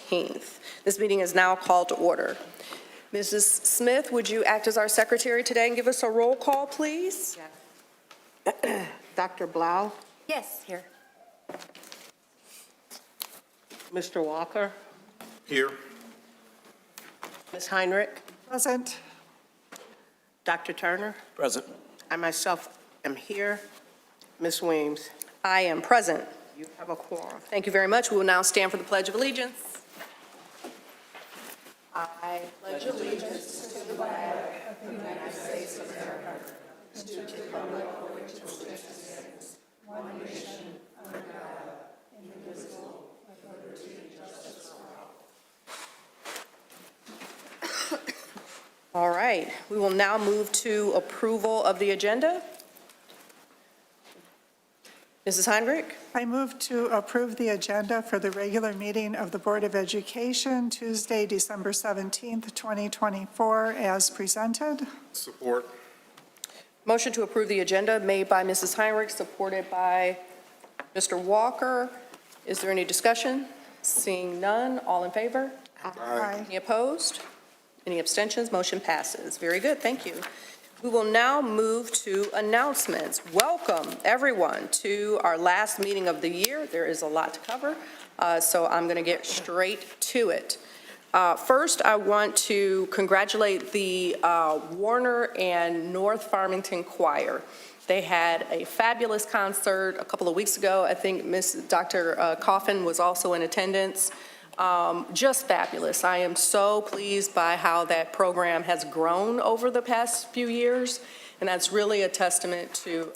14th. This meeting is now called to order. Mrs. Smith, would you act as our secretary today and give us a roll call, please? Yes. Dr. Blau, Yes, here. Mr. Walker, Here. Ms. Heinrich, Present. Dr. Turner. Present. I myself am here. Ms. Weems, I am present. you have a quorum. Thank you very much. We will now stand for the Pledge of Allegiance. I pledge allegiance to the flag of the United States of America, and to the republic for which it stands, one nation, under God, indivisible, with liberty and justice for all. All right, we will now move to approval of the agenda. Mrs. Heinrich? I move to approve the agenda for the regular meeting of the Board of Education, Tuesday, December 17th, 2024, as presented. Support. Motion to approve the agenda made by Mrs. Heinrich, supported by Mr. Walker. Is there any discussion? Seeing none, all in favor? Aye. Any opposed? Any abstentions? Motion passes. Very good, thank you. We will now move to announcements. Welcome, everyone, to our last meeting of the year. There is a lot to cover, so I'm going to get straight to it. First, I want to congratulate the Warner and North Farmington Choir. They had a fabulous concert a couple of weeks ago. I think Dr. Coffin was also in attendance. Just fabulous. I am so pleased by how that program has grown over the past few years, and that's really a testament to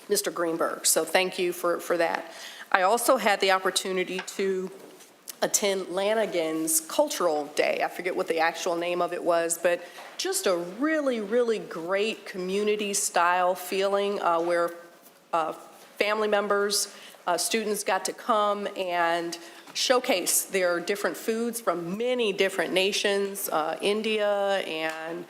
Mr. Greenberg. So thank you for that. I also had the opportunity to attend Lanigan's Cultural Day. I forget what the actual name of it was, but just a really, really great community-style feeling where family members, students got to come and showcase their different foods from many different nations, India and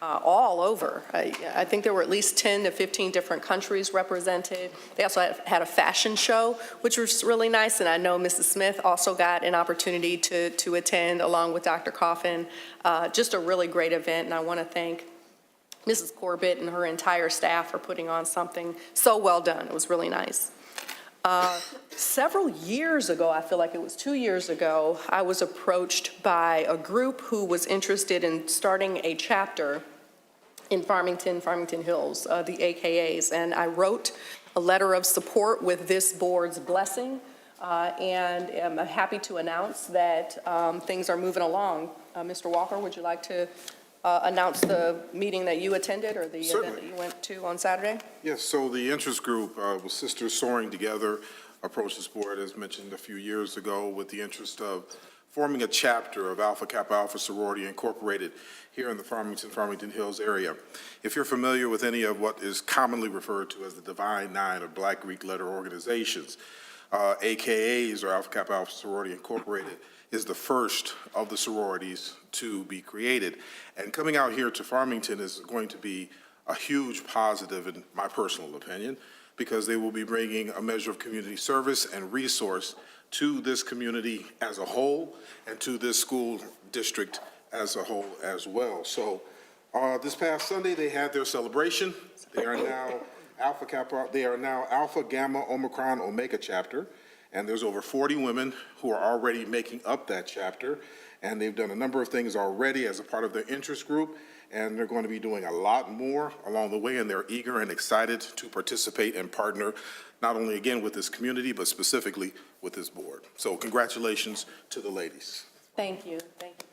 all over. I think there were at least 10 to 15 different countries represented. They also had a fashion show, which was really nice, and I know Mrs. Smith also got an opportunity to attend along with Dr. Coffin. Just a really great event, and I want to thank Mrs. Corbett and her entire staff for putting on something so well done. It was really nice. Several years ago, I feel like it was 2 years ago, I was approached by a group who was interested in starting a chapter in Farmington Hills, the AKAs, and I wrote a letter of support with this board's blessing, and I'm happy to announce that things are moving along. Mr. Walker, would you like to announce the meeting that you attended or the event that you went to on Saturday? Yes, so the interest group with Sisters Soaring Together approached this board, as mentioned a few years ago, with the interest of forming a chapter of Alpha Kappa Alpha Sorority Incorporated here in the Farmington Hills area. If you're familiar with any of what is commonly referred to as the Divine Nine or Black Greek letter organizations, AKAs or Alpha Kappa Alpha Sorority Incorporated is the first of the sororities to be created. And coming out here to Farmington is going to be a huge positive in my personal opinion, because they will be bringing a measure of community service and resource to this community as a whole and to this school district as a whole as well. So this past Sunday, they had their celebration. They are now Alpha Kappa, they are now Alpha Gamma Omicron Omega chapter. And there's over 40 women who are already making up that chapter. And they've done a number of things already as a part of their interest group. And they're going to be doing a lot more along the way. And they're eager and excited to participate and partner, not only again with this community, but specifically with this board. So congratulations to the ladies. Thank you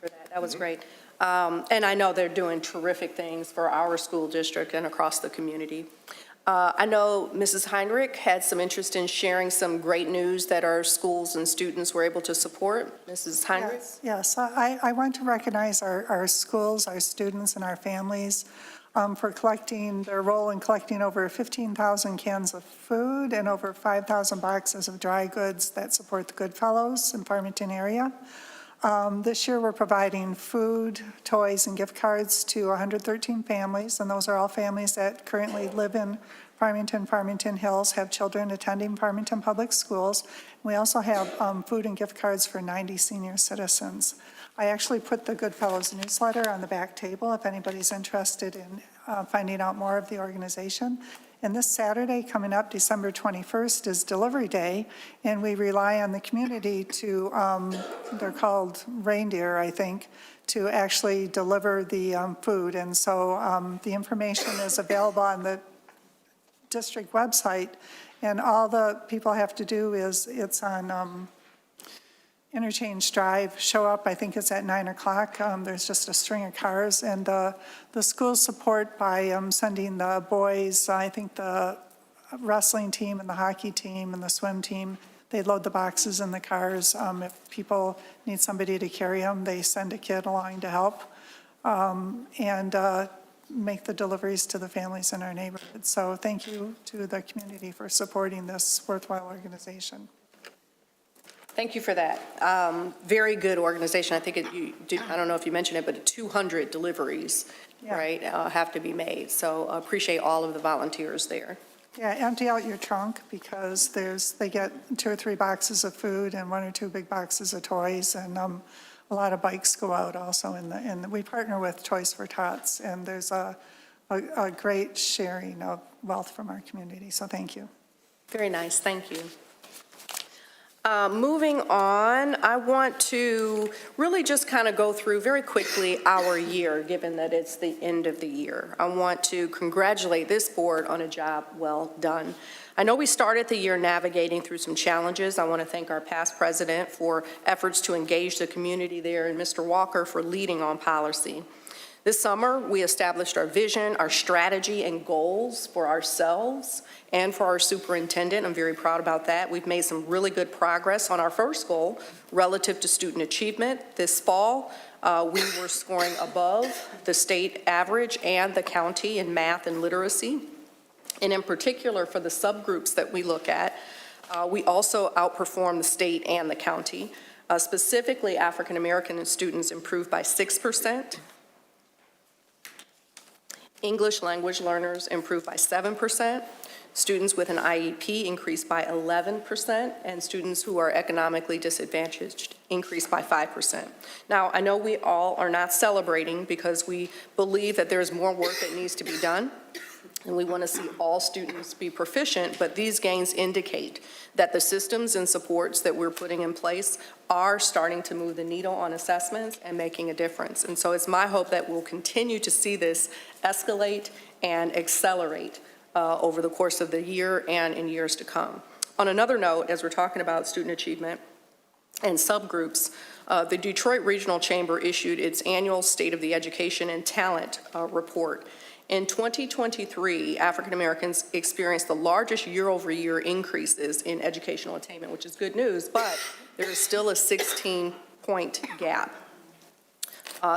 for that. That was great. And I know they're doing terrific things for our school district and across the community. I know Mrs. Heinrich had some interest in sharing some great news that our schools and students were able to support. Mrs. Heinrich? Yes. I want to recognize our schools, our students, and our families for collecting, their role in collecting over 15,000 cans of food and over 5,000 boxes of dry goods that support the Goodfellows in Farmington area. This year, we're providing food, toys, and gift cards to 113 families, and those are all families that currently live in Farmington, Farmington Hills have children attending Farmington Public Schools. We also have food and gift cards for 90 senior citizens. I actually put the Goodfellows newsletter on the back table if anybody's interested in finding out more of the organization. And this Saturday coming up, December 21st, is Delivery Day, and we rely on the community to, they're called reindeer, I think, to actually deliver the food. And so the information is available on the district website, and all the people have to do is, it's on Interchange Drive, show up, I think it's at 9 o'clock. There's just a string of cars, and the school support by sending the boys, I think the wrestling team and the hockey team and the swim team, they load the boxes in the cars. If people need somebody to carry them, they send a kid along to help, and make the deliveries to the families in our neighborhood. So thank you to the community for supporting this worthwhile organization. Thank you for that. Very good organization. I think I don't know if you mentioned it, but 200 deliveries, Yeah. right, have to be made. So appreciate all of the volunteers there. Yeah, empty out your trunk because they get 2 or 3 boxes of food and 1 or 2 big boxes of toys, and a lot of bikes go out also. And we partner with Toys for Tots, and there's a great sharing of wealth from our community. So thank you. Very nice. Thank you. Moving on, I want to really just kind of go through very quickly our year, given that it's the end of the year. I want to congratulate this board on a job well done. I know we started the year navigating through some challenges. I want to thank our past president for efforts to engage the community there, and Mr. Walker for leading on policy. This summer, we established our vision, our strategy, and goals for ourselves and for our superintendent. I'm very proud about that. We've made some really good progress on our first goal relative to student achievement. This fall, we were scoring above the state average and the county in math and literacy. And in particular, for the subgroups that we look at, we also outperformed the state and the county. Specifically, African American students improved by 6%. English language learners improved by 7%. Students with an IEP increased by 11%, and students who are economically disadvantaged increased by 5%. Now, I know we all are not celebrating because we believe that there's more work that needs to be done, and we want to see all students be proficient, but these gains indicate that the systems and supports that we're putting in place are starting to move the needle on assessments and making a difference. And so it's my hope that we'll continue to see this escalate and accelerate over the course of the year and in years to come. On another note, as we're talking about student achievement and subgroups, the Detroit Regional Chamber issued its annual State of the Education and Talent report. In 2023, African Americans experienced the largest year-over-year increases in educational attainment, which is good news, but there is still a 16-point gap.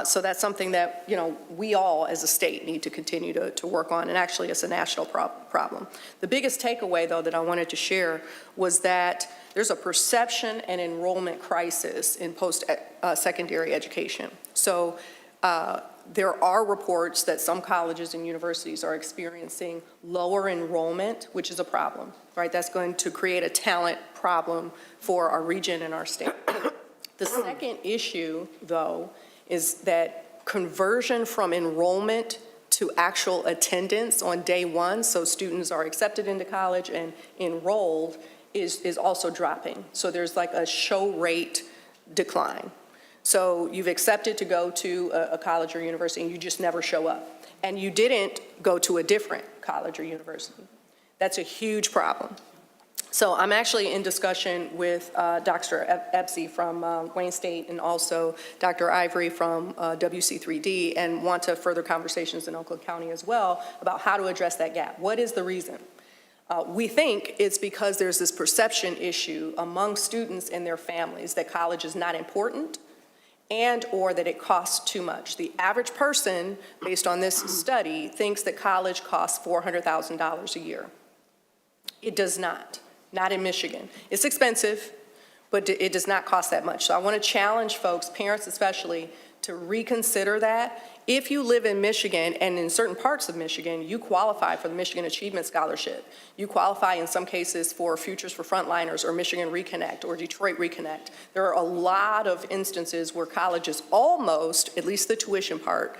So that's something that, we all as a state need to continue to work on, and actually it's a national problem. The biggest takeaway, though, that I wanted to share was that there's a perception and enrollment crisis in post-secondary education. So there are reports that some colleges and universities are experiencing lower enrollment, which is a problem, right? That's going to create a talent problem for our region and our state. The second issue, though, is that conversion from enrollment to actual attendance on day one, so students are accepted into college and enrolled, is also dropping. So there's like a show rate decline. So you've accepted to go to a college or university and you just never show up. And you didn't go to a different college or university. That's a huge problem. So I'm actually in discussion with Dr. Epsey from Wayne State and also Dr. Ivory from WC3D, and want to further conversations in Oakland County as well about how to address that gap. What is the reason? We think it's because there's this perception issue among students and their families that college is not important and or that it costs too much. The average person, based on this study, thinks that college costs $400,000 a year. It does not. Not in Michigan. It's expensive, but it does not cost that much. So I want to challenge folks, parents especially, to reconsider that. If you live in Michigan, and in certain parts of Michigan, you qualify for the Michigan Achievement Scholarship. You qualify in some cases for Futures for Frontliners or Michigan Reconnect or Detroit Reconnect. There are a lot of instances where colleges almost, at least the tuition part,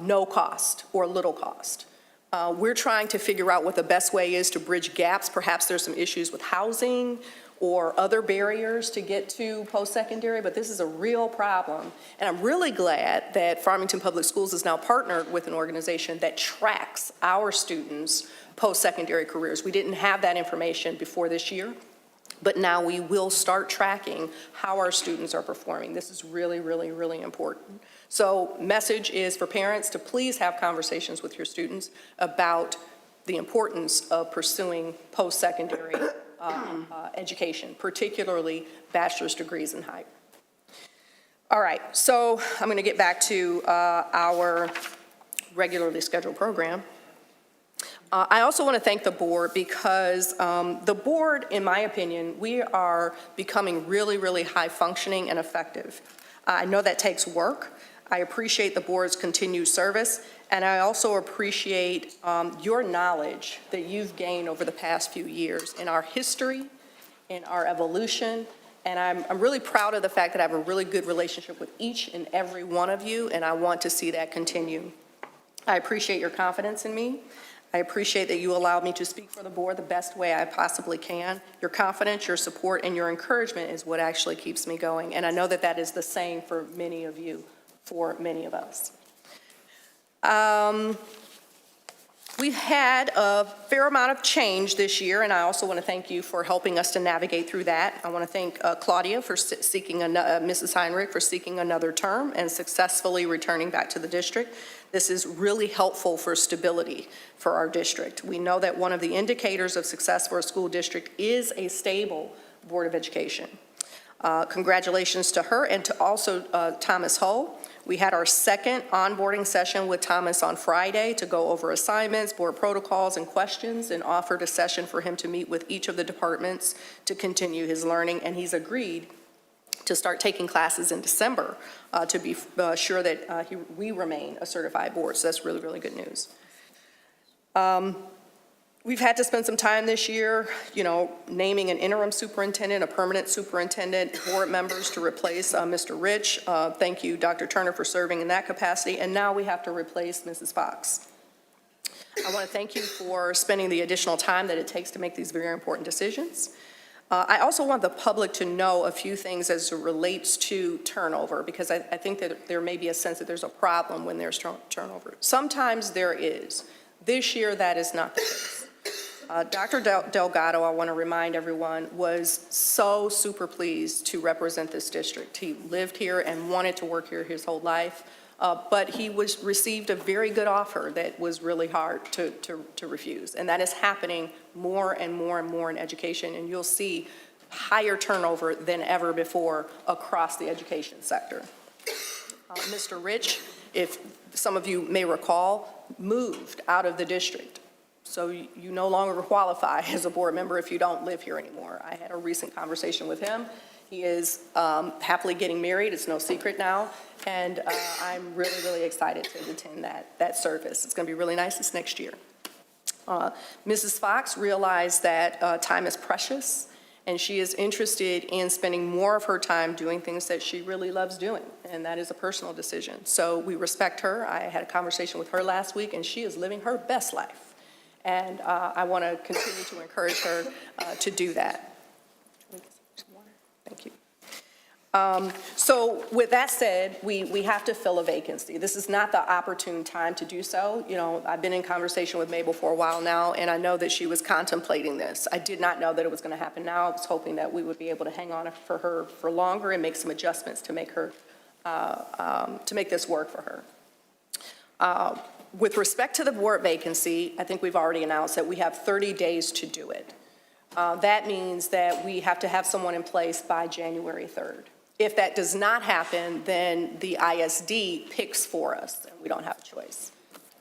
no cost or little cost. We're trying to figure out what the best way is to bridge gaps. Perhaps there's some issues with housing or other barriers to get to post-secondary, but this is a real problem. And I'm really glad that Farmington Public Schools is now partnered with an organization that tracks our students' post-secondary careers. We didn't have that information before this year, but now we will start tracking how our students are performing. This is really, really, really important. So message is for parents to please have conversations with your students about the importance of pursuing post-secondary education, particularly bachelor's degrees and higher. All right, so I'm going to get back to our regularly scheduled program. I also want to thank the board because the board, in my opinion, we are becoming really, really high functioning and effective. I know that takes work. I appreciate the board's continued service, and I also appreciate your knowledge that you've gained over the past few years in our history, in our evolution, and I'm really proud of the fact that I have a really good relationship with each and every one of you, and I want to see that continue. I appreciate your confidence in me. I appreciate that you allowed me to speak for the board the best way I possibly can. Your confidence, your support, and your encouragement is what actually keeps me going, and I know that that is the same for many of you, for many of us. We've had a fair amount of change this year, and I also want to thank you for helping us to navigate through that. I want to thank Claudia for seeking, Mrs. Heinrich for seeking another term and successfully returning back to the district. This is really helpful for stability for our district. We know that one of the indicators of success for a school district is a stable Board of Education. Congratulations to her and to also Thomas Hull. We had our second onboarding session with Thomas on Friday to go over assignments, board protocols, and questions, and offered a session for him to meet with each of the departments to continue his learning, and he's agreed to start taking classes in December to be sure that we remain a certified board, so that's really, really good news. We've had to spend some time this year, naming an interim superintendent, a permanent superintendent, board members to replace Mr. Rich. Thank you, Dr. Turner, for serving in that capacity. And now we have to replace Mrs. Fox. I want to thank you for spending the additional time that it takes to make these very important decisions. I also want the public to know a few things as it relates to turnover, because I think that there may be a sense that there's a problem when there's turnover. Sometimes there is. This year, that is not the case. Dr. Delgado, I want to remind everyone, was so super pleased to represent this district. He lived here and wanted to work here his whole life, but he received a very good offer that was really hard to refuse. And that is happening more and more and more in education, and you'll see higher turnover than ever before across the education sector. Mr. Rich, if some of you may recall, moved out of the district. So you no longer qualify as a board member if you don't live here anymore. I had a recent conversation with him. He is happily getting married. It's no secret now. And I'm really, really excited to attend that service. It's going to be really nice this next year. Mrs. Fox realized that time is precious, and she is interested in spending more of her time doing things that she really loves doing, and that is a personal decision. So we respect her. I had a conversation with her last week, and she is living her best life. And I want to continue to encourage her to do that. Thank you. So with that said, we have to fill a vacancy. This is not the opportune time to do so. I've been in conversation with Mabel for a while now, and I know that she was contemplating this. I did not know that it was going to happen now. I was hoping that we would be able to hang on for her for longer and make some adjustments to make her, to make this work for her. With respect to the board vacancy, I think we've already announced that we have 30 days to do it. That means that we have to have someone in place by January 3rd. If that does not happen, then the ISD picks for us, and we don't have a choice.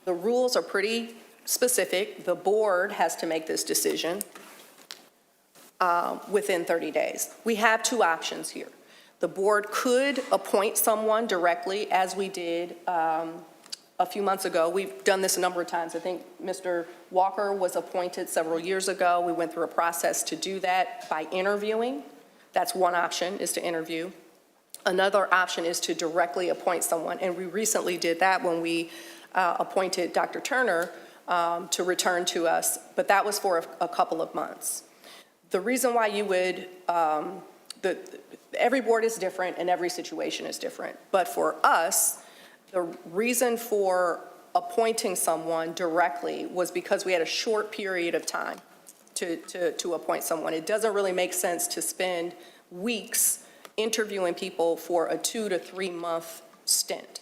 The rules are pretty specific. The board has to make this decision within 30 days. We have two options here. The board could appoint someone directly, as we did a few months ago. We've done this a number of times. I think Mr. Walker was appointed several years ago. We went through a process to do that by interviewing. That's one option, is to interview. Another option is to directly appoint someone, and we recently did that when we appointed Dr. Turner to return to us, but that was for a couple of months. The reason why you would, every board is different and every situation is different, but for us, the reason for appointing someone directly was because we had a short period of time to appoint someone. It doesn't really make sense to spend weeks interviewing people for a 2 to 3 month stint.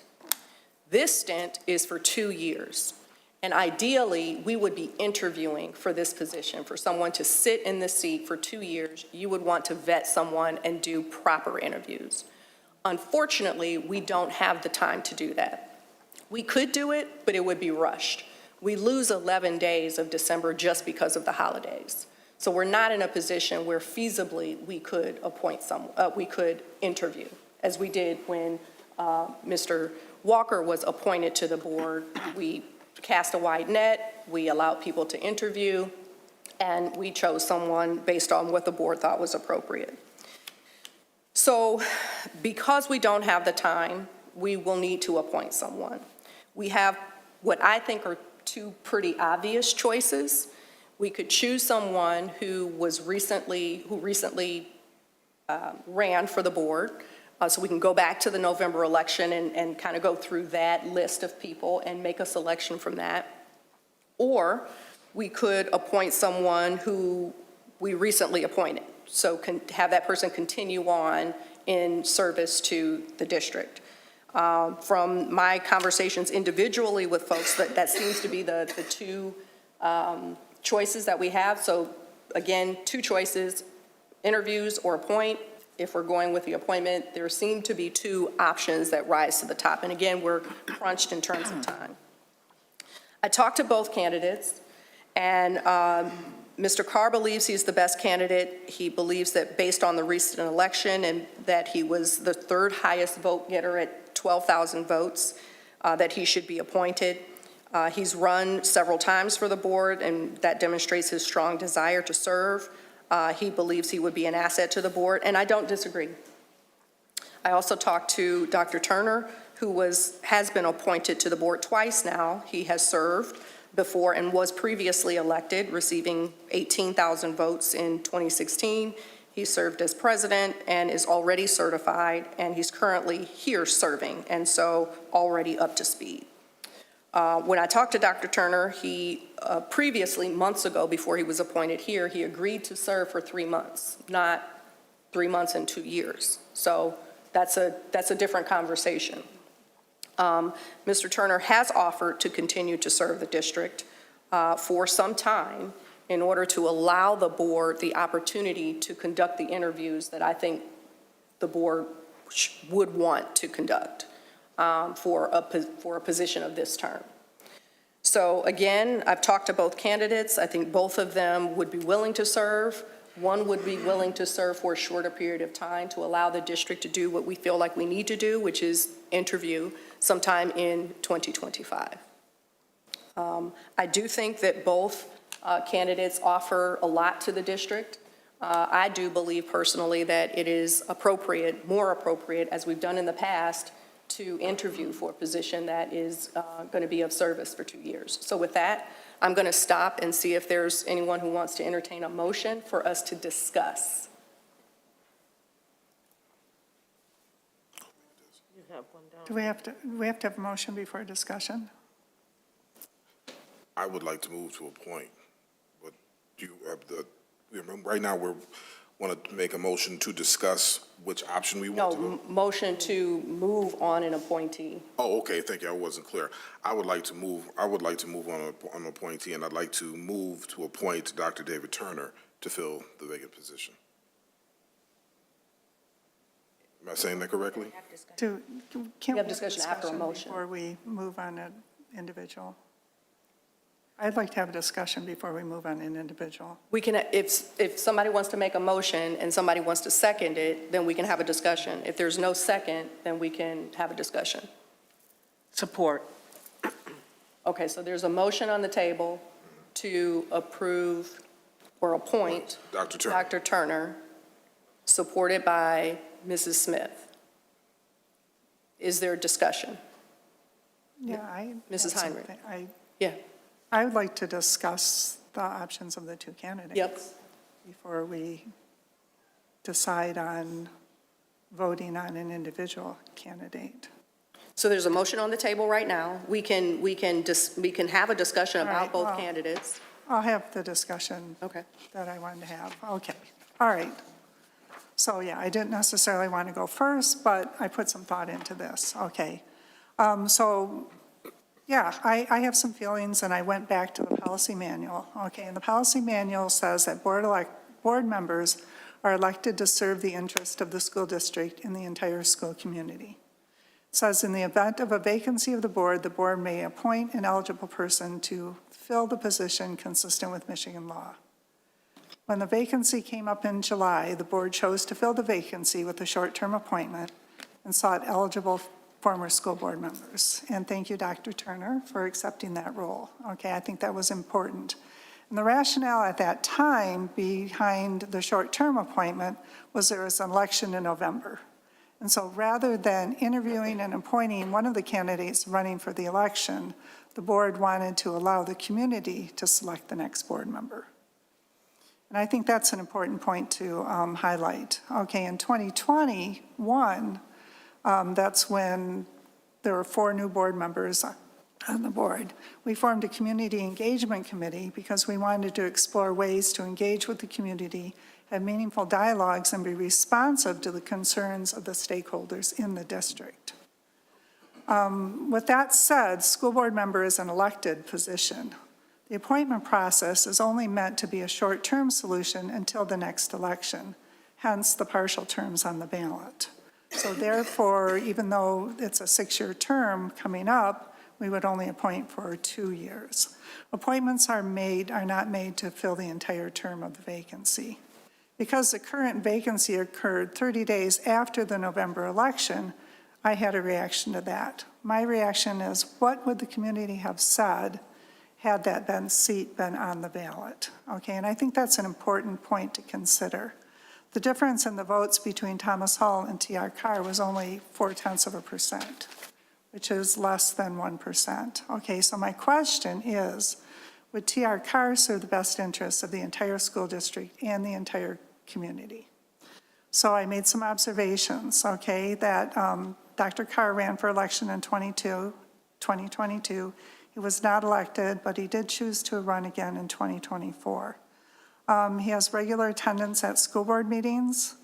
This stint is for 2 years. And ideally, we would be interviewing for this position. For someone to sit in this seat for 2 years, you would want to vet someone and do proper interviews. Unfortunately, we don't have the time to do that. We could do it, but it would be rushed. We lose 11 days of December just because of the holidays. So we're not in a position where feasibly we could appoint we could interview, as we did when Mr. Walker was appointed to the board. We cast a wide net, we allowed people to interview, and we chose someone based on what the board thought was appropriate. So because we don't have the time, we will need to appoint someone. We have what I think are 2 pretty obvious choices. We could choose someone who recently ran for the board, so we can go back to the November election and kind of go through that list of people and make a selection from that. Or we could appoint someone who we recently appointed, so can have that person continue on in service to the district. From my conversations individually with folks, that seems to be the 2 choices that we have. So again, 2 choices, interviews or appoint. If we're going with the appointment, there seem to be 2 options that rise to the top. And again, we're crunched in terms of time. I talked to both candidates, and Mr. Carr believes he's the best candidate. He believes that based on the recent election and that he was the 3rd highest vote getter at 12,000 votes, that he should be appointed. He's run several times for the board, and that demonstrates his strong desire to serve. He believes he would be an asset to the board, and I don't disagree. I also talked to Dr. Turner, who has been appointed to the board twice now. He has served before and was previously elected, receiving 18,000 votes in 2016. He served as president and is already certified, and he's currently here serving, and so already up to speed. When I talked to Dr. Turner, he previously, months ago, before he was appointed here, he agreed to serve for 3 months, not 3 months and 2 years. So that's a different conversation. Mr. Turner has offered to continue to serve the district for some time in order to allow the board the opportunity to conduct the interviews that I think the board would want to conduct for a position of this term. So again, I've talked to both candidates. I think both of them would be willing to serve. One would be willing to serve for a shorter period of time to allow the district to do what we feel like we need to do, which is interview sometime in 2025. I do think that both candidates offer a lot to the district. I do believe personally that it is appropriate, more appropriate, as we've done in the past, to interview for a position that is going to be of service for 2 years. So with that, I'm going to stop and see if there's anyone who wants to entertain a motion for us to discuss. Do we have to have a motion before discussion? I would like to move to a point, but do you have right now we want to make a motion to discuss which option we want to No, move? motion to move on an appointee. Oh, okay, thank you, I wasn't clear. I would like to move on an appointee, and I'd like to move to appoint Dr. David Turner to fill the vacant position. Am I saying that correctly? Can't We have discussion after a motion. before we move on an individual? I'd like to have a discussion before we move on an individual. We can, if somebody wants to make a motion and somebody wants to second it, then we can have a discussion. If there's no second, then we can have a discussion. Support. Okay, so there's a motion on the table to approve or appoint Dr. Turner. Dr. Turner, supported by Mrs. Smith. Is there discussion? Yeah, I. Mrs. had Heinrich. something. Yeah. I would like to discuss the options of the two candidates. Yep. Before we decide on voting on an individual candidate. So there's a motion on the table right now. We can have a discussion All about right, both well- candidates. I'll have the discussion Okay. that I wanted to have. Okay, all right. So, yeah, I didn't necessarily want to go first, but I put some thought into this. Okay. So, yeah, I have some feelings, and I went back to the policy manual. Okay, and the policy manual says that board members are elected to serve the interest of the school district in the entire school community. It says in the event of a vacancy of the board may appoint an eligible person to fill the position consistent with Michigan law. When the vacancy came up in July, the board chose to fill the vacancy with a short-term appointment and sought eligible former school board members. And thank you, Dr. Turner, for accepting that role. Okay, I think that was important. And the rationale at that time behind the short-term appointment was there was an election in November. And so rather than interviewing and appointing one of the candidates running for the election, the board wanted to allow the community to select the next board member. And I think that's an important point to highlight. Okay, in 2021, that's when there were 4 new board members on the board. We formed a community engagement committee because we wanted to explore ways to engage with the community, have meaningful dialogues, and be responsive to the concerns of the stakeholders in the district. With that said, school board member is an elected position. The appointment process is only meant to be a short-term solution until the next election, hence the partial terms on the ballot. So therefore, even though it's a 6-year term coming up, we would only appoint for 2 years. Appointments are not made to fill the entire term of the vacancy. Because the current vacancy occurred 30 days after the November election, I had a reaction to that. My reaction is, what would the community have said had that seat been on the ballot? Okay, and I think that's an important point to consider. The difference in the votes between Thomas Hall and T.R. Carr was only 0.4%, which is less than 1%. Okay, so my question is, would T.R. Carr serve the best interests of the entire school district and the entire community? So I made some observations, okay, that Dr. Carr ran for election in 2022. He was not elected, but he did choose to run again in 2024. He has regular attendance at school board meetings.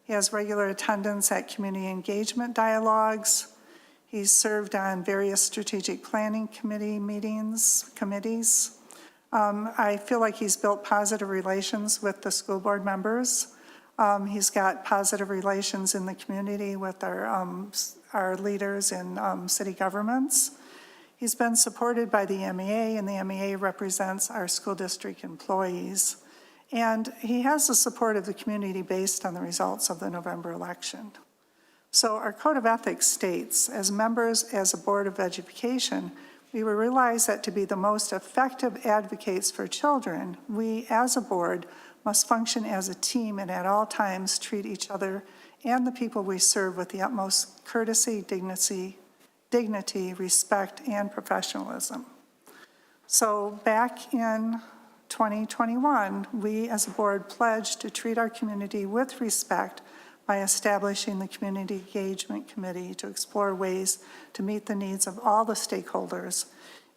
He has regular attendance at community engagement dialogues. He's served on various strategic planning committees. I feel like he's built positive relations with the school board members. He's got positive relations in the community with our leaders in city governments. He's been supported by the MEA, and the MEA represents our school district employees. And he has the support of the community based on the results of the November election. So our code of ethics states, as members as a Board of Education, we will realize that to be the most effective advocates for children, we as a board must function as a team and at all times treat each other and the people we serve with the utmost courtesy, dignity, respect, and professionalism. So back in 2021, we as a board pledged to treat our community with respect by establishing the Community Engagement Committee to explore ways to meet the needs of all the stakeholders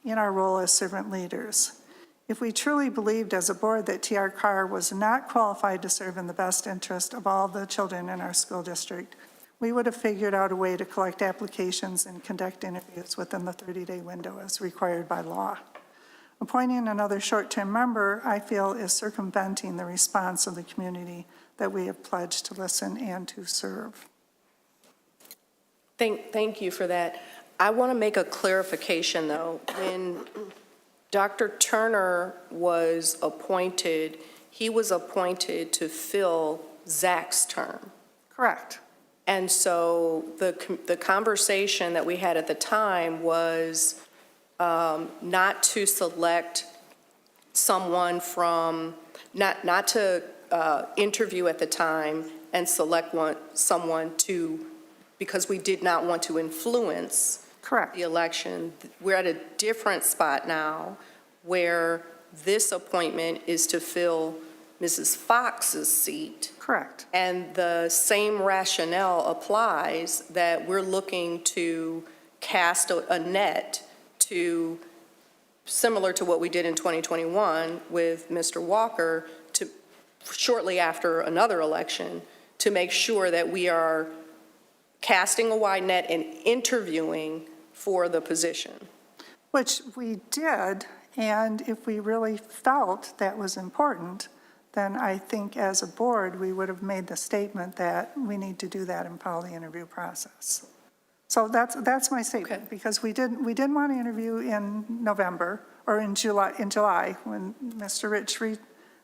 in our role as servant leaders. If we truly believed as a board that T.R. Carr was not qualified to serve in the best interest of all the children in our school district, we would have figured out a way to collect applications and conduct interviews within the 30-day window as required by law. Appointing another short-term member, I feel, is circumventing the response of the community that we have pledged to listen and to serve. Thank you for that. I want to make a clarification, though. When Dr. Turner was appointed, he was appointed to fill Zach's term. Correct. And so the conversation that we had at the time was not to select someone from, not to interview at the time and select someone to, because we did not want to influence Correct. the election. We're at a different spot now where this appointment is to fill Mrs. Fox's seat. Correct. And the same rationale applies, that we're looking to cast a net to, similar to what we did in 2021 with Mr. Walker, to shortly after another election, to make sure that we are casting a wide net and interviewing for the position. Which we did, and if we really felt that was important, then I think as a board, we would have made the statement that we need to do that and follow the interview process. So that's my statement, Okay. because we didn't want to interview in November, or in July, when Mr. Rich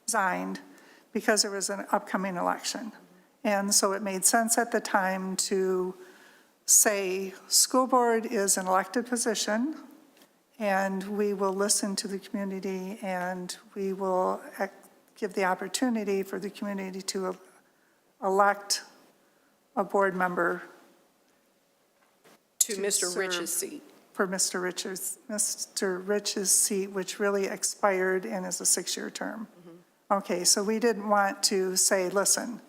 resigned, because there was an upcoming election. And so it made sense at the time to say, school board is an elected position, and we will listen to the community, and we will give the opportunity for the community to elect a board member To to Mr. serve Rich's seat. for Mr. Rich's seat, which really expired and is a 6-year term. Okay, so we didn't want to say, listen,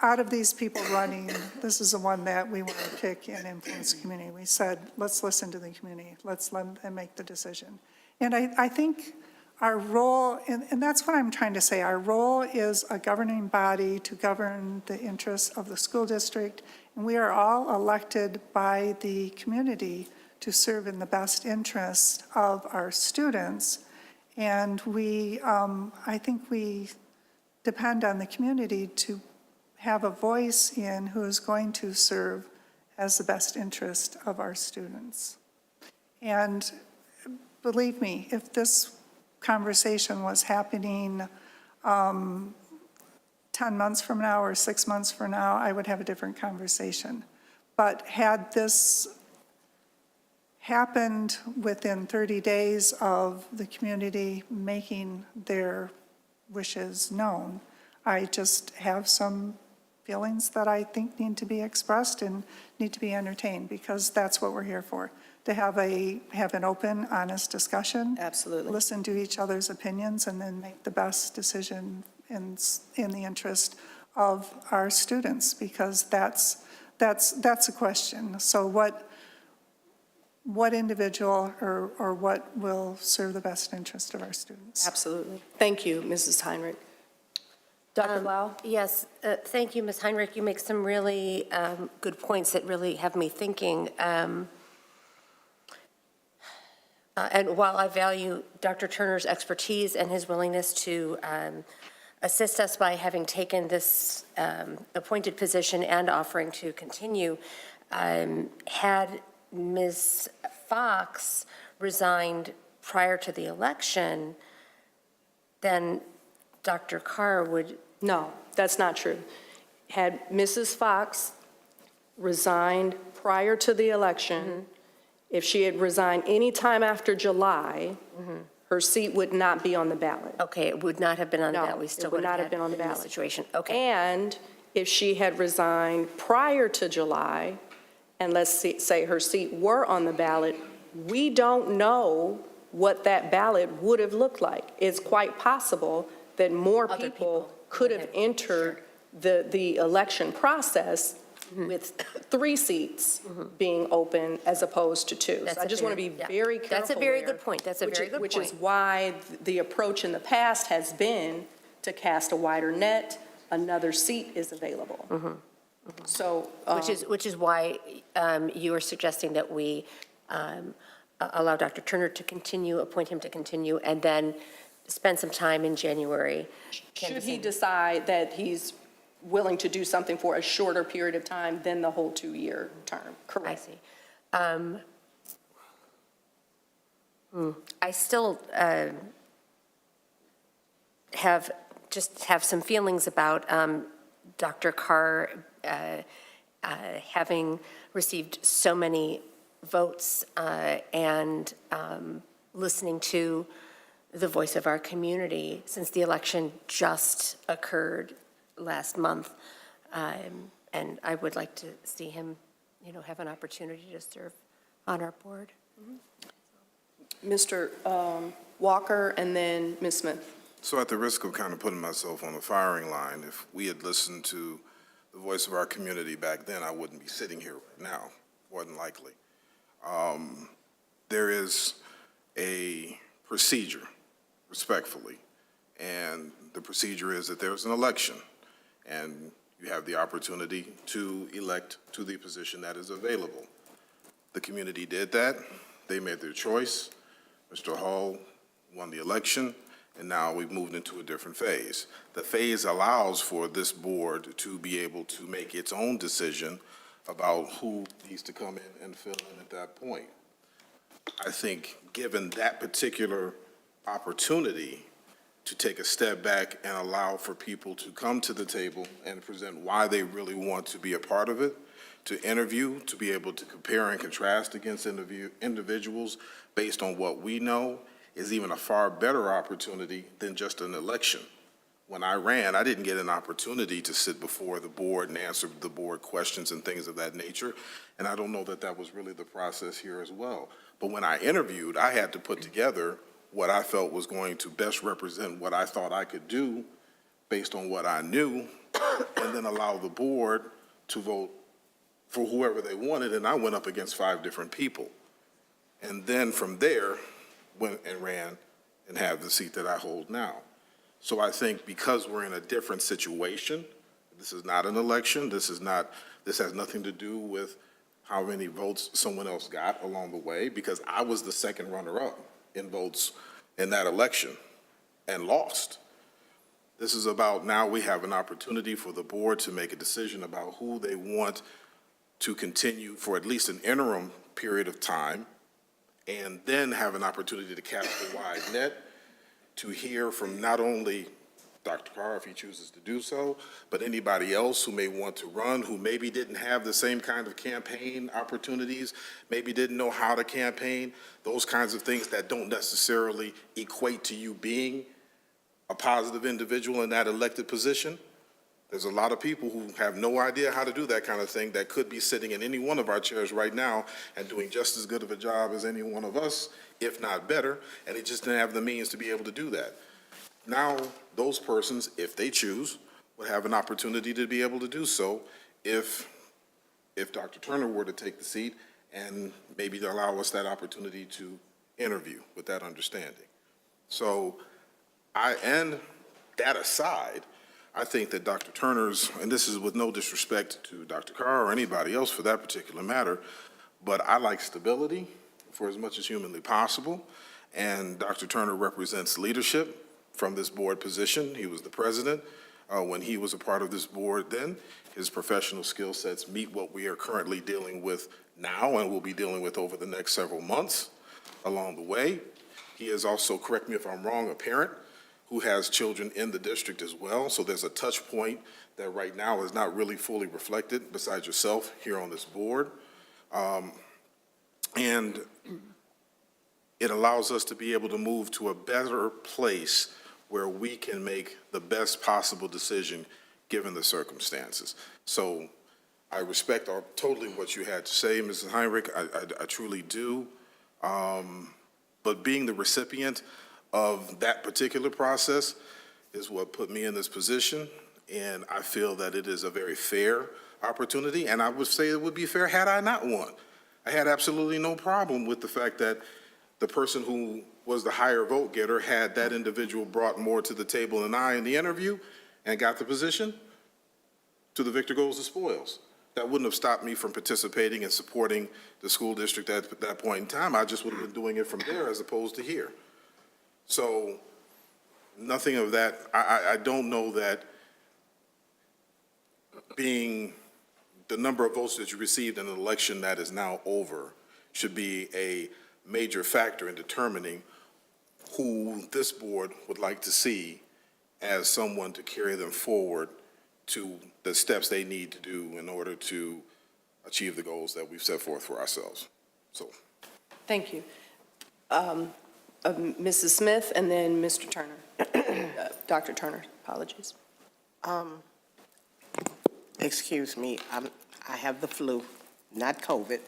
out of these people running, this is the one that we want to pick and influence the community. We said, let's listen to the community. Let's let them make the decision. And I think our role, and that's what I'm trying to say, our role is a governing body to govern the interests of the school district, and we are all elected by the community to serve in the best interest of our students. And I think we depend on the community to have a voice in who is going to serve as the best interest of our students. And believe me, if this conversation was happening 10 months from now or 6 months from now, I would have a different conversation. But had this happened within 30 days of the community making their wishes known, I just have some feelings that I think need to be expressed and need to be entertained, because that's what we're here for, to have an open, honest discussion. Absolutely. Listen to each other's opinions, and then make the best decision in the interest of our students, because that's a question. So what individual or what will serve the best interest of our students? Absolutely. Thank you, Mrs. Heinrich. Dr. Blau? Yes, thank you, Ms. Heinrich. You make some really good points that really have me thinking. And while I value Dr. Turner's expertise and his willingness to assist us by having taken this appointed position and offering to continue, had Ms. Fox resigned prior to the election, then Dr. Carr would... No, that's not true. Had Mrs. Fox resigned prior to the election, if she had resigned any time after July, her seat would not be on the ballot. Okay, it would not have been on the No, ballot. We still it would not have had been on the in this ballot. situation. Okay. And if she had resigned prior to July, and let's say her seat were on the ballot, we don't know what that ballot would have looked like. It's quite possible that more Other people people could would have have- entered the election process with 3 seats being open as opposed to 2. That's So I a just want to very- be yeah. very careful That's a very there, good point. That's a which very is- good Which is point. why the approach in the past has been to cast a wider net, another seat is available. So. Which is why you are suggesting that we allow Dr. Turner to continue, appoint him to continue, and then spend some time in January Should he canvassing. decide that he's willing to do something for a shorter period of time than the whole 2-year term? I Correct. see. I still have some feelings about Dr. Carr having received so many votes and listening to the voice of our community since the election just occurred last month. And I would like to see him, have an opportunity to serve on our board. Mr. Walker and then Ms. Smith. So at the risk of kind of putting myself on the firing line, if we had listened to the voice of our community back then, I wouldn't be sitting here right now, more than likely. There is a procedure, respectfully, and the procedure is that there's an election, and you have the opportunity to elect to the position that is available. The community did that. They made their choice. Mr. Hall won the election, and now we've moved into a different phase. The phase allows for this board to be able to make its own decision about who needs to come in and fill in at that point. I think given that particular opportunity to take a step back and allow for people to come to the table and present why they really want to be a part of it, to interview, to be able to compare and contrast against individuals based on what we know, is even a far better opportunity than just an election. When I ran, I didn't get an opportunity to sit before the board and answer the board questions and things of that nature, and I don't know that that was really the process here as well. But when I interviewed, I had to put together what I felt was going to best represent what I thought I could do based on what I knew, and then allow the board to vote for whoever they wanted, and I went up against 5 different people. And then from there, went and ran and have the seat that I hold now. So I think because we're in a different situation, this is not an election, this has nothing to do with how many votes someone else got along the way, because I was the second runner-up in votes in that election and lost. This is about now we have an opportunity for the board to make a decision about who they want to continue for at least an interim period of time, and then have an opportunity to cast a wide net to hear from not only Dr. Carr, if he chooses to do so, but anybody else who may want to run, who maybe didn't have the same kind of campaign opportunities, maybe didn't know how to campaign, those kinds of things that don't necessarily equate to you being a positive individual in that elected position. There's a lot of people who have no idea how to do that kind of thing that could be sitting in any one of our chairs right now and doing just as good of a job as any one of us, if not better, and they just didn't have the means to be able to do that. Now, those persons, if they choose, would have an opportunity to be able to do so if Dr. Turner were to take the seat and maybe to allow us that opportunity to interview with that understanding. So, and that aside, I think that Dr. Turner's, and this is with no disrespect to Dr. Carr or anybody else for that particular matter, but I like stability for as much as humanly possible, and Dr. Turner represents leadership from this board position. He was the president when he was a part of this board then. His professional skill sets meet what we are currently dealing with now and will be dealing with over the next several months along the way. He is also, correct me if I'm wrong, a parent who has children in the district as well. So there's a touch point that right now is not really fully reflected besides yourself here on this board. And it allows us to be able to move to a better place where we can make the best possible decision given the circumstances. So I respect totally what you had to say, Mrs. Heinrich, I truly do. But being the recipient of that particular process is what put me in this position, and I feel that it is a very fair opportunity, and I would say it would be fair had I not won. I had absolutely no problem with the fact that the person who was the higher vote getter had that individual brought more to the table than I in the interview and got the position. To the victor goes the spoils. That wouldn't have stopped me from participating and supporting the school district at that point in time. I just would have been doing it from there as opposed to here. So nothing of that. I don't know that being the number of votes that you received in an election that is now over should be a major factor in determining who this board would like to see as someone to carry them forward to the steps they need to do in order to achieve the goals that we've set forth for ourselves. So, Thank you. Mrs. Smith and then Mr. Turner. Dr. Turner, apologies. Excuse me, I have the flu, not COVID.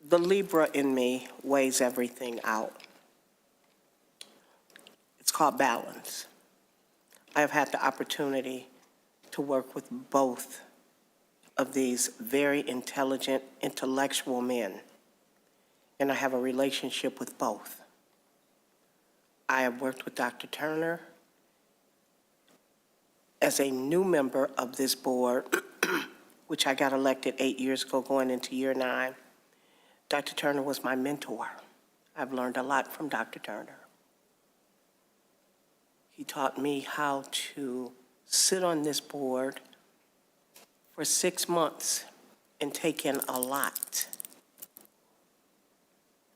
The Libra in me weighs everything out. It's called balance. I have had the opportunity to work with both of these very intelligent, intellectual men, and I have a relationship with both. I have worked with Dr. Turner as a new member of this board, which I got elected 8 years ago, going into year 9. Dr. Turner was my mentor. I've learned a lot from Dr. Turner. He taught me how to sit on this board for 6 months and take in a lot.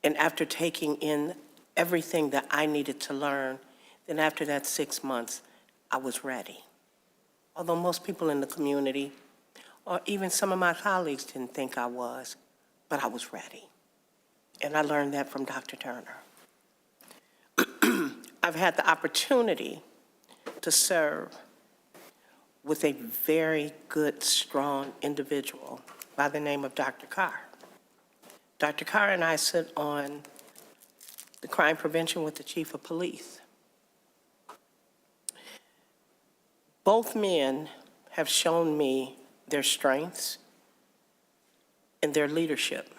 And after taking in everything that I needed to learn, then after that 6 months, I was ready. Although most people in the community, or even some of my colleagues didn't think I was, but I was ready. And I learned that from Dr. Turner. I've had the opportunity to serve with a very good, strong individual by the name of Dr. Carr. Dr. Carr and I sit on the crime prevention with the chief of police. Both men have shown me their strengths and their leadership.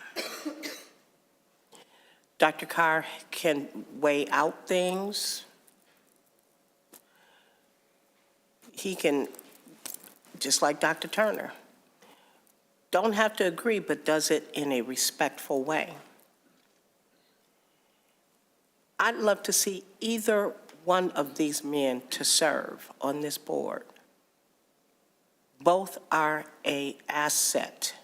Dr. Carr can weigh out things. He can, just like Dr. Turner, don't have to agree, but does it in a respectful way. I'd love to see either one of these men to serve on this board. Both are an asset.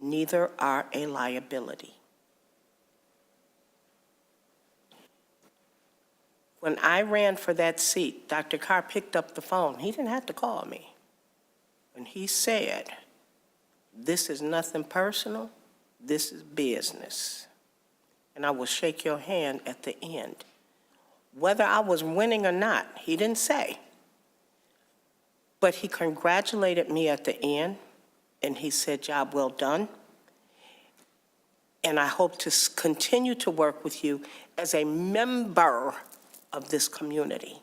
Neither are a liability. When I ran for that seat, Dr. Carr picked up the phone. He didn't have to call me. And he said, "This is nothing personal, this is business. And I will shake your hand at the end." Whether I was winning or not, he didn't say. But he congratulated me at the end, and he said, "Job well done. And I hope to continue to work with you as a member of this community."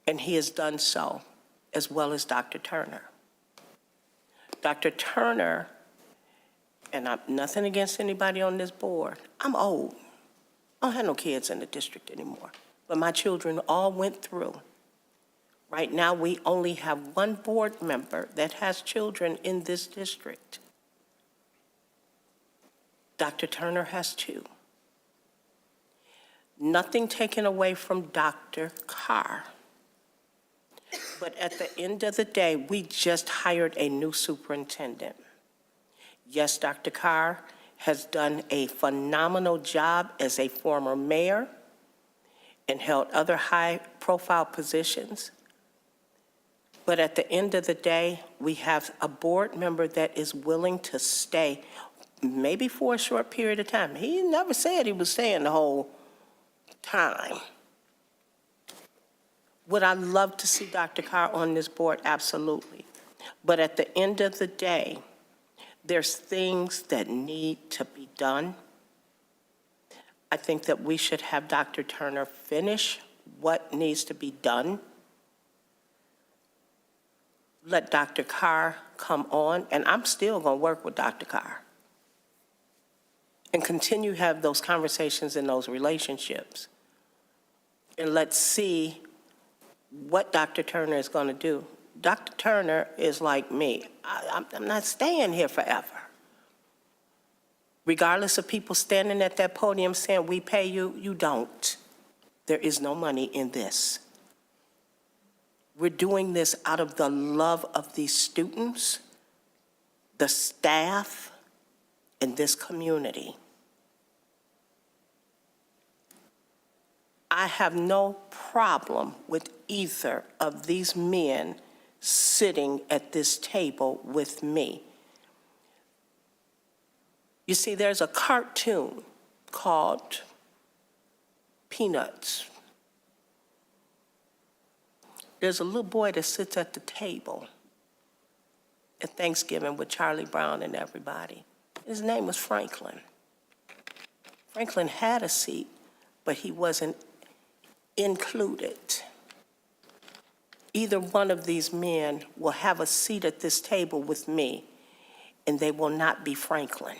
And he has done so, as well as Dr. Turner. Dr. Turner, and I'm nothing against anybody on this board, I'm old. I don't have no kids in the district anymore, but my children all went through. Right now, we only have one board member that has children in this district. Dr. Turner has 2. Nothing taken away from Dr. Carr. But at the end of the day, we just hired a new superintendent. Yes, Dr. Carr has done a phenomenal job as a former mayor and held other high-profile positions. But at the end of the day, we have a board member that is willing to stay, maybe for a short period of time. He never said he was staying the whole time. Would I love to see Dr. Carr on this board? Absolutely. But at the end of the day, there's things that need to be done. I think that we should have Dr. Turner finish what needs to be done. Let Dr. Carr come on, and I'm still going to work with Dr. Carr and continue to have those conversations and those relationships. And let's see what Dr. Turner is going to do. Dr. Turner is like me. I'm not staying here forever. Regardless of people standing at that podium saying, "We pay you," you don't. There is no money in this. We're doing this out of the love of these students, the staff in this community. I have no problem with either of these men sitting at this table with me. You see, there's a cartoon called Peanuts. There's a little boy that sits at the table at Thanksgiving with Charlie Brown and everybody. His name was Franklin. Franklin had a seat, but he wasn't included. Either one of these men will have a seat at this table with me, and they will not be Franklin.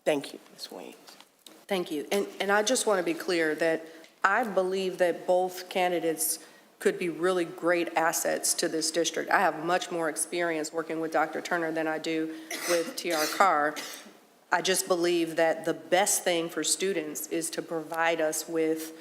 Thank you, Ms. Williams. Thank you. And I just want to be clear that I believe that both candidates could be really great assets to this district. I have much more experience working with Dr. Turner than I do with T.R. Carr. I just believe that the best thing for students is to provide us with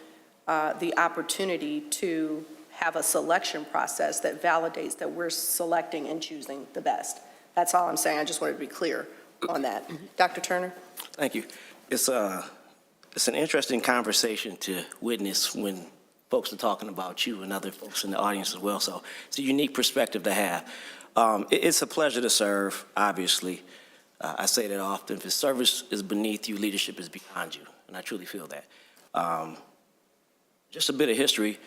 the opportunity to have a selection process that validates that we're selecting and choosing the best. That's all I'm saying. I just wanted to be clear on that. Dr. Turner? Thank you. It's an interesting conversation to witness when folks are talking about you and other folks in the audience as well. So it's a unique perspective to have. It's a pleasure to serve, obviously. I say that often. If service is beneath you, leadership is behind you, and I truly feel that. Just a bit of history.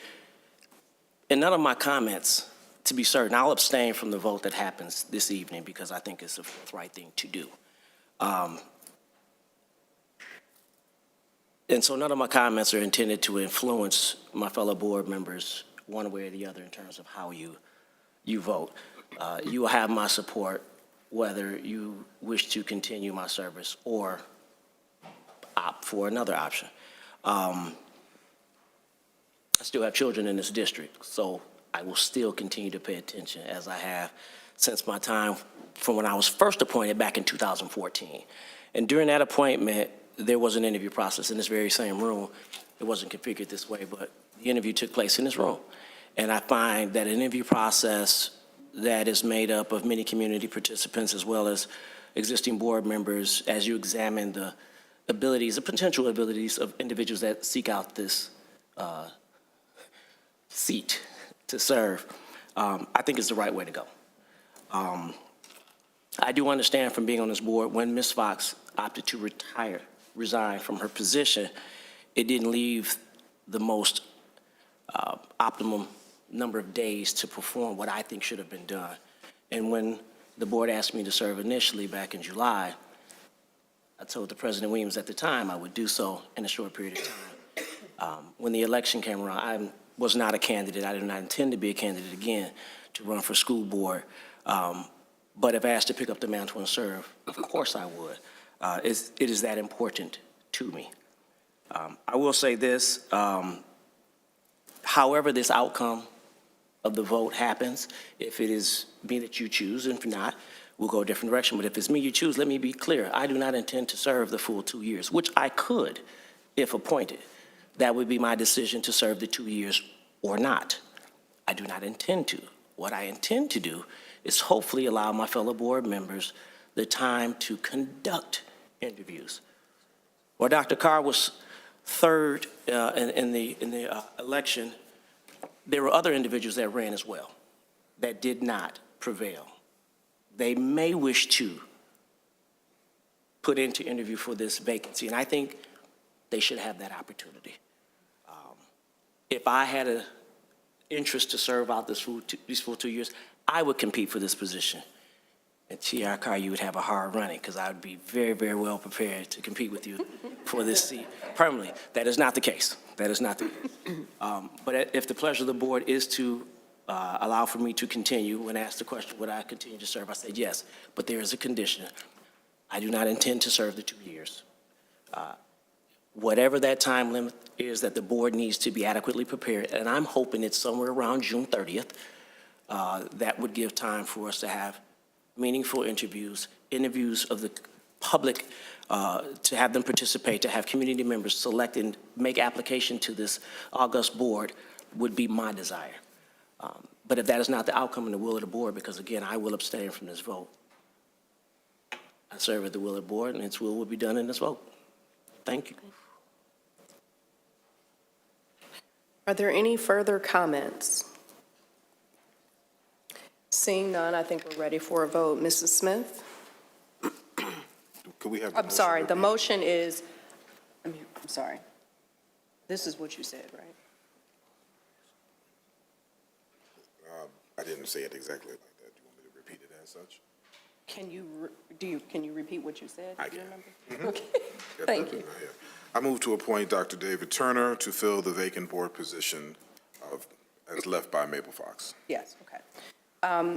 In none of my comments, to be certain, I'll abstain from the vote that happens this evening because I think it's the right thing to do. And so none of my comments are intended to influence my fellow board members one way or the other in terms of how you vote. You will have my support whether you wish to continue my service or opt for another option. I still have children in this district, so I will still continue to pay attention as I have since my time from when I was first appointed back in 2014. And during that appointment, there was an interview process in this very same room. It wasn't configured this way, but the interview took place in this room. And I find that an interview process that is made up of many community participants as well as existing board members, as you examine the abilities, the potential abilities of individuals that seek out this seat to serve, I think is the right way to go. I do understand from being on this board, when Ms. Fox opted to resign from her position, it didn't leave the most optimum number of days to perform what I think should have been done. And when the board asked me to serve initially back in July, I told the President Williams at the time I would do so in a short period of time. When the election came around, I was not a candidate. I did not intend to be a candidate again to run for school board. But if asked to pick up the mantle and serve, of course I would. It is that important to me. I will say this, however this outcome of the vote happens, if it is me that you choose, and if not, we'll go a different direction. But if it's me you choose, let me be clear. I do not intend to serve the full 2 years, which I could if appointed. That would be my decision to serve the 2 years or not. I do not intend to. What I intend to do is hopefully allow my fellow board members the time to conduct interviews. While Dr. Carr was third in the election, there were other individuals that ran as well that did not prevail. They may wish to put into interview for this vacancy, and I think they should have that opportunity. If I had an interest to serve out these full 2 years, I would compete for this position. And T.R. Carr, you would have a hard running because I would be very, very well prepared to compete with you for this seat permanently. That is not the case. That is not the case. But if the pleasure of the board is to allow for me to continue, when asked the question, would I continue to serve, I said yes. But there is a condition. I do not intend to serve the 2 years. Whatever that time limit is that the board needs to be adequately prepared, and I'm hoping it's somewhere around June 30th, that would give time for us to have meaningful interviews of the public, to have them participate, to have community members select and make application to this august board would be my desire. But if that is not the outcome and the will of the board, because again, I will abstain from this vote, I serve at the will of the board, and its will be done in this vote. Thank you. Are there any further comments? Seeing none, I think we're ready for a vote. Mrs. Smith? Could we have? the I'm motion sorry, the repeated? motion is, I'm sorry. This is what you said, right? I didn't say it exactly like that. Do you want me to repeat it as such? Can you repeat what you said? I Do you can. remember? Okay, Yes, thank sir. you. I move to appoint Dr. David Turner to fill the vacant board position as left by Mabel Fox. Yes, okay.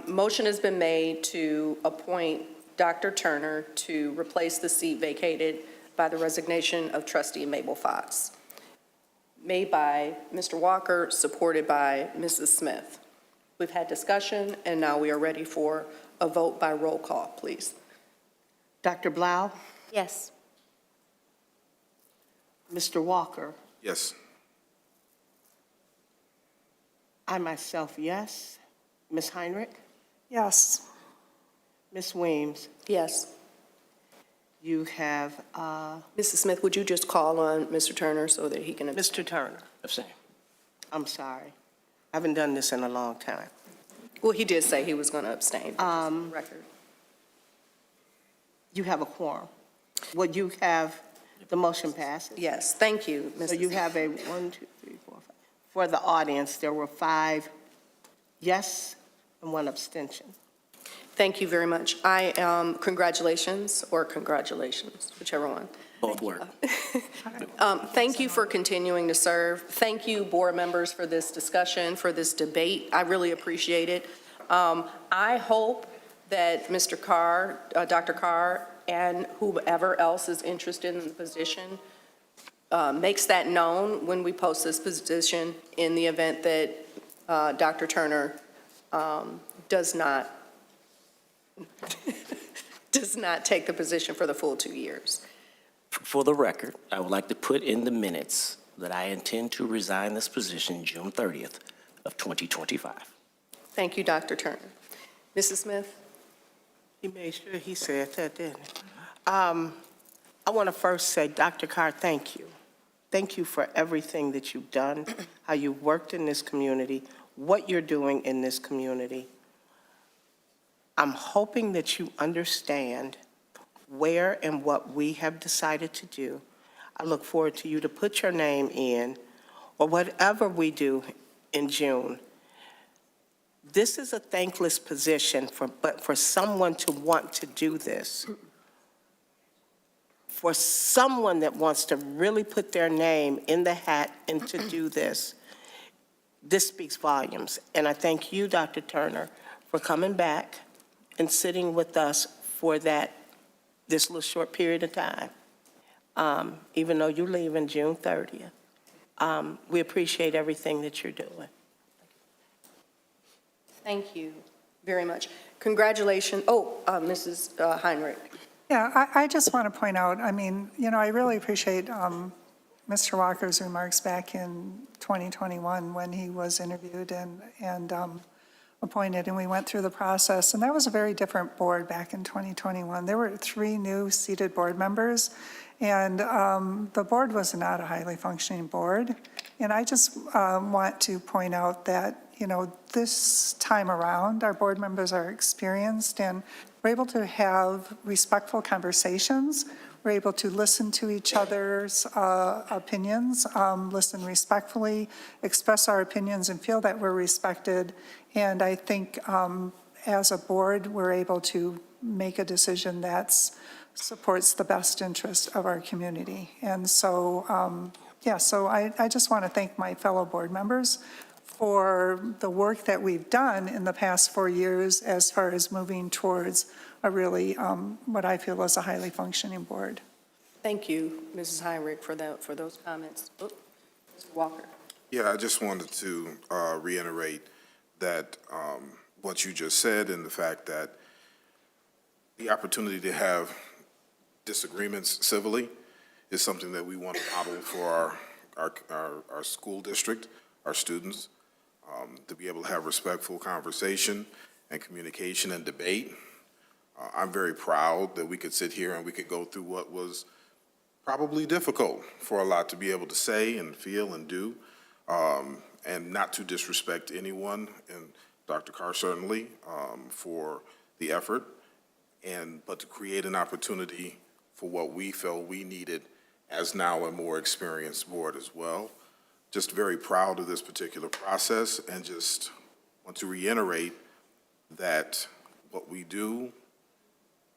Motion has been made to appoint Dr. Turner to replace the seat vacated by the resignation of trustee Mabel Fox. Made by Mr. Walker, supported by Mrs. Smith. We've had discussion, and now we are ready for a vote by roll call, please. Dr. Blau, Yes. Mr. Walker, Yes. I myself, yes. Ms. Heinrich, Yes. Ms. Weems, Yes. you have Mrs. Smith, would you just call on Mr. Turner so that he can? Mr. Turner. Abstain. I'm sorry. I haven't done this in a long time. Well, he did say he was going to abstain, but just for the record. You have a quorum. What you have, the motion passes. Yes, thank you, Mrs. So you have a 1, 2, 3, 4, 5. For the audience, there were 5 yes and 1 abstention. Thank you very much. Congratulations, whichever one. Both work. Thank you for continuing to serve. Thank you, board members, for this discussion, for this debate. I really appreciate it. I hope that Mr. Carr, Dr. Carr, and whoever else is interested in the position makes that known when we post this position in the event that Dr. Turner does not take the position for the full 2 years. For the record, I would like to put in the minutes that I intend to resign this position June 30th of 2025. Thank you, Dr. Turner. Mrs. Smith? He made sure he said that, didn't he? I want to first say, Dr. Carr, thank you. Thank you for everything that you've done, how you've worked in this community, what you're doing in this community. I'm hoping that you understand where and what we have decided to do. I look forward to you to put your name in, or whatever we do in June. This is a thankless position, but for someone to want to do this, for someone that wants to really put their name in the hat and to do this, this speaks volumes. And I thank you, Dr. Turner, for coming back and sitting with us for this little short period of time, even though you leave in June 30th. We appreciate everything that you're doing. Thank you very much. Congratulations. Mrs. Heinrich. Yeah, I just want to point out, I mean, I really appreciate Mr. Walker's remarks back in 2021 when he was interviewed and appointed, and we went through the process. And that was a very different board back in 2021. There were 3 new seated board members, and the board was not a highly functioning board. And I just want to point out that, this time around, our board members are experienced, and we're able to have respectful conversations. We're able to listen to each other's opinions, listen respectfully, express our opinions, and feel that we're respected. And I think as a board, we're able to make a decision that supports the best interest of our community. And so, so I just want to thank my fellow board members for the work that we've done in the past 4 years as far as moving towards a really, what I feel is a highly functioning board. Thank you, Mrs. Heinrich, for those comments. Mr. Walker. Yeah, I just wanted to reiterate that what you just said, and the fact that the opportunity to have disagreements civilly is something that we want to model for our school district, our students. to be able to have respectful conversation and communication and debate. I'm very proud that we could sit here and we could go through what was probably difficult for a lot to be able to say and feel and do, and not to disrespect anyone, and Dr. Carr certainly, for the effort, but to create an opportunity for what we felt we needed as now a more experienced board as well. Just very proud of this particular process, and just want to reiterate that what we do,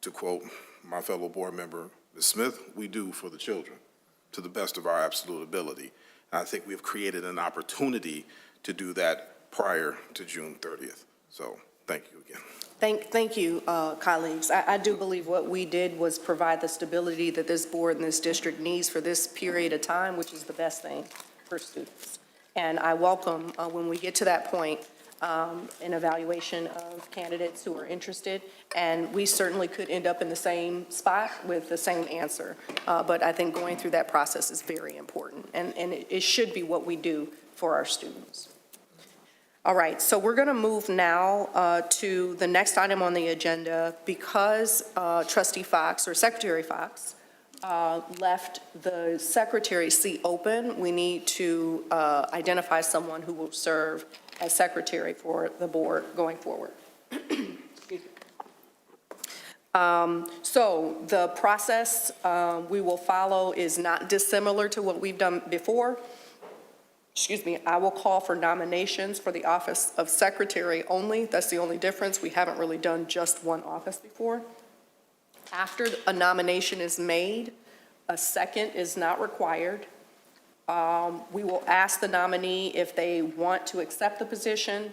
to quote my fellow board member, Ms. Smith, we do for the children to the best of our absolute ability. And I think we've created an opportunity to do that prior to June 30th. So thank you again. Thank you, colleagues. I do believe what we did was provide the stability that this board and this district needs for this period of time, which is the best thing for students. And I welcome, when we get to that point, an evaluation of candidates who are interested, and we certainly could end up in the same spot with the same answer. But I think going through that process is very important, and it should be what we do for our students. All right, so we're going to move now to the next item on the agenda. Because Trustee Fox, or Secretary Fox, left the secretary seat open, we need to identify someone who will serve as secretary for the board going forward. So the process we will follow is not dissimilar to what we've done before. I will call for nominations for the office of secretary only. That's the only difference. We haven't really done just one office before. After a nomination is made, a second is not required. We will ask the nominee if they want to accept the position.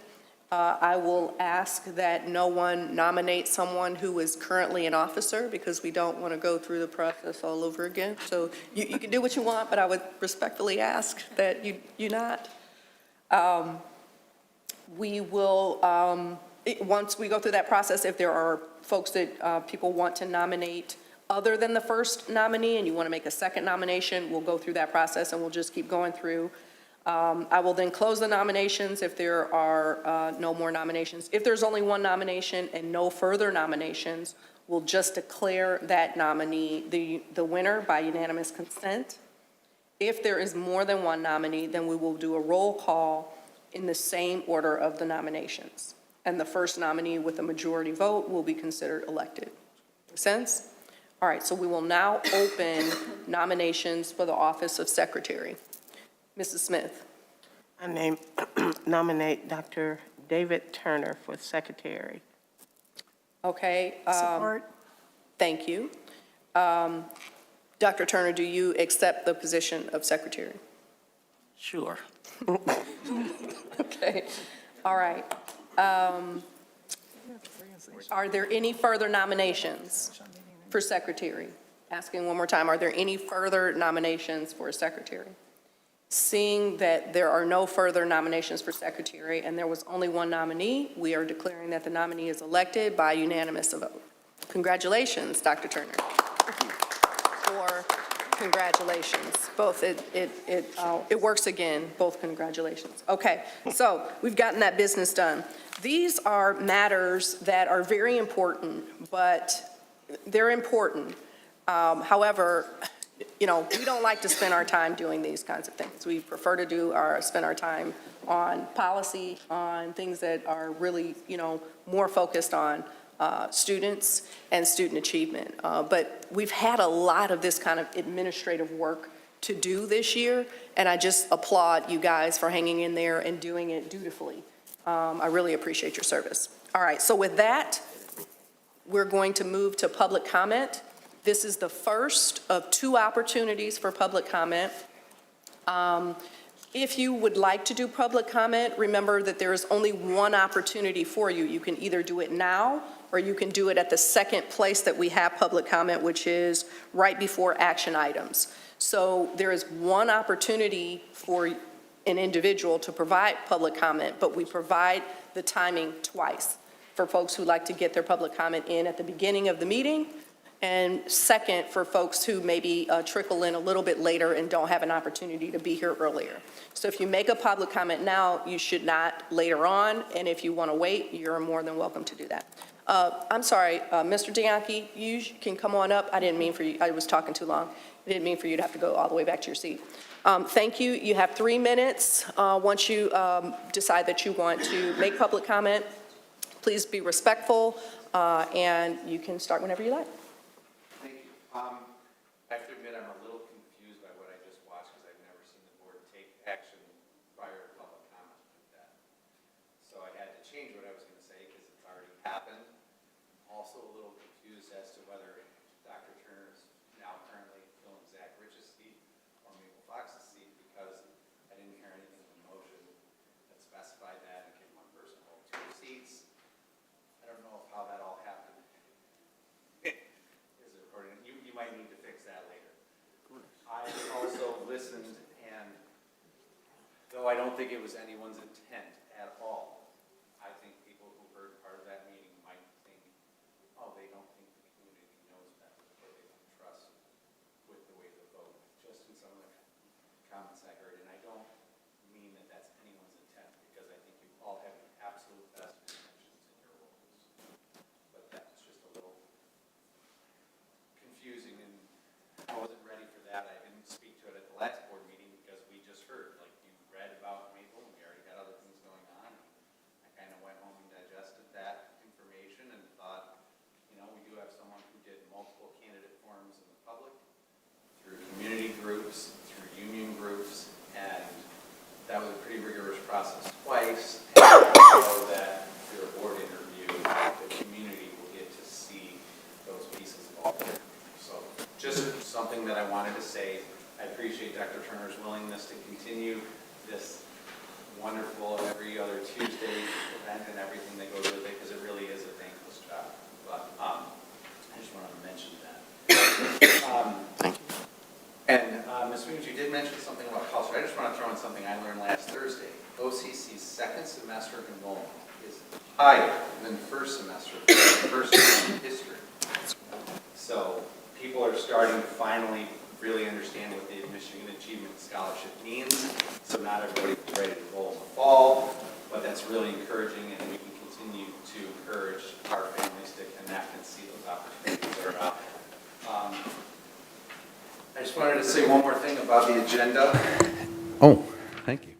I will ask that no one nominate someone who is currently an officer, because we don't want to go through the process all over again. So you can do what you want, but I would respectfully ask that you not. We will, once we go through that process, if there are folks that people want to nominate other than the first nominee and you want to make a second nomination, we'll go through that process and we'll just keep going through. I will then close the nominations if there are no more nominations. If there's only one nomination and no further nominations, we'll just declare that nominee the winner by unanimous consent. If there is more than one nominee, then we will do a roll call in the same order of the nominations. And the first nominee with a majority vote will be considered elected. Make sense? All right, so we will now open nominations for the office of secretary. Mrs. Smith. I nominate Dr. David Turner for secretary. Okay. Support. Thank you. Dr. Turner, do you accept the position of secretary? Sure. Okay. All right. Are there any further nominations for secretary? Asking one more time, are there any further nominations for secretary? Seeing that there are no further nominations for secretary and there was only one nominee, we are declaring that the nominee is elected by unanimous vote. Congratulations, Dr. Turner. Or congratulations. Both, it works again, both congratulations. Okay, so we've gotten that business done. These are matters that are very important, but they're important. However, you know, we don't like to spend our time doing these kinds of things. We prefer to spend our time on policy, on things that are really, you know, more focused on students and student achievement. But we've had a lot of this kind of administrative work to do this year, and I just applaud you guys for hanging in there and doing it dutifully. I really appreciate your service. All right, so with that, we're going to move to public comment. This is the first of 2 opportunities for public comment. If you would like to do public comment, remember that there is only one opportunity for you. You can either do it now, or you can do it at the second place that we have public comment, which is right before action items. So there is one opportunity for an individual to provide public comment, but we provide the timing twice for folks who like to get their public comment in at the beginning of the meeting And second, for folks who maybe trickle in a little bit later and don't have an opportunity to be here earlier. So if you make a public comment now, you should not later on, and if you want to wait, you're more than welcome to do that. I'm sorry, Mr. Dianchi, you can come on up. I didn't mean for you, I was talking too long. I didn't mean for you to have to go all the way back to your seat. Thank you. You have 3 minutes. Once you decide that you want to make public comment, please be respectful, and you can start whenever you like. Thank you. I have to admit, I'm a little confused by what I just watched because I've never seen the board take action prior to public comment like that. So I had to change what I was going to say because it's already happened. Also a little confused as to whether Dr. Turner is now currently filling Zach Rich's seat or Maple Fox's seat because I didn't hear anything in the motion that specified that and gave one person hold 2 seats. I don't know how that all happened. You might need to fix that later. I also listened, and though I don't think it was anyone's intent at all, I think people who heard part of that meeting might think, oh, they don't think the community knows them, or they don't trust with the way they vote, just in some of the comments I heard. And I don't mean that that's anyone's intent, because I think you all have the absolute best intentions in your roles. But that's just a little confusing, and I wasn't ready for that. I didn't speak to it at the last board meeting because we just heard, like, you read about Maple, and we already got other things going on. I kind of went home and digested that information and thought, you know, we do have someone who did multiple candidate forums in the public, through community groups, through union groups, and that was a pretty rigorous process twice. And I know that through a board interview, the community will get to see those pieces of all. So just something that I wanted to say. I appreciate Dr. Turner's willingness to continue this wonderful every other Tuesday event and everything that goes with it, because it really is a thankless job. But I just wanted to mention that. Thank you. And Ms. Williams, you did mention something about culture. I just want to throw in something I learned last Thursday. OCC's second semester enrollment is higher than first semester for the first time in history. So people are starting to finally really understand what the Michigan Achievement Scholarship means. So not everybody's ready to roll in the fall, but that's really encouraging, and we can continue to encourage our families to connect and see those opportunities that are out there. I just wanted to say one more thing about the agenda. Oh, thank you.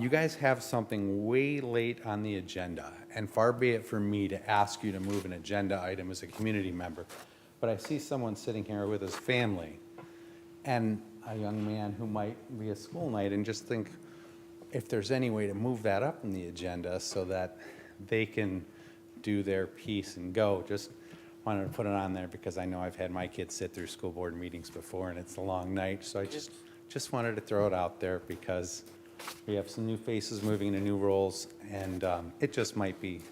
You guys have something way late on the agenda, and far be it for me to ask you to move an agenda item as a community member, but I see someone sitting here with his family and a young man who might be a school night, and just think if there's any way to move that up in the agenda so that they can do their piece and go. Just wanted to put it on there because I know I've had my kids sit through school board meetings before and it's a long night. So I just wanted to throw it out there because we have some new faces moving into new roles, and it just might be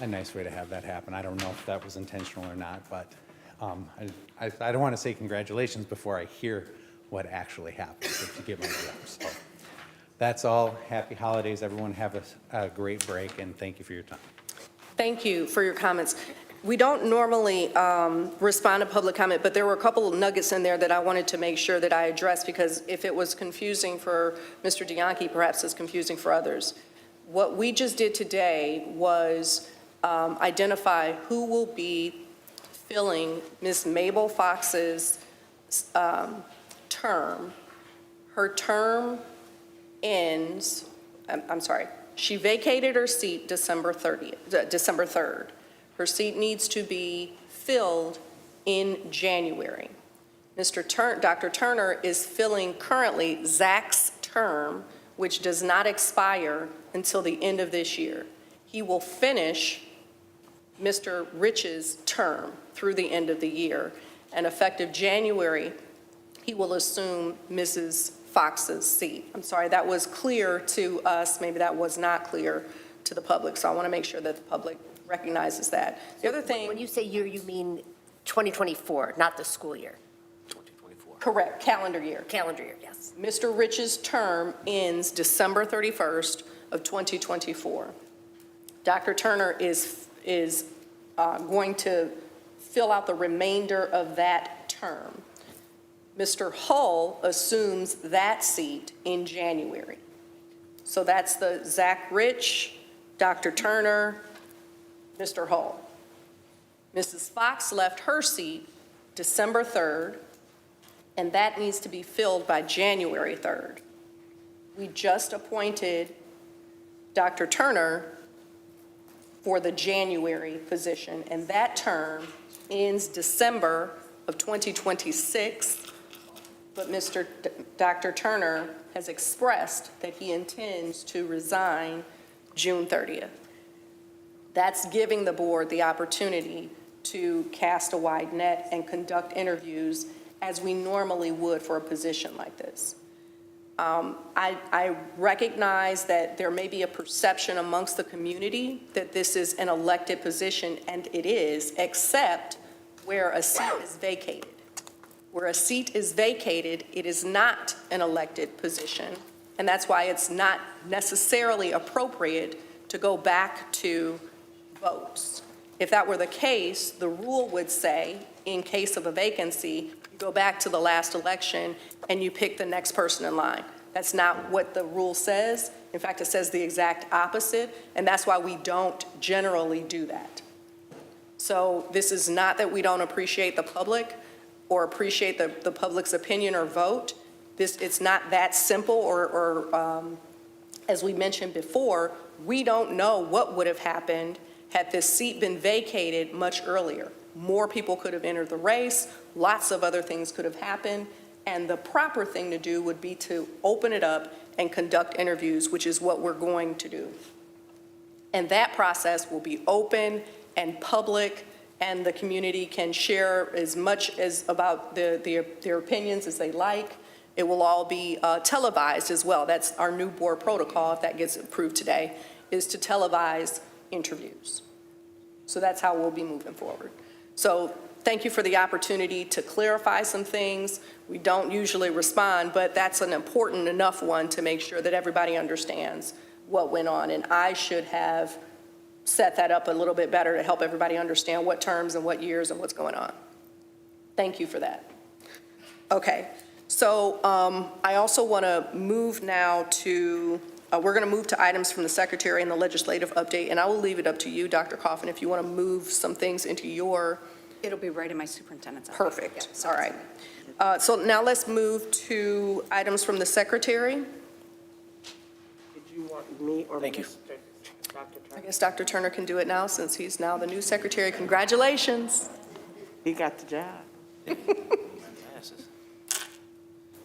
a nice way to have that happen. I don't know if that was intentional or not, but I don't want to say congratulations before I hear what actually happens, if you get my drift. So that's all. Happy holidays, everyone. Have a great break, and thank you for your time. Thank you for your comments. We don't normally respond to public comment, but there were a couple of nuggets in there that I wanted to make sure that I addressed, because if it was confusing for Mr. Dianchi, perhaps it's confusing for others. What we just did today was identify who will be filling Ms. Mabel Fox's term. Her term ends, I'm sorry, she vacated her seat December 3rd. Her seat needs to be filled in January. Dr. Turner is filling currently Zach's term, which does not expire until the end of this year. He will finish Mr. Rich's term through the end of the year, and effective January, he will assume Mrs. Fox's seat. I'm sorry, that was clear to us. Maybe that was not clear to the public, so I want to make sure that the public recognizes that. The other thing. When you say year, you mean 2024, not the school year? 2024. Correct, calendar year. Calendar year, yes. Mr. Rich's term ends December 31st of 2024. Dr. Turner is going to fill out the remainder of that term. Mr. Hull assumes that seat in January. So that's the Zach Rich, Dr. Turner, Mr. Hull. Mrs. Fox left her seat December 3rd, and that needs to be filled by January 3rd. We just appointed Dr. Turner for the January position, and that term ends December of 2026, but Dr. Turner has expressed that he intends to resign June 30th. That's giving the board the opportunity to cast a wide net and conduct interviews as we normally would for a position like this. I recognize that there may be a perception amongst the community that this is an elected position, and it is, except where a seat is vacated. Where a seat is vacated, it is not an elected position, and that's why it's not necessarily appropriate to go back to votes. If that were the case, the rule would say, in case of a vacancy, you go back to the last election and you pick the next person in line. That's not what the rule says. In fact, it says the exact opposite, and that's why we don't generally do that. So this is not that we don't appreciate the public or appreciate the public's opinion or vote. It's not that simple, or as we mentioned before, we don't know what would have happened had this seat been vacated much earlier. More people could have entered the race, lots of other things could have happened, and the proper thing to do would be to open it up and conduct interviews, which is what we're going to do. And that process will be open and public, and the community can share as much as about their opinions as they like. It will all be televised as well. That's our new board protocol, if that gets approved today, is to televise interviews. So that's how we'll be moving forward. So thank you for the opportunity to clarify some things. We don't usually respond, but that's an important enough one to make sure that everybody understands what went on. And I should have set that up a little bit better to help everybody understand what terms and what years and what's going on. Thank you for that. Okay, so I also want to move now to, we're going to move to items from the secretary and the legislative update, and I will leave it up to you, Dr. Coffin, if you want to move some things into your. It'll be right in my superintendent's office. Perfect, Yeah, all right. So now let's move to items from the secretary. Did you want me or Thank you. Mr. Dr. I Turner? guess Dr. Turner can do it now since he's now the new secretary. Congratulations. He got the job.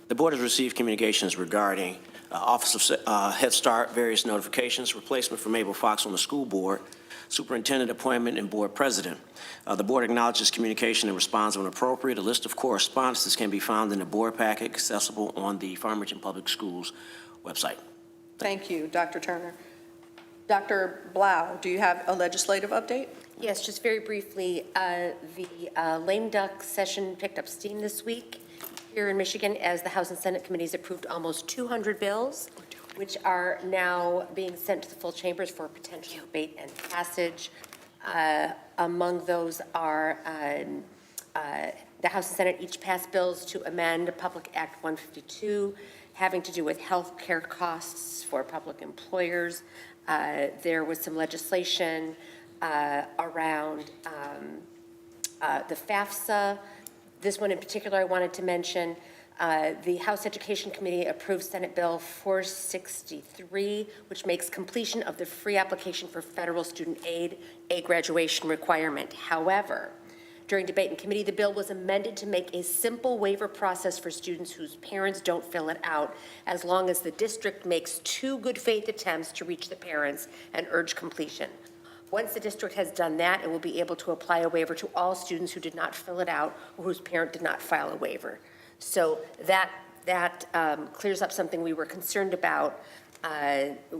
The board has received communications regarding Office of Head Start, various notifications, replacement for Mabel Fox on the school board, superintendent appointment, and board president. The board acknowledges communication and responds when appropriate. A list of correspondences can be found in the board packet accessible on the Farmington Public Schools website. Thank you, Dr. Turner. Dr. Blau, do you have a legislative update? Yes, just very briefly, the lame duck session picked up steam this week here in Michigan as the House and Senate committees approved almost 200 bills, which are now being sent to the full chambers for potential debate and passage. Among those are the House and Senate each passed bills to amend Public Act 152, having to do with health care costs for public employers. There was some legislation around the FAFSA. This one in particular I wanted to mention. The House Education Committee approved Senate Bill 463, which makes completion of the free application for federal student aid a graduation requirement. However, during debate in committee, the bill was amended to make a simple waiver process for students whose parents don't fill it out, as long as the district makes 2 good faith attempts to reach the parents and urge completion. Once the district has done that, it will be able to apply a waiver to all students who did not fill it out or whose parent did not file a waiver. So that clears up something we were concerned about.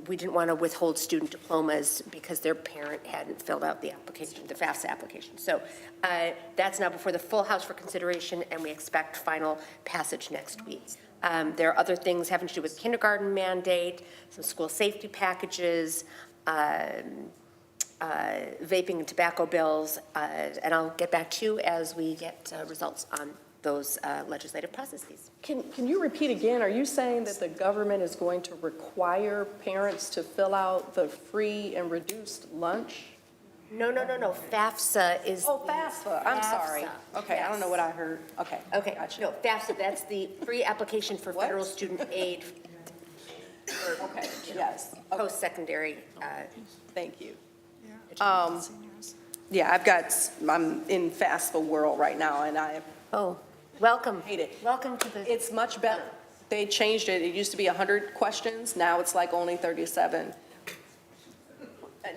We didn't want to withhold student diplomas because their parent hadn't filled out the application, the FAFSA application. So that's now before the full House for consideration, and we expect final passage next week. There are other things having to do with kindergarten mandate, some school safety packages, vaping and tobacco bills, and I'll get back to you as we get results on those legislative processes. Can you repeat again? Are you saying that the government is going to require parents to fill out the free and reduced lunch? No, FAFSA is. Oh, FAFSA, I'm sorry. FAFSA, Okay, I don't know yes. what I heard. Okay. Okay, Gotcha. no, FAFSA, that's the free application for What? federal student aid for Okay, yes. Okay, post-secondary. thank you. Yeah. Yeah, I'm in FAFSA world right now, and I Oh, welcome. hate it. Welcome to the. It's much better. They changed it. It used to be 100 questions. Now it's like only 37.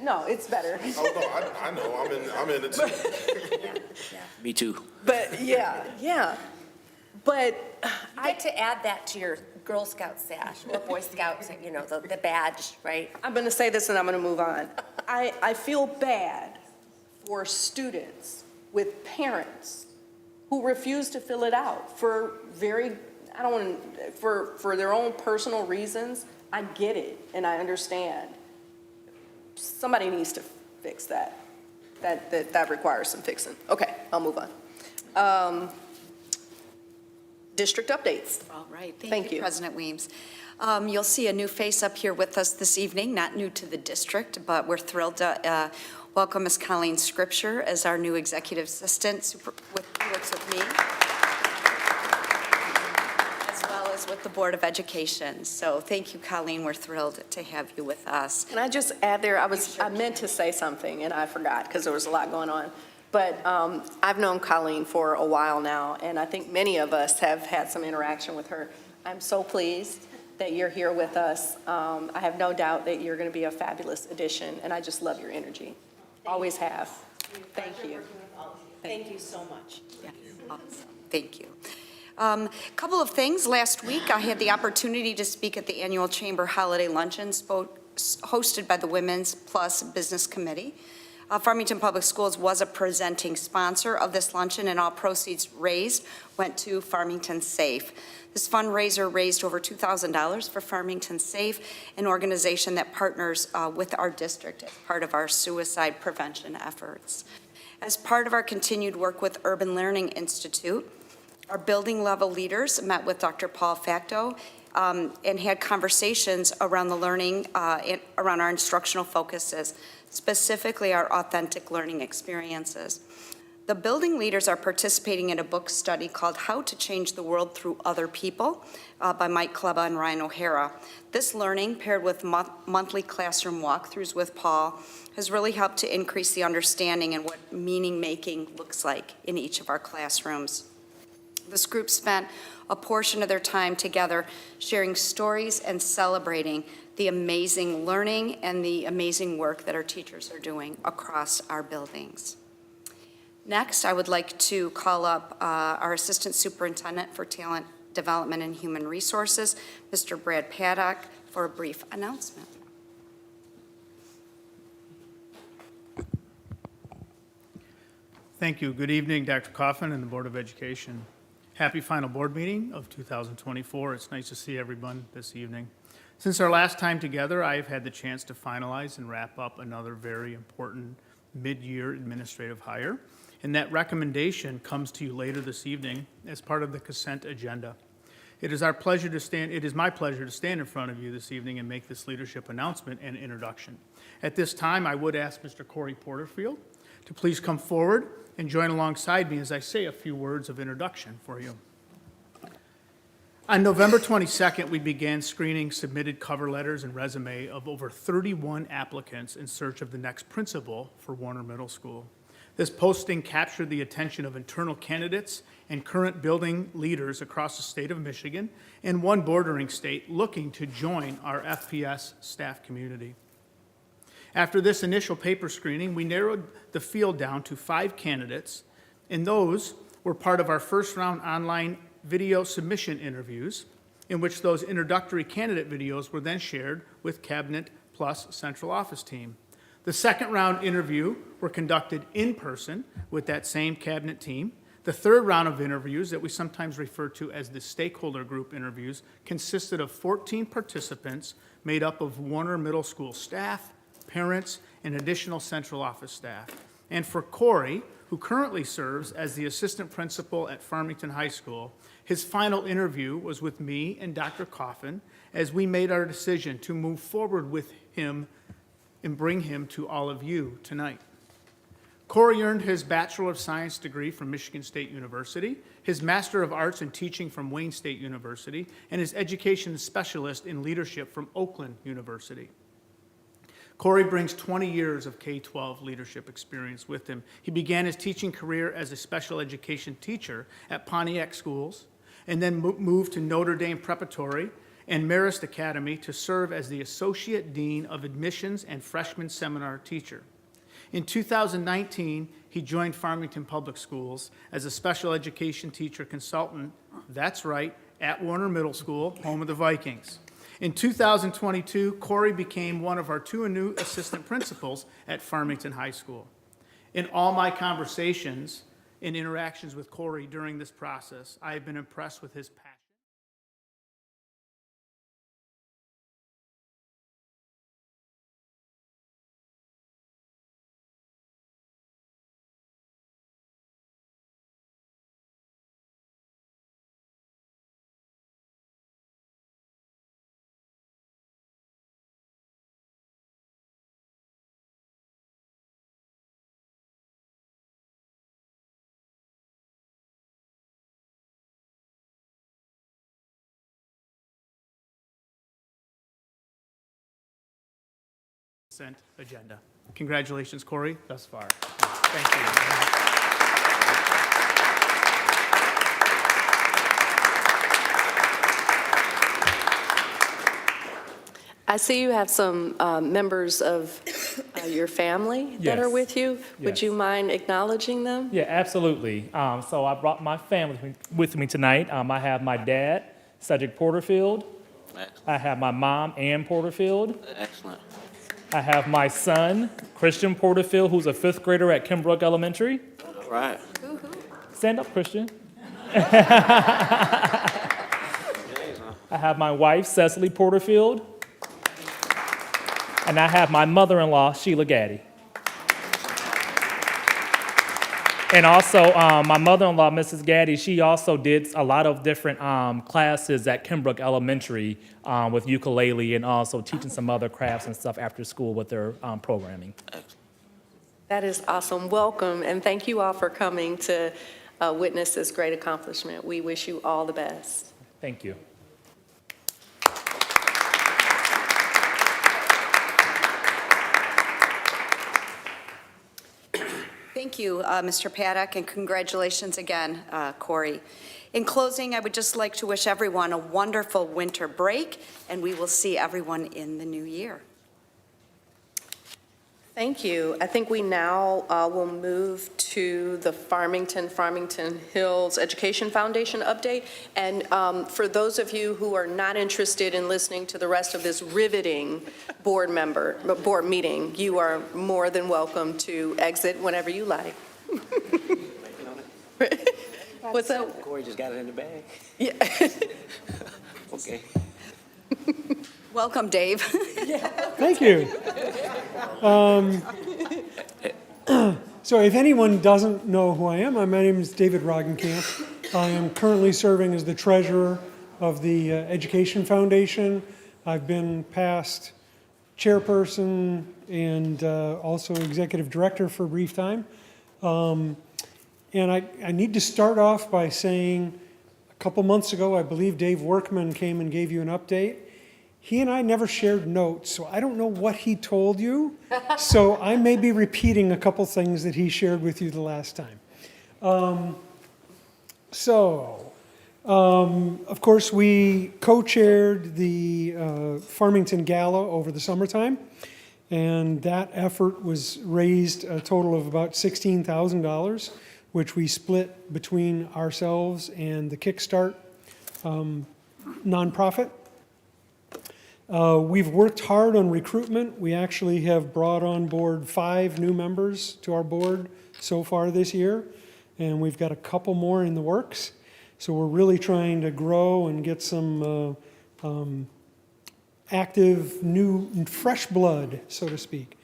No, it's better. Oh, no, I know, I'm in it too. Me too. But, yeah. But You get to add that to your Girl Scout sash or Boy Scouts, the badge, right? I'm going to say this and I'm going to move on. I feel bad for students with parents who refuse to fill it out for for their own personal reasons. I get it and I understand. Somebody needs to fix that. That requires some fixing. Okay, I'll move on. District updates. All right, Thank thank you. you, President Weems. You'll see a new face up here with us this evening, not new to the district, but we're thrilled to welcome Ms. Colleen Scripture as our new executive assistant who works with me, as well as with the Board of Education. So thank you, Colleen. We're thrilled to have you with us. Can I just add there, I meant to say something and I forgot because there was a lot going on. But I've known Colleen for a while now, and I think many of us have had some interaction with her. I'm so pleased that you're here with us. I have no doubt that you're going to be a fabulous addition, and I just love your energy. Always have. Thank you. Thank you so much. Yeah, awesome. Thank you. Couple of things. Last week, I had the opportunity to speak at the annual Chamber Holiday Luncheon hosted by the Women's Plus Business Committee. Farmington Public Schools was a presenting sponsor of this luncheon, and all proceeds raised went to Farmington Safe. This fundraiser raised over $2,000 for Farmington Safe, an organization that partners with our district as part of our suicide prevention efforts. As part of our continued work with Urban Learning Institute, our building level leaders met with Dr. Paul Facto and had conversations around the learning, around our instructional focuses, specifically our authentic learning experiences. The building leaders are participating in a book study called How to Change the World Through Other People by Mike Kleba and Ryan O'Hara. This learning, paired with monthly classroom walkthroughs with Paul, has really helped to increase the understanding and what meaning-making looks like in each of our classrooms. This group spent a portion of their time together sharing stories and celebrating the amazing learning and the amazing work that our teachers are doing across our buildings. Next, I would like to call up our Assistant Superintendent for Talent Development and Human Resources, Mr. Brad Paddock, for a brief announcement. Thank you. Good evening, Dr. Coffin and the Board of Education. Happy final board meeting of 2024. It's nice to see everyone this evening. Since our last time together, I have had the chance to finalize and wrap up another very important mid-year administrative hire, and that recommendation comes to you later this evening as part of the consent agenda. It is my pleasure to stand in front of you this evening and make this leadership announcement and introduction. At this time, I would ask Mr. Corey Porterfield to please come forward and join alongside me as I say a few words of introduction for you. On November 22nd, we began screening submitted cover letters and resume of over 31 applicants in search of the next principal for Warner Middle School. This posting captured the attention of internal candidates and current building leaders across the state of Michigan and one bordering state looking to join our FPS staff community. After this initial paper screening, we narrowed the field down to 5 candidates, and those were part of our first round online video submission interviews, in which those introductory candidate videos were then shared with Cabinet Plus Central Office team. The second round interview were conducted in person with that same Cabinet team. The third round of interviews, that we sometimes refer to as the stakeholder group interviews, consisted of 14 participants made up of Warner Middle School staff, parents, and additional central office staff. And for Corey, who currently serves as the assistant principal at Farmington High School, his final interview was with me and Dr. Coffin as we made our decision to move forward with him and bring him to all of you tonight. Corey earned his Bachelor of Science degree from Michigan State University, his Master of Arts in Teaching from Wayne State University, and his Education Specialist in Leadership from Oakland University. Corey brings 20 years of K-12 leadership experience with him. He began his teaching career as a special education teacher at Pontiac Schools, and then moved to Notre Dame Preparatory and Marist Academy to serve as the Associate Dean of Admissions and Freshman Seminar Teacher. In 2019, he joined Farmington Public Schools as a special education teacher consultant, that's right, at Warner Middle School, home of the Vikings. In 2022, Corey became one of our 2 new assistant principals at Farmington High School. In all my conversations and interactions with Corey during this process, I have been impressed with his passion. Agenda. Congratulations, Corey, thus far. Thank you. I see you have some members of your family that are Yes. with you. Would Yes. you mind acknowledging them? Yeah, absolutely. So I brought my family with me tonight. I have my dad, Cedric Porterfield. I have my mom, Ann Porterfield. Excellent. I have my son, Christian Porterfield, who's a 5th grader at Kimbrook Elementary. All right. Stand up, Christian. I have my wife, Cecily Porterfield. And I have my mother-in-law, Sheila Gaddy. And also, my mother-in-law, Mrs. Gaddy, she also did a lot of different classes at Kimbrook Elementary with ukulele and also teaching some other crafts and stuff after school with their programming. That is awesome. Welcome, and thank you all for coming to witness this great accomplishment. We wish you all the best. Thank you. Thank you, Mr. Paddock, and congratulations again, Corey. In closing, I would just like to wish everyone a wonderful winter break, and we will see everyone in the new year. Thank you. I think we now will move to the Farmington Hills Education Foundation update. And for those of you who are not interested in listening to the rest of this riveting board meeting, you are more than welcome to exit whenever you like. What's that? Corey just got it in the bag. Yeah. Okay. Welcome, Dave. Thank you. So if anyone doesn't know who I am, my name is David Roggenkamp. I am currently serving as the treasurer of the Education Foundation. I've been past chairperson and also executive director for a brief time. And I need to start off by saying a couple months ago, I believe Dave Workman came and gave you an update. He and I never shared notes, so I don't know what he told you. So I may be repeating a couple things that he shared with you the last time. Of course, we co-chaired the Farmington Gala over the summertime, and that effort was raised a total of about $16,000, which we split between ourselves and the Kickstart nonprofit. We've worked hard on recruitment. We actually have brought on board 5 new members to our board so far this year, and we've got a couple more in the works. So we're really trying to grow and get some active, new, fresh blood, so to speak.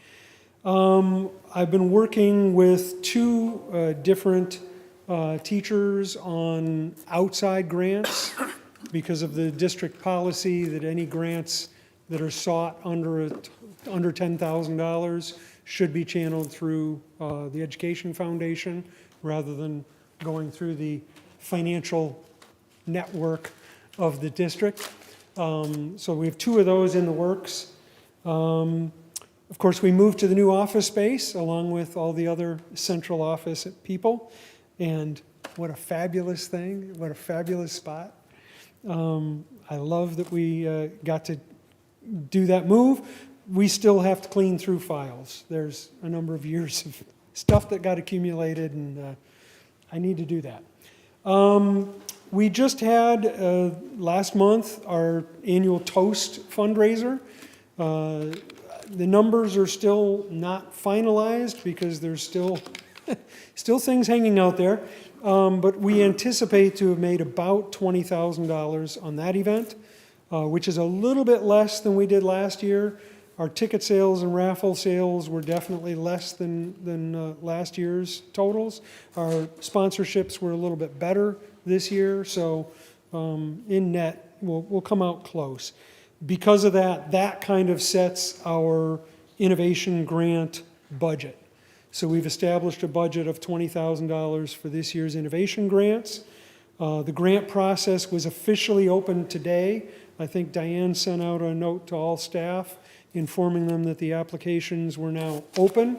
I've been working with two different teachers on outside grants because of the district policy that any grants that are sought under $10,000 should be channeled through the Education Foundation rather than going through the financial network of the district. So we have two of those in the works. Of course, we moved to the new office space along with all the other central office people. And what a fabulous thing, what a fabulous spot. I love that we got to do that move. We still have to clean through files. There's a number of years of stuff that got accumulated, and I need to do that. We just had, last month, our annual Toast fundraiser. The numbers are still not finalized because there's still things hanging out there. But we anticipate to have made about $20,000 on that event, which is a little bit less than we did last year. Our ticket sales and raffle sales were definitely less than last year's totals. Our sponsorships were a little bit better this year, so in net, we'll come out close. Because of that, that kind of sets our innovation grant budget. So we've established a budget of $20,000 for this year's innovation grants. The grant process was officially opened today. I think Diane sent out a note to all staff informing them that the applications were now open,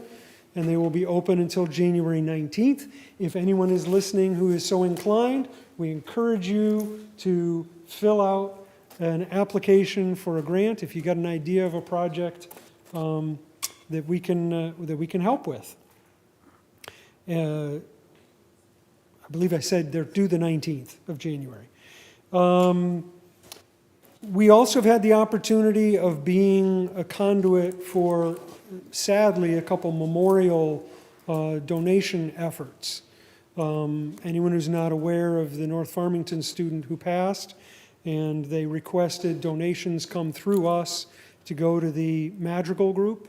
and they will be open until January 19th. If anyone is listening who is so inclined, we encourage you to fill out an application for a grant if you got an idea of a project that we can help with. I believe I said they're due the 19th of January. We also have had the opportunity of being a conduit for, sadly, a couple memorial donation efforts. Anyone who's not aware of the North Farmington student who passed, and they requested donations come through us to go to the Madrigal group,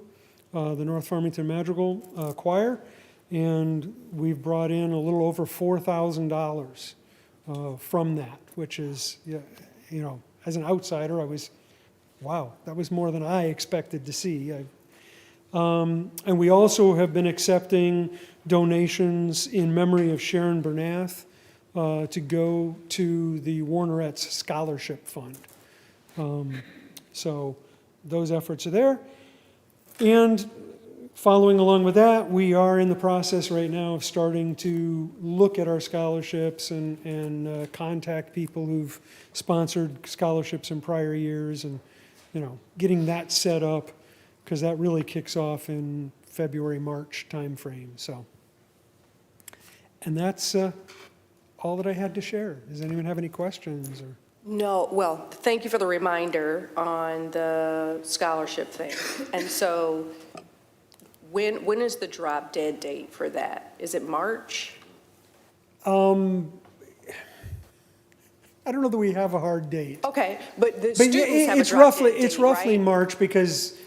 the North Farmington Madrigal Choir, and we've brought in a little over $4,000 from that, which is, you know, as an outsider, I was, wow, that was more than I expected to see. And we also have been accepting donations in memory of Sharon Bernath to go to the Warneret's Scholarship Fund. So those efforts are there. And following along with that, we are in the process right now of starting to look at our scholarships and contact people who've sponsored scholarships in prior years and, you know, getting that set up because that really kicks off in February, March timeframe. So, and that's all that I had to share. Does anyone have any questions? Or? No, well, thank you for the reminder on the scholarship thing. And so when is the drop dead date for that? Is it March? I don't know that we have a hard date. Okay, but the But students have a it's drop roughly, dead it's date, roughly right? March because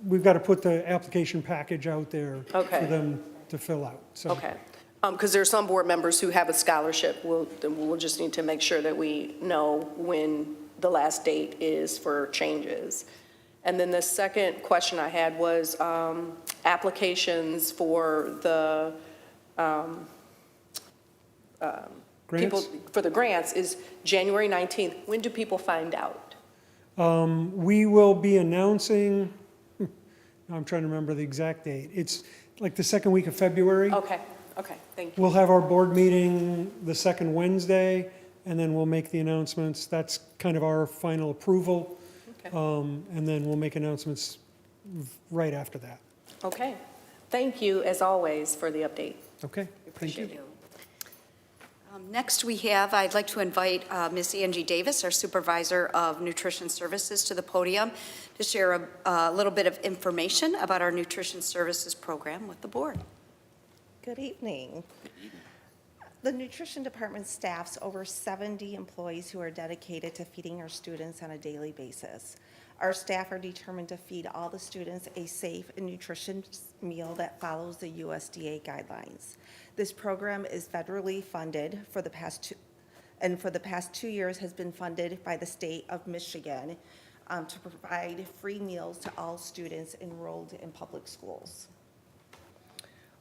we've got to put the application package out there Okay. for them to fill out. So. Okay, because there are some board members who have a scholarship. We'll just need to make sure that we know when the last date is for changes. And then the second question I had was applications for the people, Grants? for the grants is January 19th. When do people find out? We will be announcing, I'm trying to remember the exact date. It's like the second week of February. Okay, thank you. We'll have our board meeting the second Wednesday, and then we'll make the announcements. That's kind of our final approval. Okay. And then we'll make announcements right after that. Okay, thank you as always for the update. Okay, thank you. Appreciate it. Next, I'd like to invite Ms. Angie Davis, our Supervisor of Nutrition Services, to the podium to share a little bit of information about our Nutrition Services program with the board. Good evening. The Nutrition Department staffs over 70 employees who are dedicated to feeding our students on a daily basis. Our staff are determined to feed all the students a safe and nutritious meal that follows the USDA guidelines. This program is federally funded for the past 2 years has been funded by the state of Michigan to provide free meals to all students enrolled in public schools.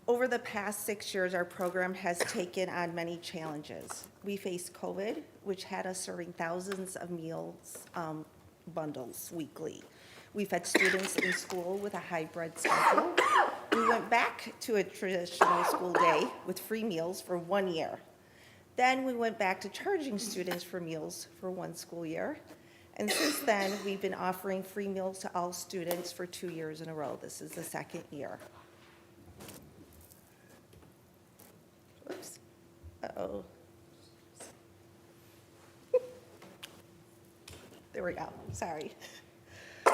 Over the past 6 years, our program has taken on many challenges. We faced COVID, which had us serving thousands of meals bundles weekly. We fed students in school with a hybrid schedule. We went back to a traditional school day with free meals for 1 year. Then we went back to charging students for meals for 1 school year. And since then, we've been offering free meals to all students for 2 years in a row. This is the 2nd year. Oops. Uh-oh. There we go, sorry.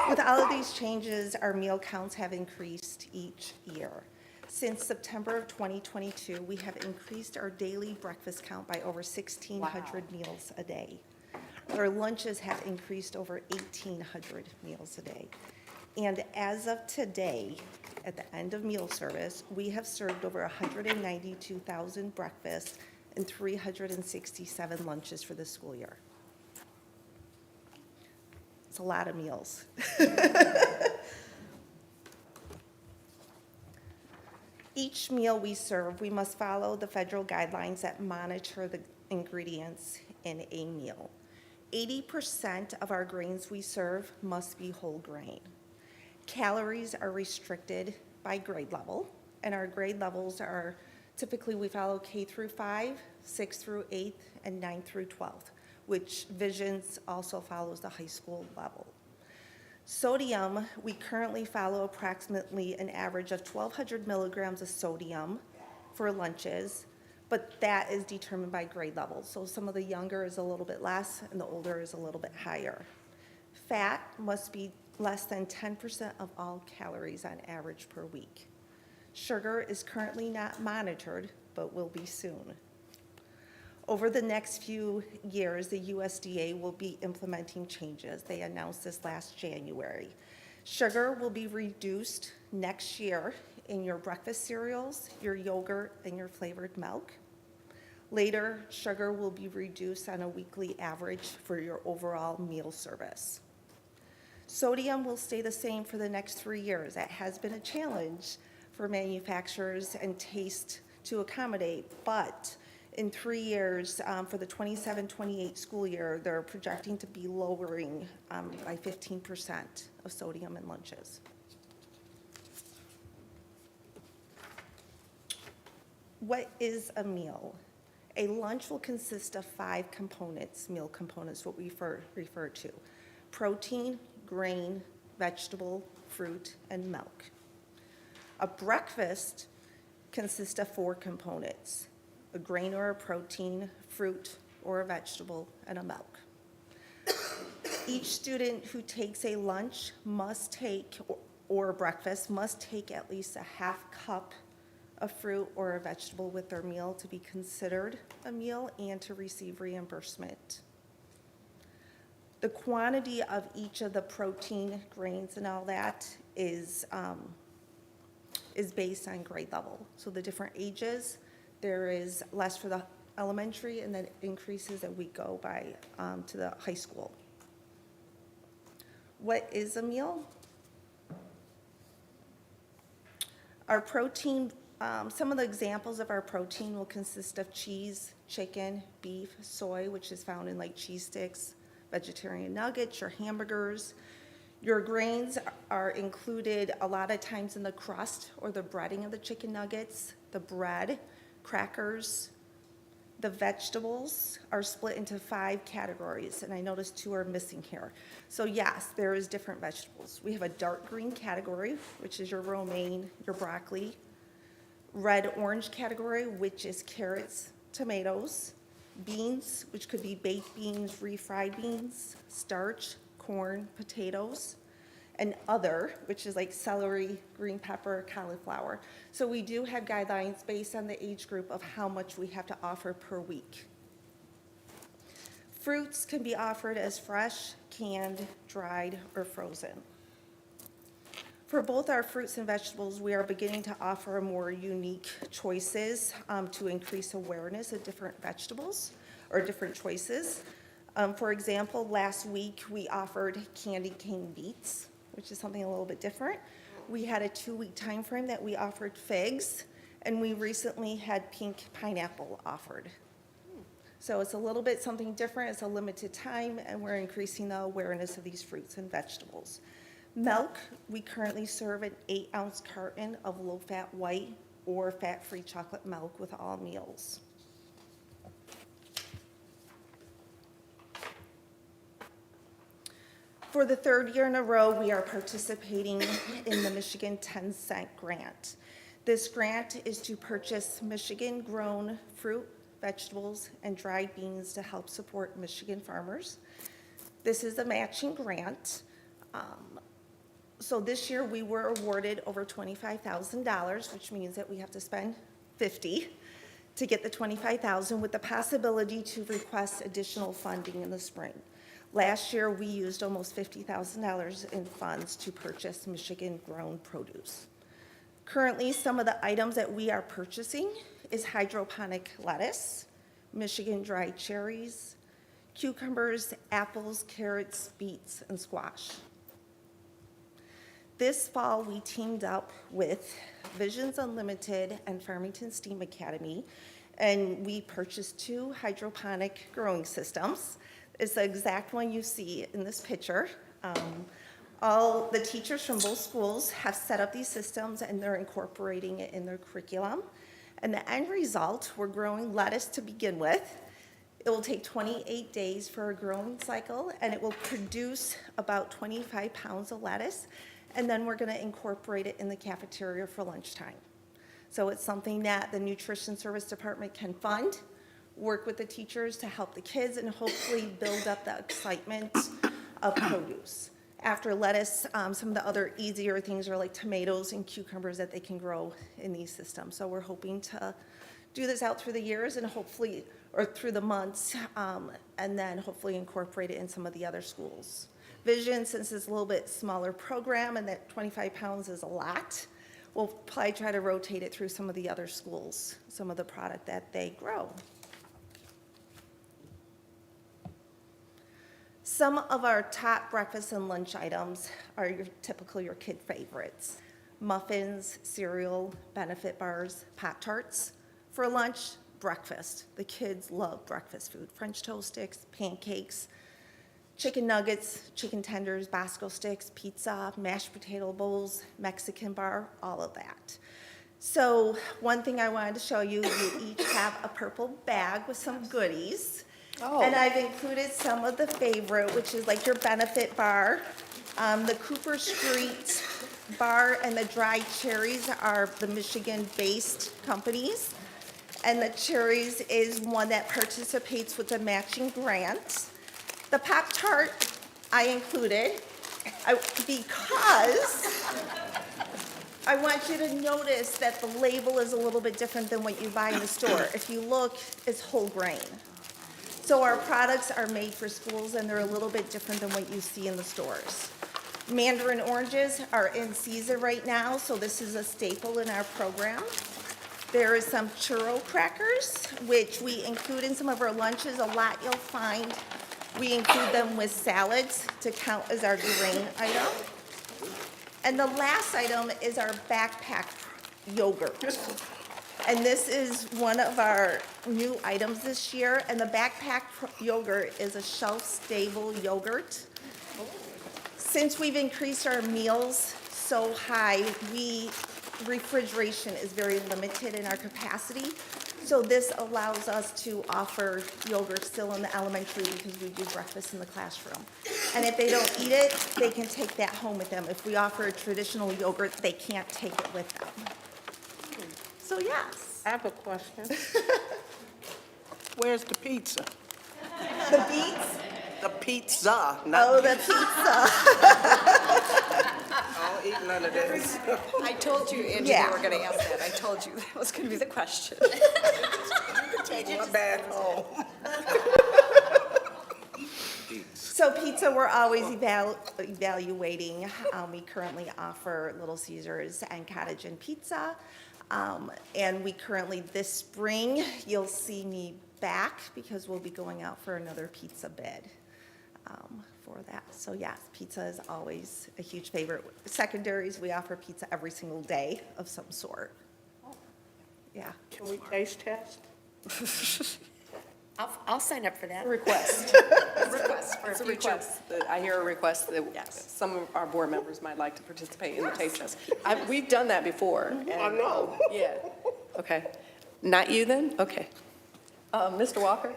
With all of these changes, our meal counts have increased each year. Since September of 2022, we have increased our daily breakfast count by over 1,600 meals a day. Our lunches have increased over 1,800 meals a day. And as of today, at the end of meal service, we have served over 192,000 breakfasts and 367 lunches for the school year. It's a lot of meals. Each meal we serve, we must follow the federal guidelines that monitor the ingredients in a meal. 80% of our grains we serve must be whole grain. Calories are restricted by grade level, and our grade levels are typically we follow K through 5, 6 through 8, and 9 through 12, which Visions also follows the high school level. Sodium, we currently follow approximately an average of 1,200 milligrams of sodium for lunches, but that is determined by grade level. So some of the younger is a little bit less, and the older is a little bit higher. Fat must be less than 10% of all calories on average per week. Sugar is currently not monitored, but will be soon. Over the next few years, the USDA will be implementing changes. They announced this last January. Sugar will be reduced next year in your breakfast cereals, your yogurt, and your flavored milk. Later, sugar will be reduced on a weekly average for your overall meal service. Sodium will stay the same for the next 3 years. That has been a challenge for manufacturers and taste to accommodate, but in 3 years, for the 27-28 school year, they're projecting to be lowering by 15% of sodium in lunches. What is a meal? A lunch will consist of 5 components, meal components, what we refer to. Protein, grain, vegetable, fruit, and milk. A breakfast consists of 4 components. A grain or a protein, fruit or a vegetable, and a milk. Each student who takes a lunch must take, or a breakfast, must take at least a half cup of fruit or a vegetable with their meal to be considered a meal and to receive reimbursement. The quantity of each of the protein, grains, and all that is based on grade level. So the different ages, there is less for the elementary, and then it increases as we go by to the high school. What is a meal? Our protein, some of the examples of our protein will consist of cheese, chicken, beef, soy, which is found in like cheese sticks, vegetarian nuggets, or hamburgers. Your grains are included a lot of times in the crust or the breading of the chicken nuggets, the bread, crackers. The vegetables are split into 5 categories, and I noticed 2 are missing here. So yes, there is different vegetables. We have a dark green category, which is your romaine, your broccoli. Red-orange category, which is carrots, tomatoes. Beans, which could be baked beans, refried beans, starch, corn, potatoes. And other, which is like celery, green pepper, cauliflower. So we do have guidelines based on the age group of how much we have to offer per week. Fruits can be offered as fresh, canned, dried, or frozen. For both our fruits and vegetables, we are beginning to offer more unique choices to increase awareness of different vegetables or different choices. For example, last week, we offered candy cane beets, which is something a little bit different. We had a 2-week time frame that we offered figs, and we recently had pink pineapple offered. So it's a little bit something different, it's a limited time, and we're increasing the awareness of these fruits and vegetables. Milk, we currently serve an 8-ounce carton of low-fat white or fat-free chocolate milk with all meals. For the 3rd year in a row, we are participating in the Michigan 10-cent grant. This grant is to purchase Michigan-grown fruit, vegetables, and dried beans to help support Michigan farmers. This is a matching grant. So this year, we were awarded over $25,000, which means that we have to spend $50,000 to get the $25,000 with the possibility to request additional funding in the spring. Last year, we used almost $50,000 in funds to purchase Michigan-grown produce. Currently, some of the items that we are purchasing is hydroponic lettuce, Michigan dried cherries, cucumbers, apples, carrots, beets, and squash. This fall, we teamed up with Visions Unlimited and Farmington STEAM Academy, and we purchased 2 hydroponic growing systems. It's the exact one you see in this picture. All the teachers from both schools have set up these systems, and they're incorporating it in their curriculum. And the end result, we're growing lettuce to begin with. It will take 28 days for a growing cycle, and it will produce about 25 pounds of lettuce. And then we're going to incorporate it in the cafeteria for lunchtime. So it's something that the Nutrition Service Department can fund, work with the teachers to help the kids, and hopefully build up the excitement of produce. After lettuce, some of the other easier things are like tomatoes and cucumbers that they can grow in these systems. So we're hoping to do this out through the years and hopefully, or through the months, and then hopefully incorporate it in some of the other schools. Vision, since it's a little bit smaller program and that 25 pounds is a lot, we'll probably try to rotate it through some of the other schools, some of the product that they grow. Some of our top breakfast and lunch items are your kid favorites. Muffins, cereal, benefit bars, Pop-Tarts. For lunch, breakfast. The kids love breakfast food. French toast sticks, pancakes, chicken nuggets, chicken tenders, Bosco sticks, pizza, mashed potato bowls, Mexican bar, all of that. So one thing I wanted to show you, you each have a purple bag with some goodies. Oh. And I've included some of the favorite, which is like your benefit bar. The Cooper Street bar and the dried cherries are the Michigan-based companies. And the cherries is one that participates with the matching grant. The Pop-Tart I included because I want you to notice that the label is a little bit different than what you buy in the store. If you look, it's whole grain. So our products are made for schools, and they're a little bit different than what you see in the stores. Mandarin oranges are in season right now, so this is a staple in our program. There is some churro crackers, which we include in some of our lunches. A lot you'll find we include them with salads to count as our grain item. And the last item is our backpack yogurt. And this is one of our new items this year. And the backpack yogurt is a shelf-stable yogurt. Since we've increased our meals so high, refrigeration is very limited in our capacity. So this allows us to offer yogurt still in the elementary because we do breakfast in the classroom. And if they don't eat it, they can take that home with them. If we offer a traditional yogurt, they can't take it with them. So yes. I have a question. Where's the pizza? The beets? The pizza, Oh, the pizza. I don't eat none of this. I told you, Angie, Yeah. you were going to ask that. I told you that was going to be the question. Take my bag home. So pizza, we're always evaluating. We currently offer Little Caesars and Cottage and Pizza. And we currently, this spring, you'll see me back because we'll be going out for another pizza bid for that. So yes, pizza is always a huge favorite. Secondaries, we offer pizza every single day of some sort. Yeah. Can we taste test? I'll sign up for that. Request. Request for a It's a future. request. I hear a request that Yes. some of our board members might like to participate in the taste test. We've done that before. I know. Yeah, okay. Not you then? Okay. Mr. Walker?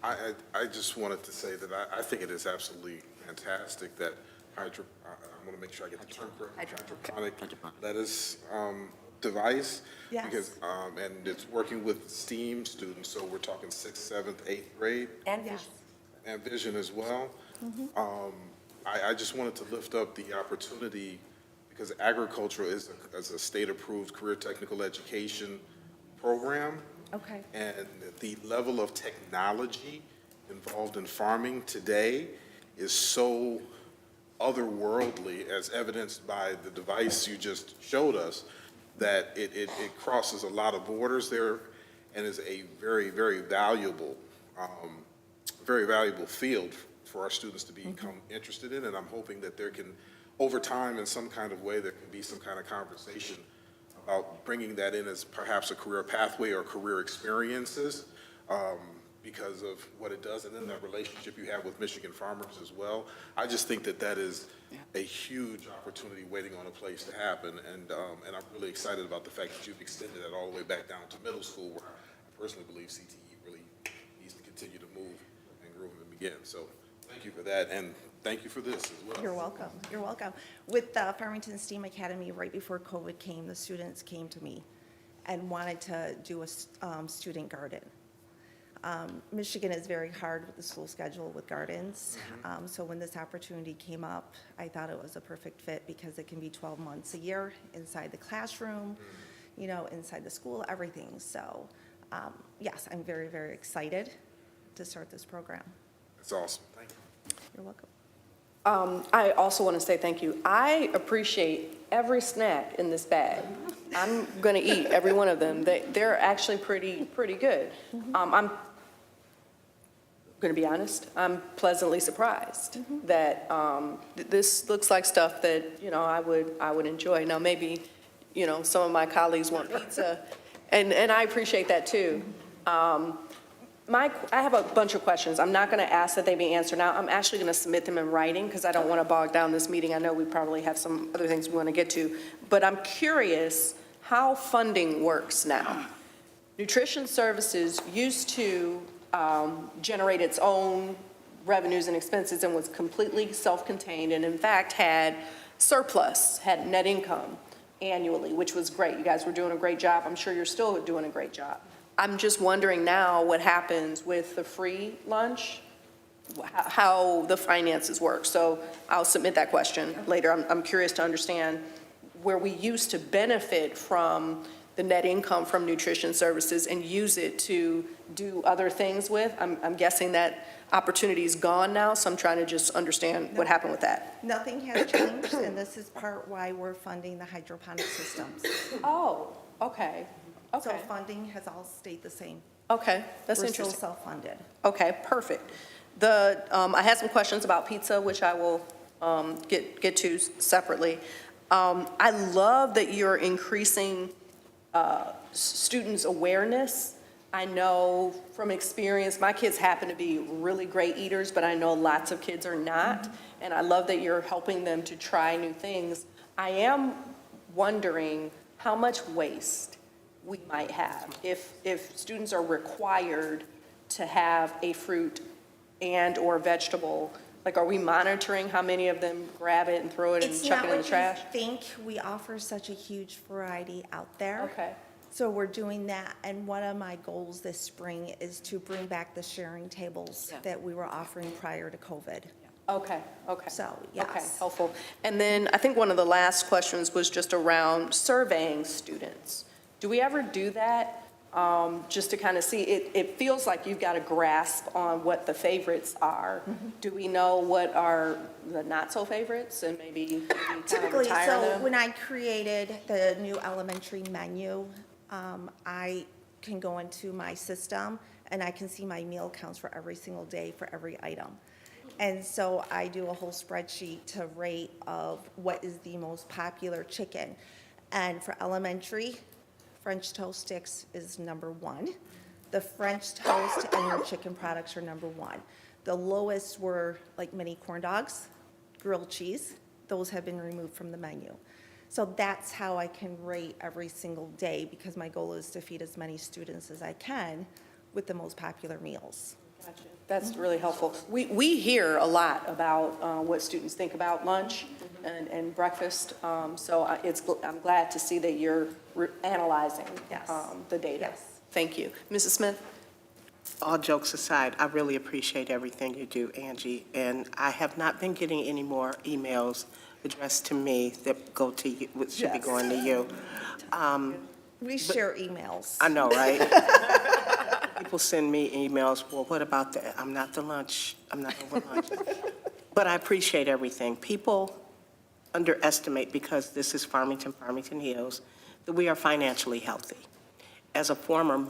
I just wanted to say that I think it is absolutely fantastic that I want to make sure I get the term correct. Hydroponic lettuce device. Yes. Because, and it's working with STEAM students, so we're talking 6th, 7th, 8th grade, And Yes. and vision as well. I just wanted to lift up the opportunity, because agriculture is a state-approved career technical education program. Okay. And the level of technology involved in farming today is so otherworldly, as evidenced by the device you just showed us, that it crosses a lot of borders there and is a very, very valuable field for our students to become interested in. And I'm hoping that there can, over time, in some kind of way, there can be some kind of conversation about bringing that in as perhaps a career pathway or career experiences because of what it does, and then the relationship you have with Michigan farmers as well. I just think that that is a huge opportunity waiting on a place to happen, and I'm really excited about the fact that you've extended that all the way back down to middle school, where I personally believe CTE really needs to continue to move and grow and begin. So thank you for that, and thank you for this as well. You're welcome. You're welcome. With the Farmington STEAM Academy, right before COVID came, the students came to me and wanted to do a student garden. Michigan is very hard with the school schedule with gardens. So when this opportunity came up, I thought it was a perfect fit because it can be 12 months a year inside the classroom, you know, inside the school, everything. So yes, I'm very, very excited to start this program. That's awesome. Thank you. You're welcome. I also want to say thank you. I appreciate every snack in this bag. I'm going to eat every one of them. They're actually pretty good. I'm going to be honest, I'm pleasantly surprised that this looks like stuff that, you know, I would enjoy. Now, maybe, you know, some of my colleagues want pizza, and I appreciate that too. I have a bunch of questions. I'm not going to ask that they be answered now. I'm actually going to submit them in writing because I don't want to bog down this meeting. I know we probably have some other things we want to get to, but I'm curious how funding works now. Nutrition Services used to generate its own revenues and expenses and was completely self-contained, and in fact had surplus, had net income annually, which was great. You guys were doing a great job. I'm sure you're still doing a great job. I'm just wondering now what happens with the free lunch, how the finances work. So I'll submit that question later. I'm curious to understand where we used to benefit from the net income from nutrition services and use it to do other things with. I'm guessing that opportunity is gone now, so I'm trying to just understand what happened with that. Nothing has changed, and this is part why we're funding the hydroponic systems. Oh, okay, So okay, funding has all stayed the same. okay, that's We're interesting. still self-funded. Okay, perfect. I had some questions about pizza, which I will get to separately. I love that you're increasing students' awareness. I know from experience, my kids happen to be really great eaters, but I know lots of kids are not, and I love that you're helping them to try new things. I am wondering how much waste we might have if students are required to have a fruit and/or vegetable. Like, are we monitoring how many of them grab it and throw it and chuck it in the trash? It's not what you think. We offer such a huge variety out there. Okay. So we're doing that, and one of my goals this spring is to bring back the sharing tables that we were offering prior to COVID. Okay, okay. So, Okay, yes. helpful. And then I think one of the last questions was just around surveying students. Do we ever do that just to kind of see, it feels like you've got a grasp on what the favorites are. Do we know what are the not-so-favorites, and maybe kind of Typically, retire so them? when I created the new elementary menu, I can go into my system and I can see my meal counts for every single day for every item. And so I do a whole spreadsheet to rate of what is the most popular chicken. And for elementary, French toast sticks is #1. The French toast and your chicken products are #1. The lowest were like mini corn dogs, grilled cheese. Those have been removed from the menu. So that's how I can rate every single day, because my goal is to feed as many students as I can with the most popular meals. Gotcha. That's really helpful. We hear a lot about what students think about lunch and breakfast, so I'm glad to see that you're analyzing Yes. the data. Yes. Thank you. Mrs. Smith? All jokes aside, I really appreciate everything you do, Angie, and I have not been getting any more emails addressed to me that go to you, which should be Yes. going to you. We share emails. I know, right? People send me emails, well, what about the, I'm not over lunch. But I appreciate everything. People underestimate, because this is Farmington Hills, that we are financially healthy. As a former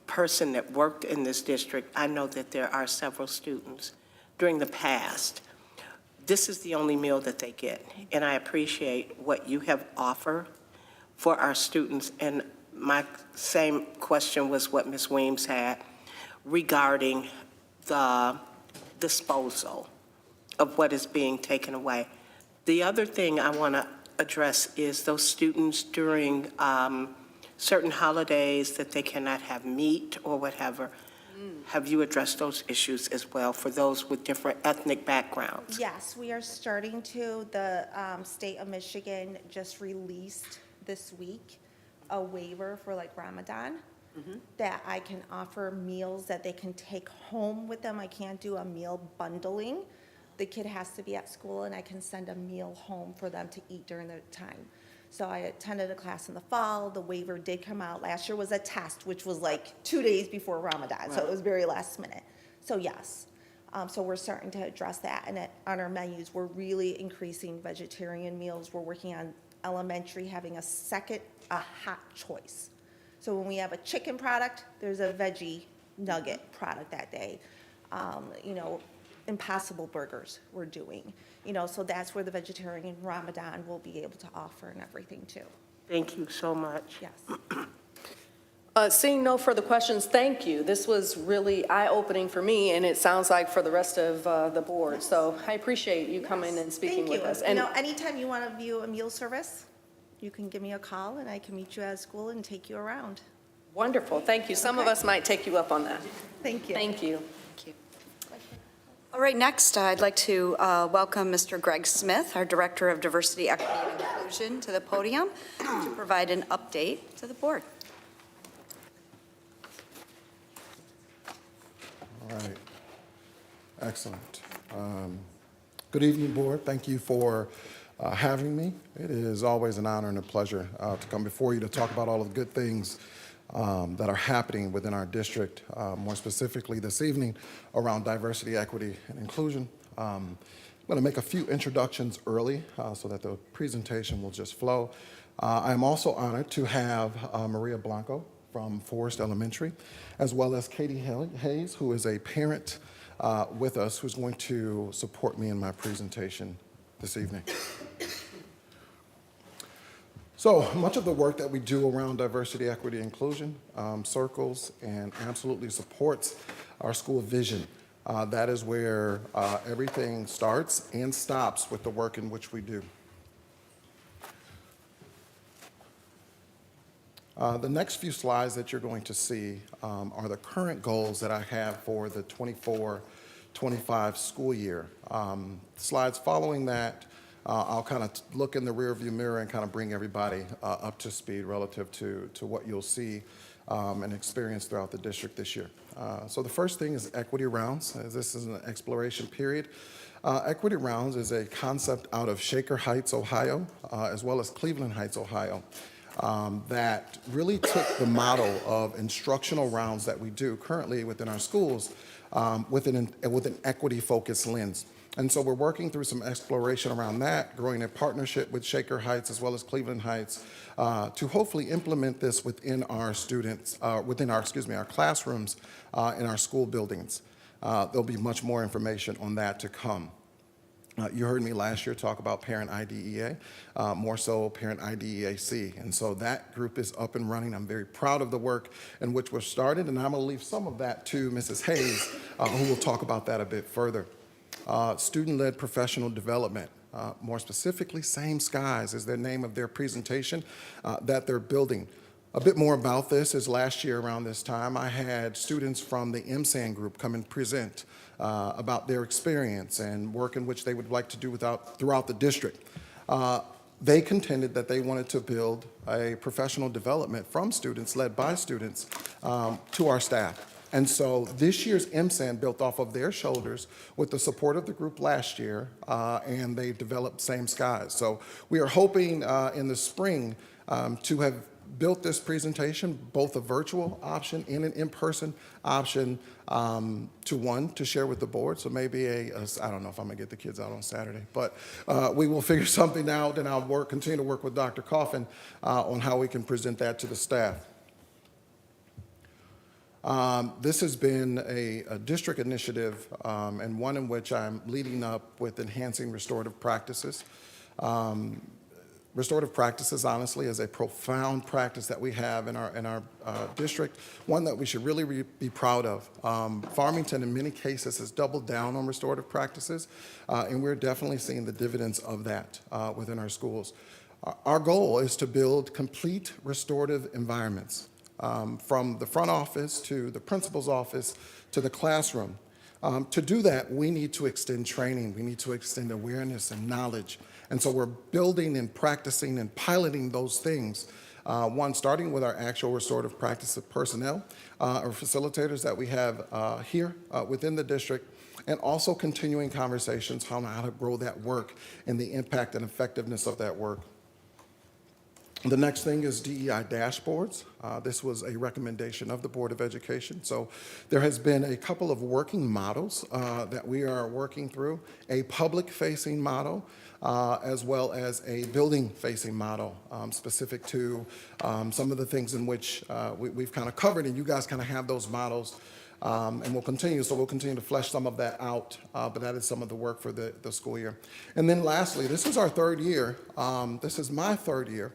person that worked in this district, I know that there are several students during the past, this is the only meal that they get. And I appreciate what you have offered for our students. And my same question was what Ms. Weems had regarding the disposal of what is being taken away. The other thing I want to address is those students during certain holidays that they cannot have meat or whatever. Have you addressed those issues as well for those with different ethnic backgrounds? Yes, we are starting to. The state of Michigan just released this week a waiver for like Ramadan, that I can offer meals that they can take home with them. I can't do a meal bundling. The kid has to be at school, and I can send a meal home for them to eat during their time. So I attended a class in the fall. The waiver did come out. Last year was a test, which was like 2 days before Ramadan, so it was very last minute. So yes, so we're starting to address that. And on our menus, we're really increasing vegetarian meals. We're working on elementary having a hot choice. So when we have a chicken product, there's a veggie nugget product that day. Impossible burgers we're doing. So that's where the vegetarian Ramadan will be able to offer and everything too. Thank you so much. Yes. Seeing no further questions, thank you. This was really eye-opening for me, and it sounds like for the rest of the board. So I appreciate you coming and speaking with us. Thank you. Anytime you want to view a meal service, you can give me a call and I can meet you at school and take you around. Wonderful, thank you. Some of us might take you up on that. Thank you. Thank you. All right, next, I'd like to welcome Mr. Greg Smith, our Director of Diversity, Equity, and Inclusion, to the podium to provide an update to the board. All right. Excellent. Good evening, Board. Thank you for having me. It is always an honor and a pleasure to come before you to talk about all of the good things that are happening within our district, more specifically this evening around diversity, equity, and inclusion. I'm going to make a few introductions early so that the presentation will just flow. I'm also honored to have Maria Blanco from Forest Elementary, as well as Katie Hayes, who is a parent with us, who's going to support me in my presentation this evening. So much of the work that we do around diversity, equity, inclusion circles and absolutely supports our school vision. That is where everything starts and stops with the work in which we do. The next few slides that you're going to see are the current goals that I have for the 24-25 school year. Slides following that, I'll kind of look in the rearview mirror and kind of bring everybody up to speed relative to what you'll see and experience throughout the district this year. So the first thing is equity rounds, as this is an exploration period. Equity rounds is a concept out of Shaker Heights, Ohio, as well as Cleveland Heights, Ohio. that really took the model of instructional rounds that we do currently within our schools with an equity-focused lens. And so we're working through some exploration around that, growing a partnership with Shaker Heights as well as Cleveland Heights to hopefully implement this within our students, our classrooms in our school buildings. There'll be much more information on that to come. You heard me last year talk about Parent IDEA, more so Parent IDEAC. And so that group is up and running. I'm very proud of the work in which we're started, and I'm going to leave some of that to Mrs. Hayes, who will talk about that a bit further. Student-led professional development, more specifically, Same Skies is the name of their presentation that they're building. A bit more about this is last year around this time, I had students from the MSAN group come and present about their experience and work in which they would like to do throughout the district. They contended that they wanted to build a professional development from students, led by students, to our staff. And so this year's MSAN built off of their shoulders with the support of the group last year, and they developed Same Skies. So we are hoping in the spring to have built this presentation, both a virtual option and an in-person option to share with the board. So maybe I don't know if I'm gonna get the kids out on Saturday, but we will figure something out, and I'll continue to work with Dr. Coffin on how we can present that to the staff. This has been a district initiative and one in which I'm leading up with enhancing restorative practices. Restorative practices, honestly, is a profound practice that we have in our district, one that we should really be proud of. Farmington, in many cases, has doubled down on restorative practices, and we're definitely seeing the dividends of that within our schools. Our goal is to build complete restorative environments. From the front office to the principal's office to the classroom. To do that, we need to extend training. We need to extend awareness and knowledge. And so we're building and practicing and piloting those things. One, starting with our actual restorative practice of personnel or facilitators that we have here within the district, and also continuing conversations on how to grow that work and the impact and effectiveness of that work. The next thing is DEI dashboards. This was a recommendation of the Board of Education. So there has been a couple of working models that we are working through, a public-facing model as well as a building-facing model specific to some of the things in which we've kind of covered, and you guys kind of have those models. And we'll continue to flesh some of that out, but that is some of the work for the school year. And then lastly, this is our third year. This is my third year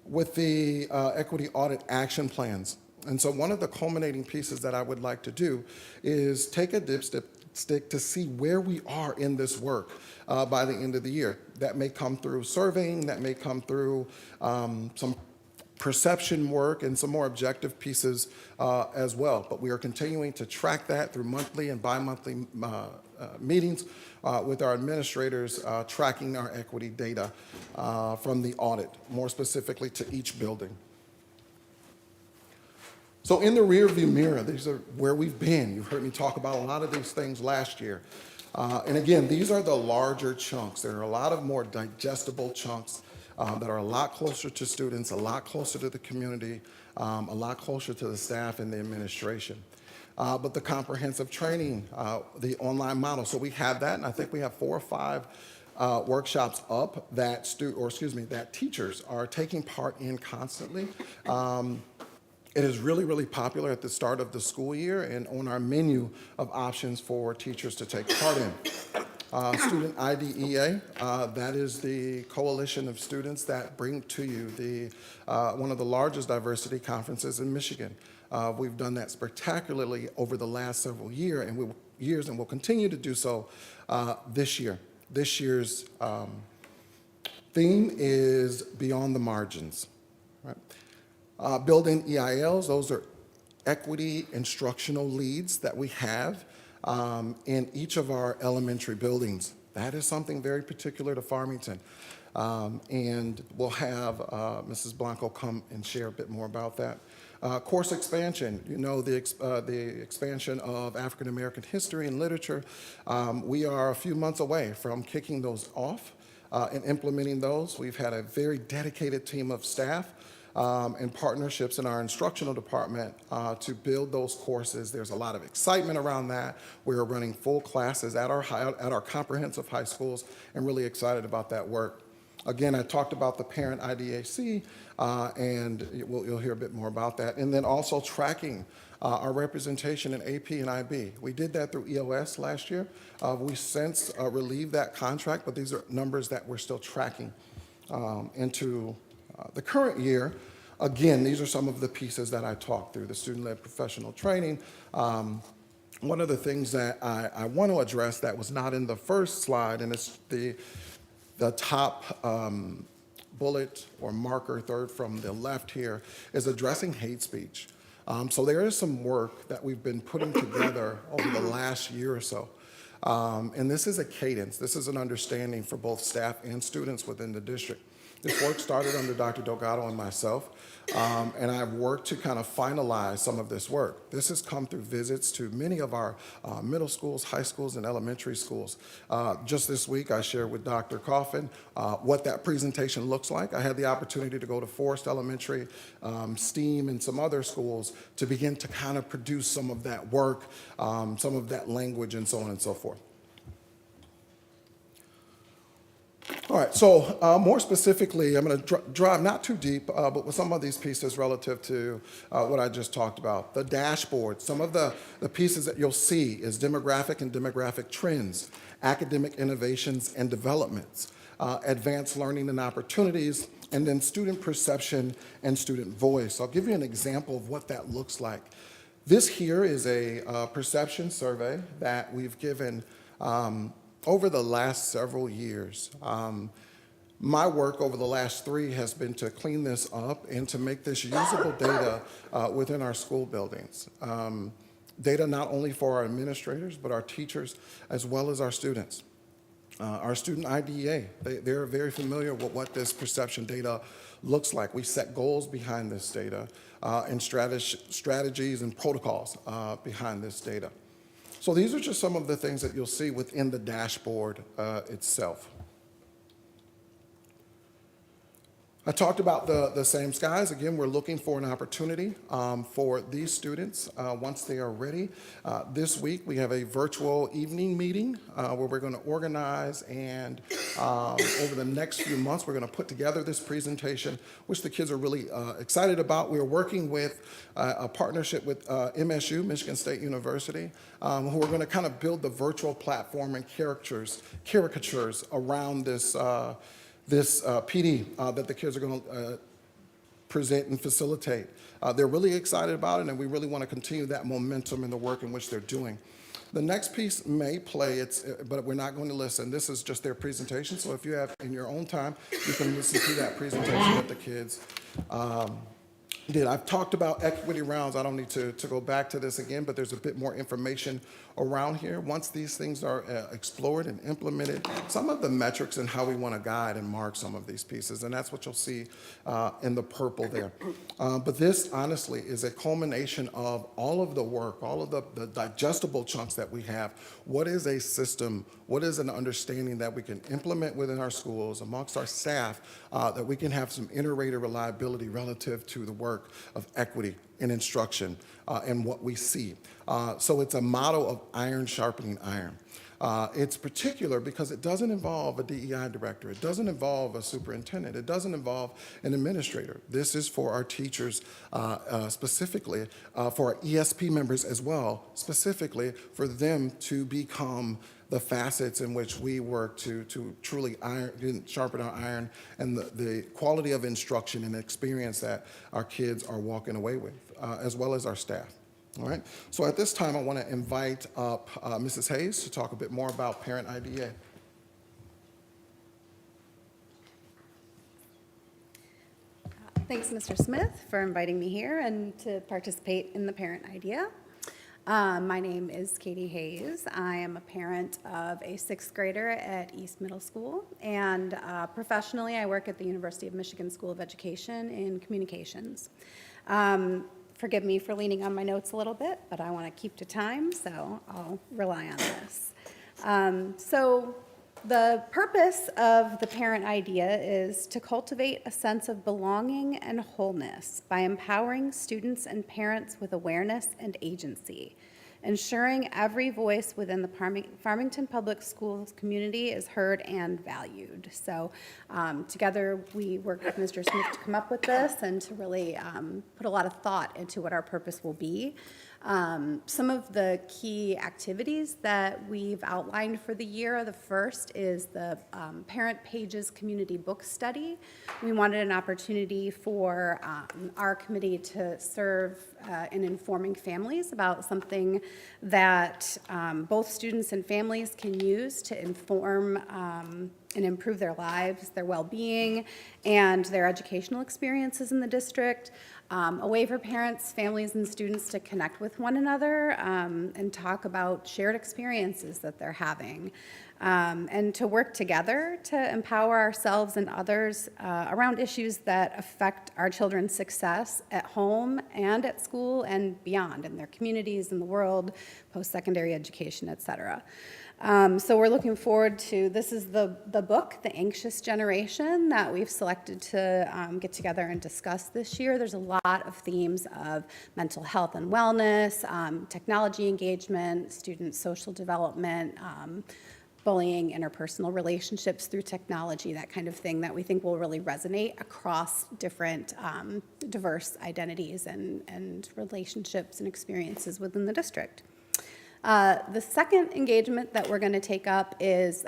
with the equity audit action plans. And so one of the culminating pieces that I would like to do is take a dipstick to see where we are in this work by the end of the year. That may come through surveying, that may come through some perception work and some more objective pieces as well. But we are continuing to track that through monthly and bi-monthly meetings with our administrators, tracking our equity data from the audit, more specifically to each building. So in the rearview mirror, these are where we've been. You've heard me talk about a lot of these things last year. And again, these are the larger chunks. There are a lot of more digestible chunks that are a lot closer to students, a lot closer to the community, a lot closer to the staff and the administration. But the comprehensive training, the online model, so we have that, and I think we have 4 or 5 workshops up that that teachers are taking part in constantly. It is really, really popular at the start of the school year and on our menu of options for teachers to take part in. Student IDEA, that is the coalition of students that bring to you one of the largest diversity conferences in Michigan. We've done that spectacularly over the last several years, and we'll continue to do so this year. This year's theme is Beyond the Margins. Right? Building EILs, those are equity instructional leads that we have in each of our elementary buildings. That is something very particular to Farmington. And we'll have Mrs. Blanco come and share a bit more about that. Course expansion, you know, the expansion of African American history and literature. We are a few months away from kicking those off. in implementing those. We've had a very dedicated team of staff and partnerships in our instructional department to build those courses. There's a lot of excitement around that. We're running full classes at our comprehensive high schools and really excited about that work. Again, I talked about the parent IDAC, and you'll hear a bit more about that. And then also tracking our representation in AP and IB. We did that through EOS last year. We since relieved that contract, but these are numbers that we're still tracking into the current year. Again, these are some of the pieces that I talked through, the student-led professional training. One of the things that I want to address that was not in the first slide, and it's the top bullet or marker, third from the left here, is addressing hate speech. So there is some work that we've been putting together over the last year or so. And this is a cadence. This is an understanding for both staff and students within the district. This work started under Dr. Delgado and myself, and I've worked to kind of finalize some of this work. This has come through visits to many of our middle schools, high schools, and elementary schools. Just this week, I shared with Dr. Coffin what that presentation looks like. I had the opportunity to go to Forest Elementary, STEAM, and some other schools to begin to kind of produce some of that work, some of that language, and so on and so forth. All right, so more specifically, I'm going to drive not too deep, but with some of these pieces relative to what I just talked about. The dashboard, some of the pieces that you'll see is demographic and demographic trends, academic innovations and developments, advanced learning and opportunities, and then student perception and student voice. I'll give you an example of what that looks like. This here is a perception survey that we've given over the last several years. My work over the last 3 has been to clean this up and to make this usable data within our school buildings. Data not only for our administrators, but our teachers, as well as our students. Our student IDEA, they're very familiar with what this perception data looks like. We set goals behind this data and strategies and protocols behind this data. So these are just some of the things that you'll see within the dashboard itself. I talked about the same skies. Again, we're looking for an opportunity for these students once they are ready. This week, we have a virtual evening meeting where we're going to organize, and over the next few months, we're going to put together this presentation, which the kids are really excited about. We're working with a partnership with MSU, Michigan State University, who are going to kind of build the virtual platform and caricatures around this PD that the kids are going to present and facilitate. They're really excited about it, and we really want to continue that momentum in the work in which they're doing. The next piece may play, but we're not going to listen. This is just their presentation, so if you have in your own time, you can listen to that presentation that the kids did. I've talked about equity rounds. I don't need to go back to this again, but there's a bit more information around here. Once these things are explored and implemented, some of the metrics and how we want to guide and mark some of these pieces, and that's what you'll see in the purple there. But this, honestly, is a culmination of all of the work, all of the digestible chunks that we have. What is a system? What is an understanding that we can implement within our schools, amongst our staff, that we can have some inter-rater reliability relative to the work of equity in instruction and what we see. So it's a model of iron sharpening iron. It's particular because it doesn't involve a DEI director. It doesn't involve a superintendent. It doesn't involve an administrator. This is for our teachers specifically, for our ESP members as well, specifically for them to become the facets in which we work to truly sharpen our iron and the quality of instruction and experience that our kids are walking away with, as well as our staff. All right, so at this time, I want to invite up Mrs. Hayes to talk a bit more about Parent IDEA. Thanks, Mr. Smith, for inviting me here and to participate in the Parent IDEA. My name is Katie Hayes. I am a parent of a 6th grader at East Middle School, and professionally, I work at the University of Michigan School of Education in communications. Forgive me for leaning on my notes a little bit, but I want to keep to time, so I'll rely on this. So The purpose of the parent idea is to cultivate a sense of belonging and wholeness by empowering students and parents with awareness and agency, ensuring every voice within the Farmington Public Schools community is heard and valued. So together, we worked with Mr. Smith to come up with this and to really put a lot of thought into what our purpose will be. Some of the key activities that we've outlined for the year, the first is the Parent Pages Community Book Study. We wanted an opportunity for our committee to serve in informing families about something that both students and families can use to inform and improve their lives, their well-being, and their educational experiences in the district. A way for parents, families, and students to connect with one another and talk about shared experiences that they're having, and to work together to empower ourselves and others around issues that affect our children's success at home and at school and beyond, in their communities, in the world, post-secondary education, et cetera. So we're looking forward to, this is the book, The Anxious Generation, that we've selected to get together and discuss this year. There's a lot of themes of mental health and wellness, technology engagement, student social development, bullying, interpersonal relationships through technology, that kind of thing that we think will really resonate across different diverse identities and relationships and experiences within the district. The second engagement that we're going to take up is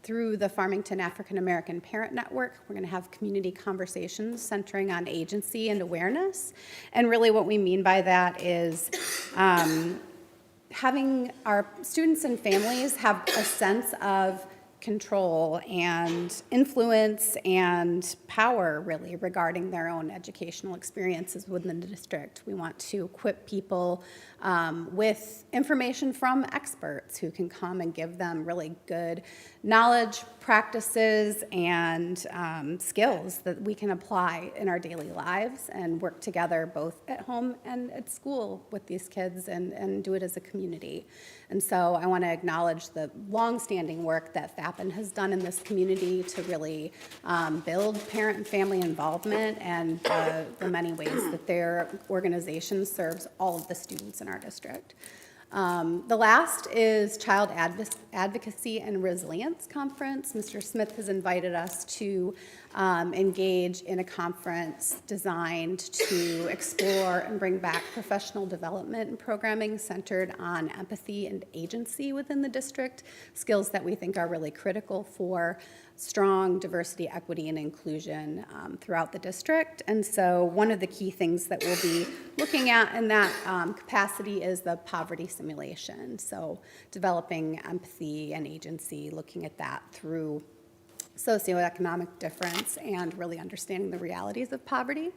through the Farmington African American Parent Network. We're going to have community conversations centering on agency and awareness. And really what we mean by that is having our students and families have a sense of control and influence and power, really, regarding their own educational experiences within the district. We want to equip people with information from experts who can come and give them really good knowledge, practices, and skills that we can apply in our daily lives and work together both at home and at school with these kids and do it as a community. And so I want to acknowledge the longstanding work that FAPN has done in this community to really build parent and family involvement and the many ways that their organization serves all of the students in our district. The last is Child Advocacy and Resilience Conference. Mr. Smith has invited us to engage in a conference designed to explore and bring back professional development and programming centered on empathy and agency within the district, skills that we think are really critical for strong diversity, equity, and inclusion throughout the district. And so one of the key things that we'll be looking at in that capacity is the poverty simulation. So developing empathy and agency, looking at that through socioeconomic difference and really understanding the realities of poverty.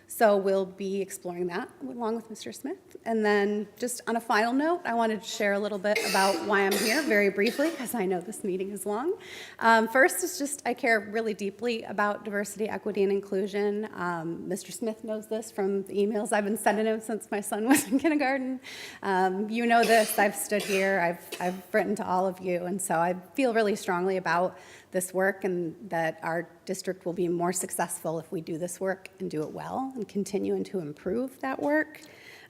So we'll be exploring that along with Mr. Smith. And then just on a final note, I wanted to share a little bit about why I'm here very briefly, because I know this meeting is long. First is just I care really deeply about diversity, equity, and inclusion. Mr. Smith knows this from the emails I've been sending him since my son was in kindergarten. You know this, I've stood here, I've written to all of you, and so I feel really strongly about this work and that our district will be more successful if we do this work and do it well and continue to improve that work.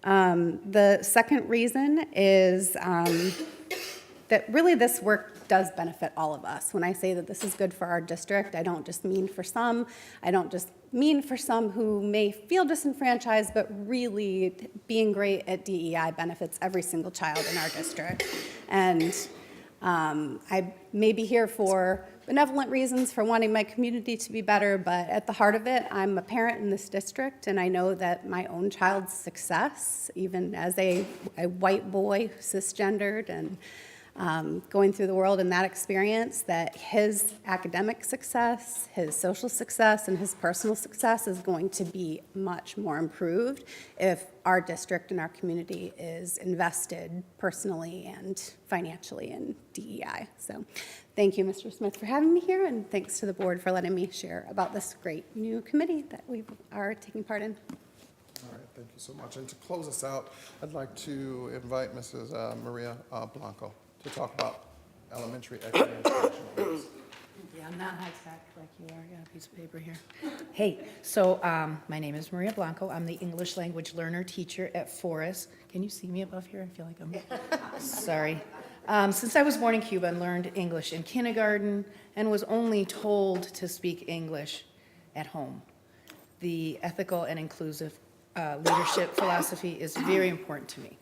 The second reason is that really this work does benefit all of us. When I say that this is good for our district, I don't just mean for some. I don't just mean for some who may feel disenfranchised, but really being great at DEI benefits every single child in our district. And I may be here for benevolent reasons, for wanting my community to be better, but at the heart of it, I'm a parent in this district, and I know that my own child's success, even as a white boy, cisgendered, and going through the world in that experience, that his academic success, his social success, and his personal success is going to be much more improved if our district and our community is invested personally and financially in DEI. So thank you, Mr. Smith, for having me here, and thanks to the board for letting me share about this great new committee that we are taking part in. All right, thank you so much. And to close us out, I'd like to invite Mrs. Maria Blanco to talk about Elementary Equity Instruction is. Yeah, I'm not high tech like you are. I got a piece of paper here. Hey, so my name is Maria Blanco. I'm the English language learner teacher at Forest. Can you see me above here? I feel like I'm, sorry. Since I was born in Cuba and learned English in kindergarten and was only told to speak English at home. The ethical and inclusive leadership philosophy is very important to me.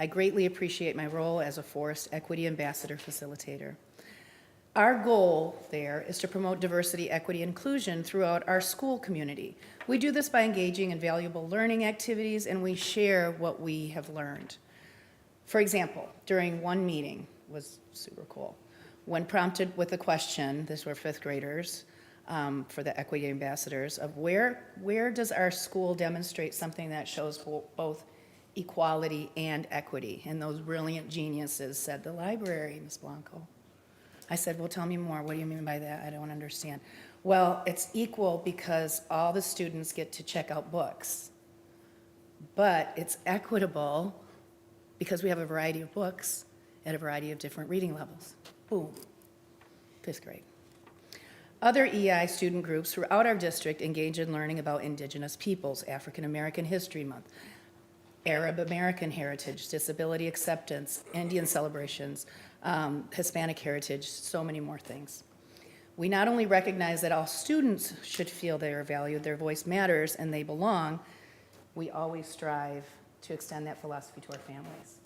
I greatly appreciate my role as a Forest Equity Ambassador Facilitator. Our goal there is to promote diversity, equity, and inclusion throughout our school community. We do this by engaging in valuable learning activities, and we share what we have learned. For example, during one meeting, was super cool, when prompted with a question, these were fifth graders, for the equity ambassadors, of where does our school demonstrate something that shows both equality and equity? And those brilliant geniuses said, the library, Ms. Blanco. I said, well, tell me more. What do you mean by that? I don't understand. Well, it's equal because all the students get to check out books. But it's equitable because we have a variety of books at a variety of different reading levels. Boom. Fifth grade. Other EI student groups throughout our district engage in learning about Indigenous peoples, African American History Month, Arab American heritage, disability acceptance, Indian celebrations, Hispanic heritage, so many more things. We not only recognize that all students should feel they are valued, their voice matters, and they belong, we always strive to extend that philosophy to our families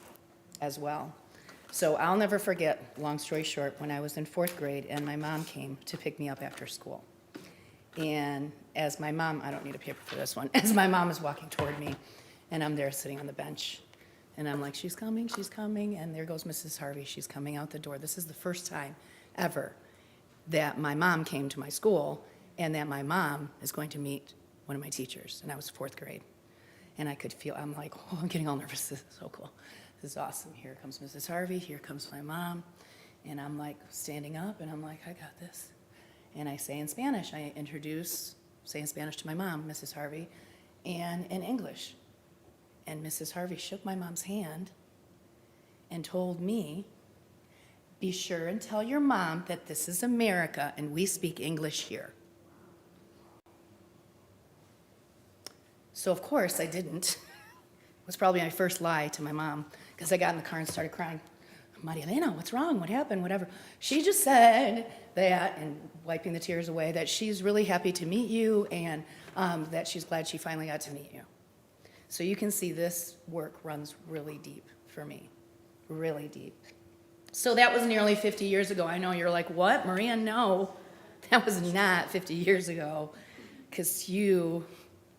as well. So I'll never forget, long story short, when I was in fourth grade and my mom came to pick me up after school. And as my mom, I don't need a paper for this one, as my mom is walking toward me, and I'm there sitting on the bench. And I'm like, she's coming, and there goes Mrs. Harvey, she's coming out the door. This is the first time ever that my mom came to my school and that my mom is going to meet one of my teachers, and I was fourth grade. And I could feel, I'm like, oh, I'm getting all nervous, this is so cool. This is awesome. Here comes Mrs. Harvey, here comes my mom, and I'm like standing up, and I'm like, I got this. And I say in Spanish, say in Spanish to my mom, Mrs. Harvey, and in English. And Mrs. Harvey shook my mom's hand and told me, be sure and tell your mom that this is America and we speak English here. So of course I didn't. It was probably my first lie to my mom because I got in the car and started crying. Maria Elena, what's wrong? What happened? Whatever. She just said that, and wiping the tears away, that she's really happy to meet you and that she's glad she finally got to meet you. So you can see this work runs really deep for me, really deep. So that was nearly 50 years ago. I know you're like, what, Maria? No, that was not 50 years ago, because you,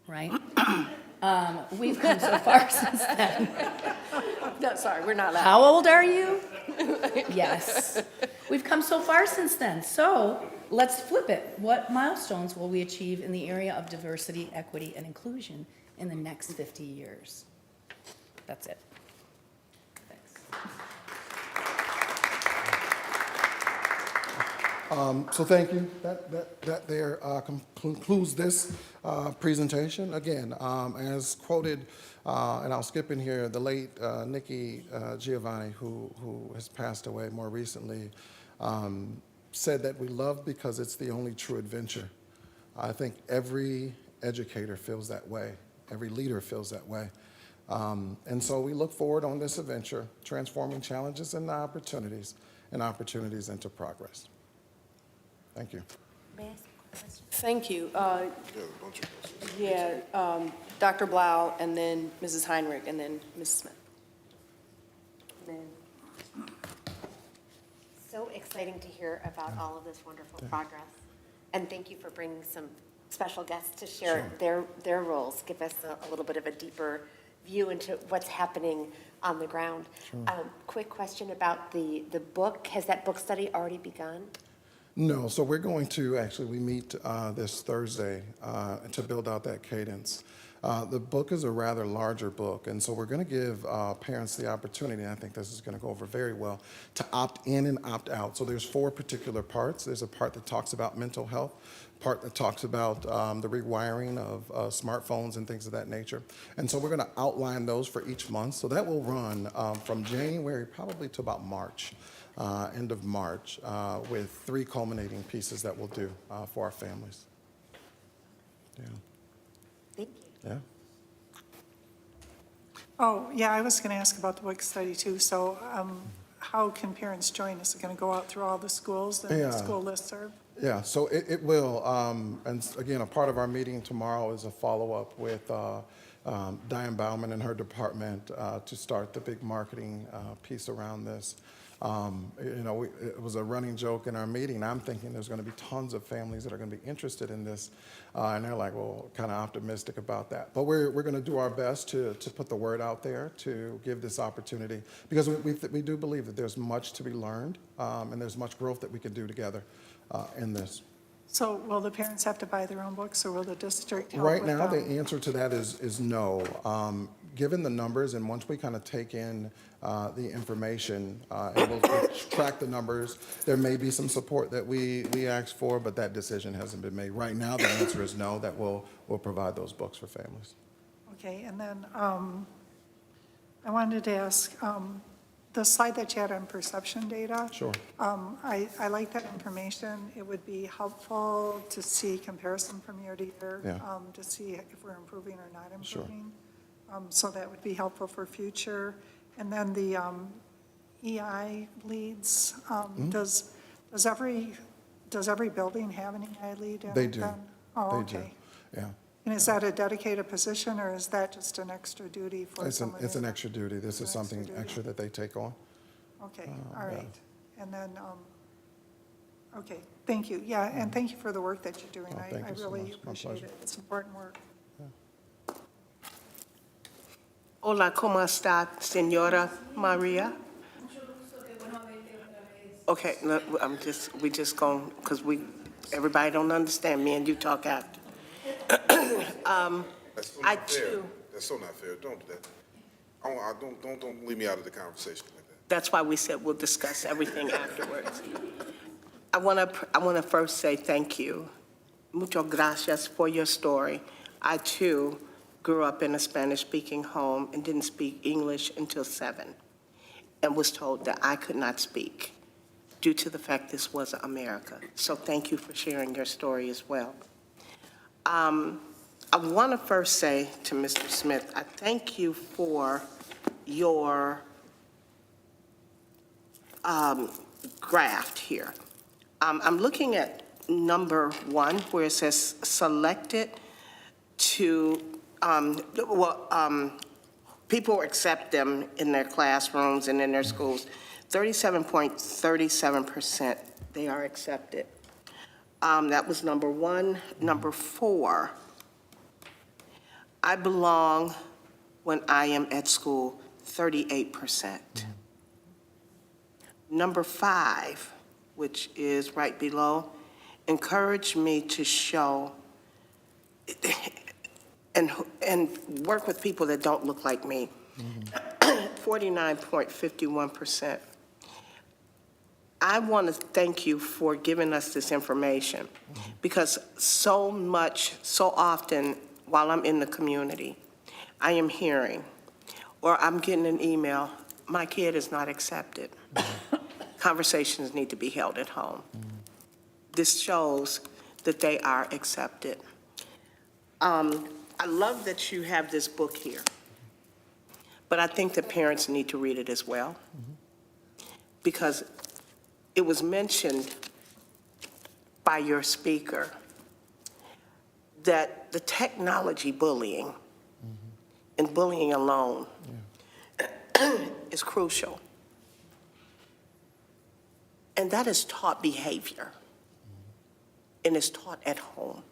right? We've come so far since then. No, sorry, we're not laughing. How old are you? Yes. We've come so far since then. So let's flip it. What milestones will we achieve in the area of diversity, equity, and inclusion in the next 50 years? That's it. Thanks. So thank you. That there concludes this presentation. Again, as quoted, and I'll skip in here, the late Nikki Giovanni, who has passed away more recently, said that we love because it's the only true adventure. I think every educator feels that way. Every leader feels that way. And so we look forward on this adventure, transforming challenges and opportunities into progress. Thank you. May I ask a question? Thank you. Yeah, a bunch of questions. Yeah, Dr. Blau, and then Mrs. Heinrich, and then Mrs. Smith. So exciting to hear about all of this wonderful progress. And thank you for bringing some special guests to share their roles, give us a little bit of a deeper view into what's happening on the ground. Quick question about the book. Has that book study already begun? No, so we're going to, actually, we meet this Thursday to build out that cadence. The book is a rather larger book, and so we're going to give parents the opportunity, and I think this is going to go over very well, to opt in and opt out. So there's 4 particular parts. There's a part that talks about mental health, part that talks about the rewiring of smartphones and things of that nature. And so we're going to outline those for each month. So that will run from January probably to about March. end of March, with 3 culminating pieces that we'll do for our families. Yeah. Thank you. Yeah. Oh, yeah, I was going to ask about the book study too. So how can parents join? Is it going to go out through all the schools and Yeah. the school listserv? Yeah, so it will. And again, a part of our meeting tomorrow is a follow-up with Diane Bauman and her department to start the big marketing piece around this. It was a running joke in our meeting. I'm thinking there's going to be tons of families that are going to be interested in this. And they're like, well, kind of optimistic about that. But we're going to do our best to put the word out there, to give this opportunity, because we do believe that there's much to be learned, and there's much growth that we can do together in this. So will the parents have to buy their own books, or will the district help Right with now, the them? answer to that is no. Given the numbers, and once we kind of take in the information, and we'll track the numbers, there may be some support that we ask for, but that decision hasn't been made. Right now, the answer is no, that we'll provide those books for families. Okay, and then I wanted to ask, the slide that you had on perception data. Sure. I like that information. It would be helpful to see comparison from year to year, Yeah. to see if we're improving or not Sure. improving. So that would be helpful for future. And then the EI leads, does every building have an EI lead in it They do. then? Oh, They do. okay. Yeah. And is that a dedicated position, or is that just an extra duty for someone? It's an extra duty. This is An extra something duty. extra that they take on. Okay, all yeah. right. And then, okay, thank you. Yeah, and thank you for the work that you're doing. Oh, thank I you so really much. My appreciate pleasure. it. It's important work. Hola, ¿cómo está, Señora Maria? Okay, look, we just going, because everybody don't understand, me and you talk after. That's so I not fair. too- That's so not fair. Don't do that. Don't leave me out of the conversation like that. That's why we said we'll discuss everything afterwards. I want to first say thank you. Muchas gracias for your story. I, too, grew up in a Spanish-speaking home and didn't speak English until 7, and was told that I could not speak due to the fact this was America. So thank you for sharing your story as well. I want to first say to Mr. Smith, I thank you for your graft here. I'm looking at number 1, where it says selected to, people accept them in their classrooms and in their schools. 37.37%, they are accepted. That was number 1. Number 4, I belong when I am at school, 38%. Number 5, which is right below, encourage me to show and work with people that don't look like me. 49.51%. I want to thank you for giving us this information, because so often, while I'm in the community, I am hearing, or I'm getting an email, my kid is not accepted. Conversations need to be held at home. This shows that they are accepted. I love that you have this book here, but I think that parents need to read it as well, because it was mentioned by your speaker that the technology bullying and bullying alone is crucial. And that is taught behavior and is taught at home.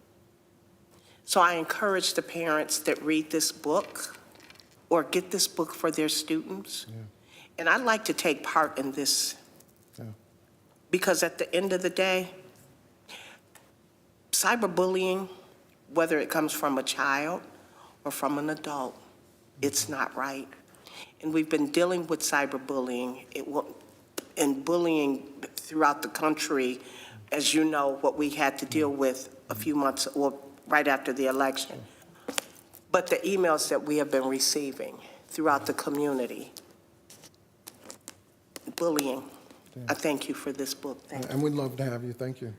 So I encourage the parents that read this book or get this book for their students. And I'd like to take part in this, because at the end of the day, cyberbullying, whether it comes from a child or from an adult, it's not right. And we've been dealing with cyberbullying and bullying throughout the country, as you know, what we had to deal with a few months, well, right after the election. But the emails that we have been receiving throughout the community, bullying, I thank you for this book. Thank you. And we'd love to have you. Thank you.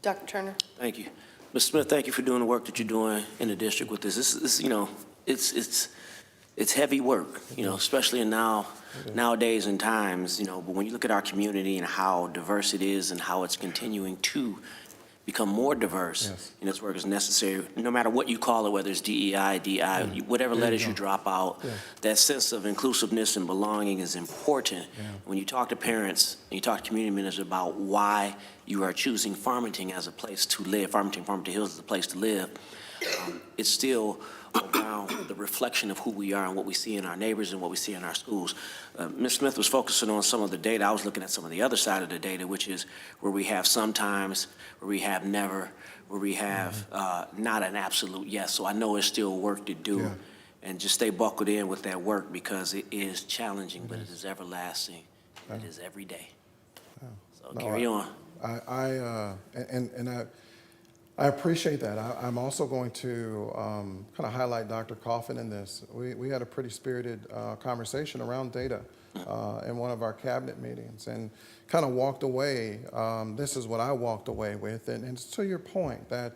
Dr. Turner? Thank you. Ms. Smith, thank you for doing the work that you're doing in the district with this. This you know, it's heavy work, you know, especially nowadays and times, you know, but when you look at our community and how diverse it is and how it's continuing to become more diverse, Yes. and this work is necessary, no matter what you call it, whether it's DEI, DI, whatever There you letters go. you drop out, that sense of inclusiveness and belonging is important. When you talk to parents, and you talk to community members about why you are choosing Farmington as a place to live, Farmington Hills as a place to live, it's still around the reflection of who we are and what we see in our neighbors and what we see in our schools. Ms. Smith was focusing on some of the data. I was looking at some of the other side of the data, which is where we have sometimes, where we have never, where we have not an absolute yes. So I know there's still work to do. And just stay buckled in with that work because it is challenging, but it is everlasting. It is every day. So carry on. I appreciate that. I'm also going to kind of highlight Dr. Coffin in this. We had a pretty spirited conversation around data in one of our cabinet meetings and kind of walked away. This is what I walked away with. And it's to your point that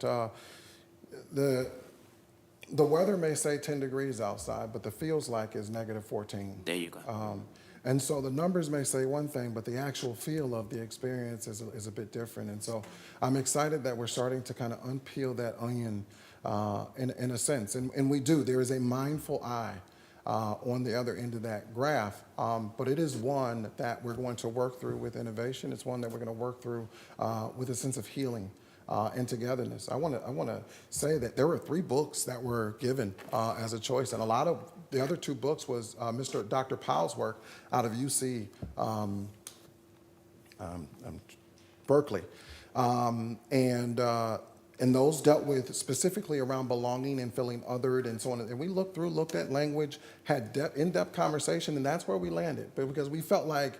the weather may say 10 degrees outside, but the feels like is -14. There you go. And so the numbers may say one thing, but the actual feel of the experience is a bit different. And so I'm excited that we're starting to kind of unpeel that onion in a sense. And we do. There is a mindful eye on the other end of that graph. But it is one that we're going to work through with innovation. It's one that we're going to work through with a sense of healing and togetherness. I want to say that there were 3 books that were given as a choice, and a lot of the other 2 books was Dr. Powell's work out of UC Berkeley, and those dealt with specifically around belonging and feeling othered and so on. And we looked at language, had in-depth conversation, and that's where we landed. But because we felt like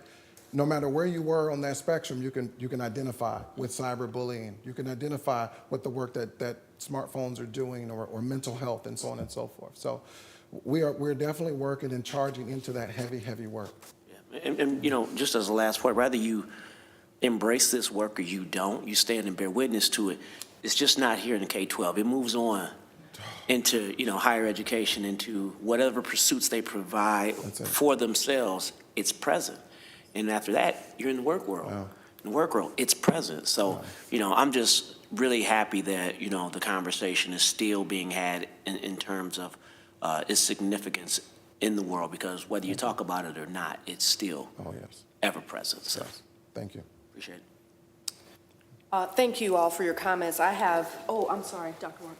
no matter where you were on that spectrum, you can identify with cyberbullying. You can identify with the work that smartphones are doing or mental health and so on and so forth. So we're definitely working and charging into that heavy work. Yeah. And you know, just as a last point, rather you embrace this work or you don't, you stand and bear witness to it. It's just not here in the K-12. It moves on into, you know, higher education, into whatever pursuits they provide for themselves. It's present. And after that, you're in the work world. Wow. In the work world, it's present. So, you know, I'm just really happy that, you know, the conversation is still being had in terms of its significance in the world, because whether you talk about it or not, it's still ever present. So, thank you. Appreciate it. Thank you all for your comments. I have, I'm sorry,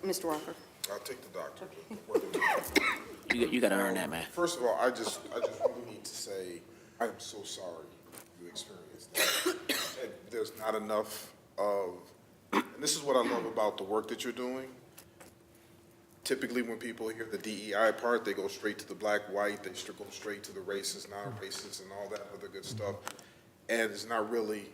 Mr. Walker. I'll take the doctor. You got to earn that, man. First of all, I just really need to say, I am so sorry you experienced that. There's not enough of, and this is what I love about the work that you're doing. Typically, when people hear the DEI part, they go straight to the black, white, they go straight to the racist, non-racist, and all that other good stuff. And it's not really,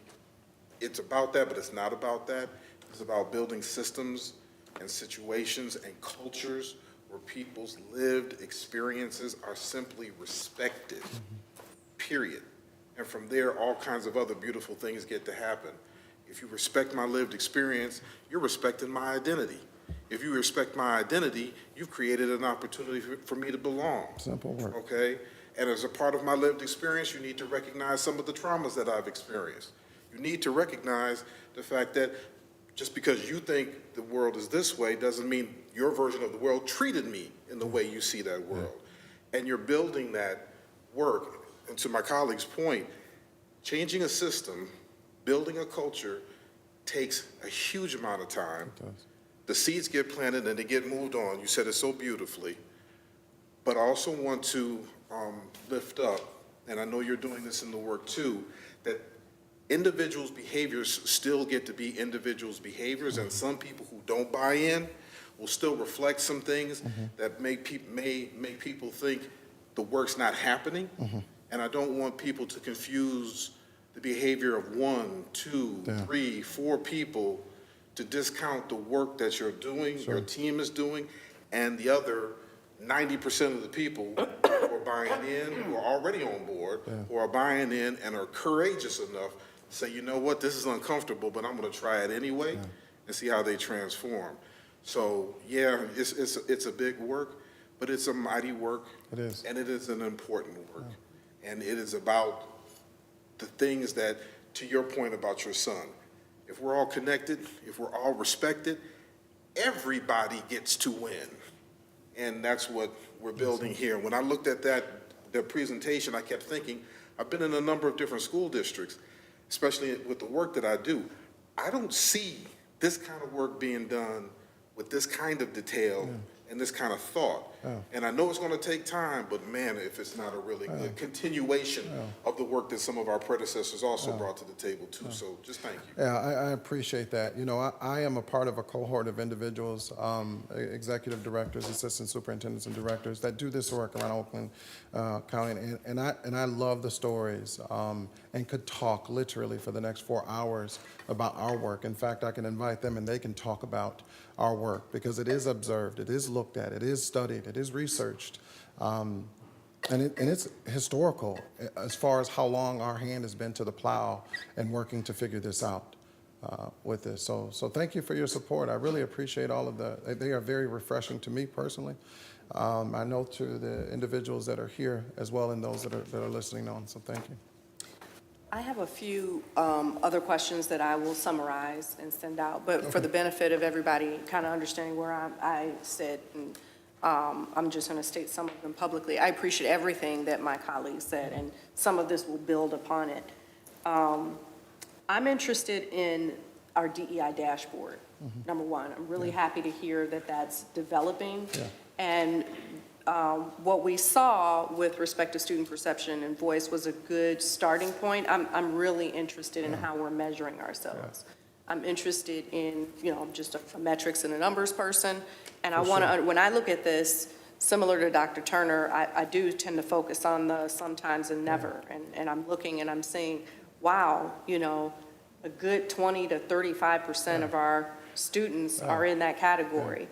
it's about that, but it's not about that. It's about building systems and situations and cultures where people's lived experiences are simply respected, period. And from there, all kinds of other beautiful things get to happen. If you respect my lived experience, you're respecting my identity. If you respect my identity, you've created an opportunity for me to belong. Simple work. Okay? And as a part of my lived experience, you need to recognize some of the traumas that I've experienced. You need to recognize the fact that just because you think the world is this way doesn't mean your version of the world treated me in the way you see that world. And you're building that work. And to my colleague's point, changing a system, building a culture takes a huge amount of time. It does. The seeds get planted and they get moved on. You said it so beautifully. But I also want to lift up, and I know you're doing this in the work too, that individuals' behaviors still get to be individuals' behaviors, and some people who don't buy in will still reflect some things that may make people think the work's not happening. And I don't want people to confuse the behavior of 1, 2, 3, 4 people to discount the work that you're doing, your team is doing, and the other 90% of the people who are buying in, who are already on board, who are buying in and are courageous enough to say, you know what, this is uncomfortable, but I'm going to try it anyway and see how they transform. So, yeah, it's a big work, but it's a mighty work. It is. And it is an important work. And it is about the things that, to your point about your son, if we're all connected, if we're all respected, everybody gets to win. And that's what we're building here. When I looked at the presentation, I kept thinking, I've been in a number of different school districts, especially with the work that I do. I don't see this kind of work being done with this kind of detail and this kind of thought. And I know it's going to take time, but man, if it's not a really good continuation of the work that some of our predecessors also brought to the table too. So just thank you. Yeah, I appreciate that. You know, I am a part of a cohort of individuals, executive directors, assistant superintendents, and directors that do this work around Oakland County, and I love the stories and could talk literally for the next 4 hours about our work. In fact, I can invite them and they can talk about our work because it is observed, it is looked at, it is studied, it is researched. And it's historical as far as how long our hand has been to the plow and working to figure this out with this. So thank you for your support. I really appreciate all of they are very refreshing to me personally. I know to the individuals that are here as well and those that are listening on, so thank you. I have a few other questions that I will summarize and send out, but for the benefit of everybody kind of understanding where I sit, and I'm just going to state some of them publicly. I appreciate everything that my colleagues said, and some of this will build upon it. I'm interested in our DEI dashboard, number one. I'm really happy to hear that that's developing. And what we saw with respect to student perception and voice was a good starting point. I'm really interested in how we're measuring ourselves. I'm interested in, I'm just a metrics and a numbers person. And I want to, when I look at this, similar to Dr. Turner, I do tend to focus on the sometimes and never. And I'm looking and I'm saying, wow, a good 20 to 35% of our students are in that category.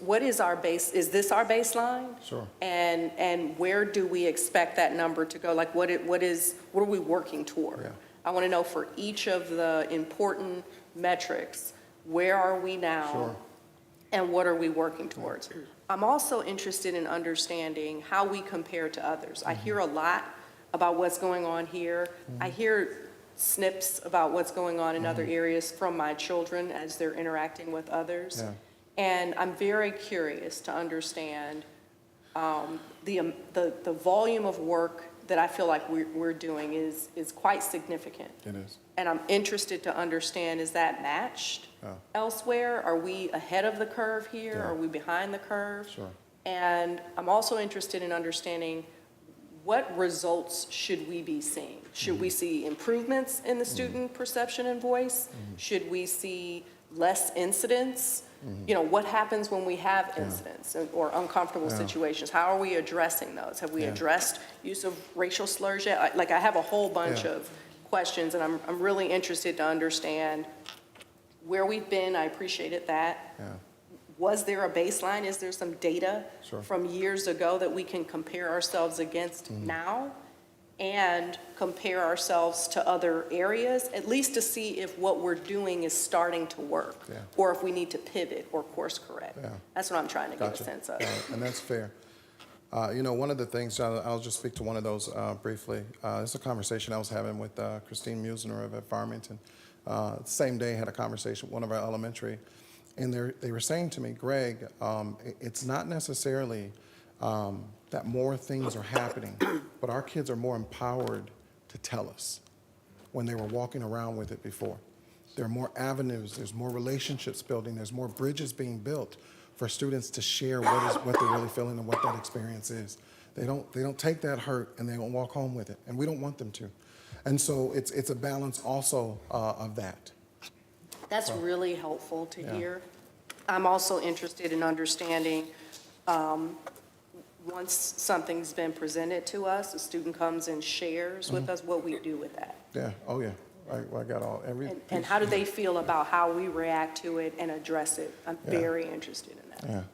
What is our base? Is this our baseline? Sure. And where do we expect that number to go? Like, what are we working toward? I want to know for each of the important metrics, where are we now? Sure. And what are we working towards? I'm also interested in understanding how we compare to others. I hear a lot about what's going on here. I hear snips about what's going on in other areas from my children as they're interacting with others. And I'm very curious to understand the volume of work that I feel like we're doing is quite significant. It is. And I'm interested to understand, is that matched elsewhere? Are we ahead of the curve here? Are we behind the curve? Sure. And I'm also interested in understanding what results should we be seeing? Should we see improvements in the student perception and voice? Should we see less incidents? What happens when we have incidents or uncomfortable situations? How are we addressing those? Have we addressed use of racial slurs yet? Like, I have a whole bunch of questions, and I'm really interested to understand where we've been. I appreciated that. Was there a baseline? Is there some data from years ago that we can compare ourselves against now? And compare ourselves to other areas, at least to see if what we're doing is starting to work, or if we need to pivot or course correct. That's what I'm trying to get a sense of. And that's fair. One of the things, I'll just speak to one of those briefly. It's a conversation I was having with Christine Musner at Farmington. Same day, I had a conversation with one of our elementary, and they were saying to me, Greg, it's not necessarily that more things are happening, but our kids are more empowered to tell us when they were walking around with it before. There are more avenues, there's more relationships building, there's more bridges being built for students to share what they're really feeling and what that experience is. They don't take that hurt and they don't walk home with it, and we don't want them to. And so it's a balance also of that. That's really helpful to hear. I'm also interested in understanding, once something's been presented to us, a student comes and shares with us, what we do with that. Oh yeah, I got every. And how do they feel about how we react to it and address it? I'm very interested in that.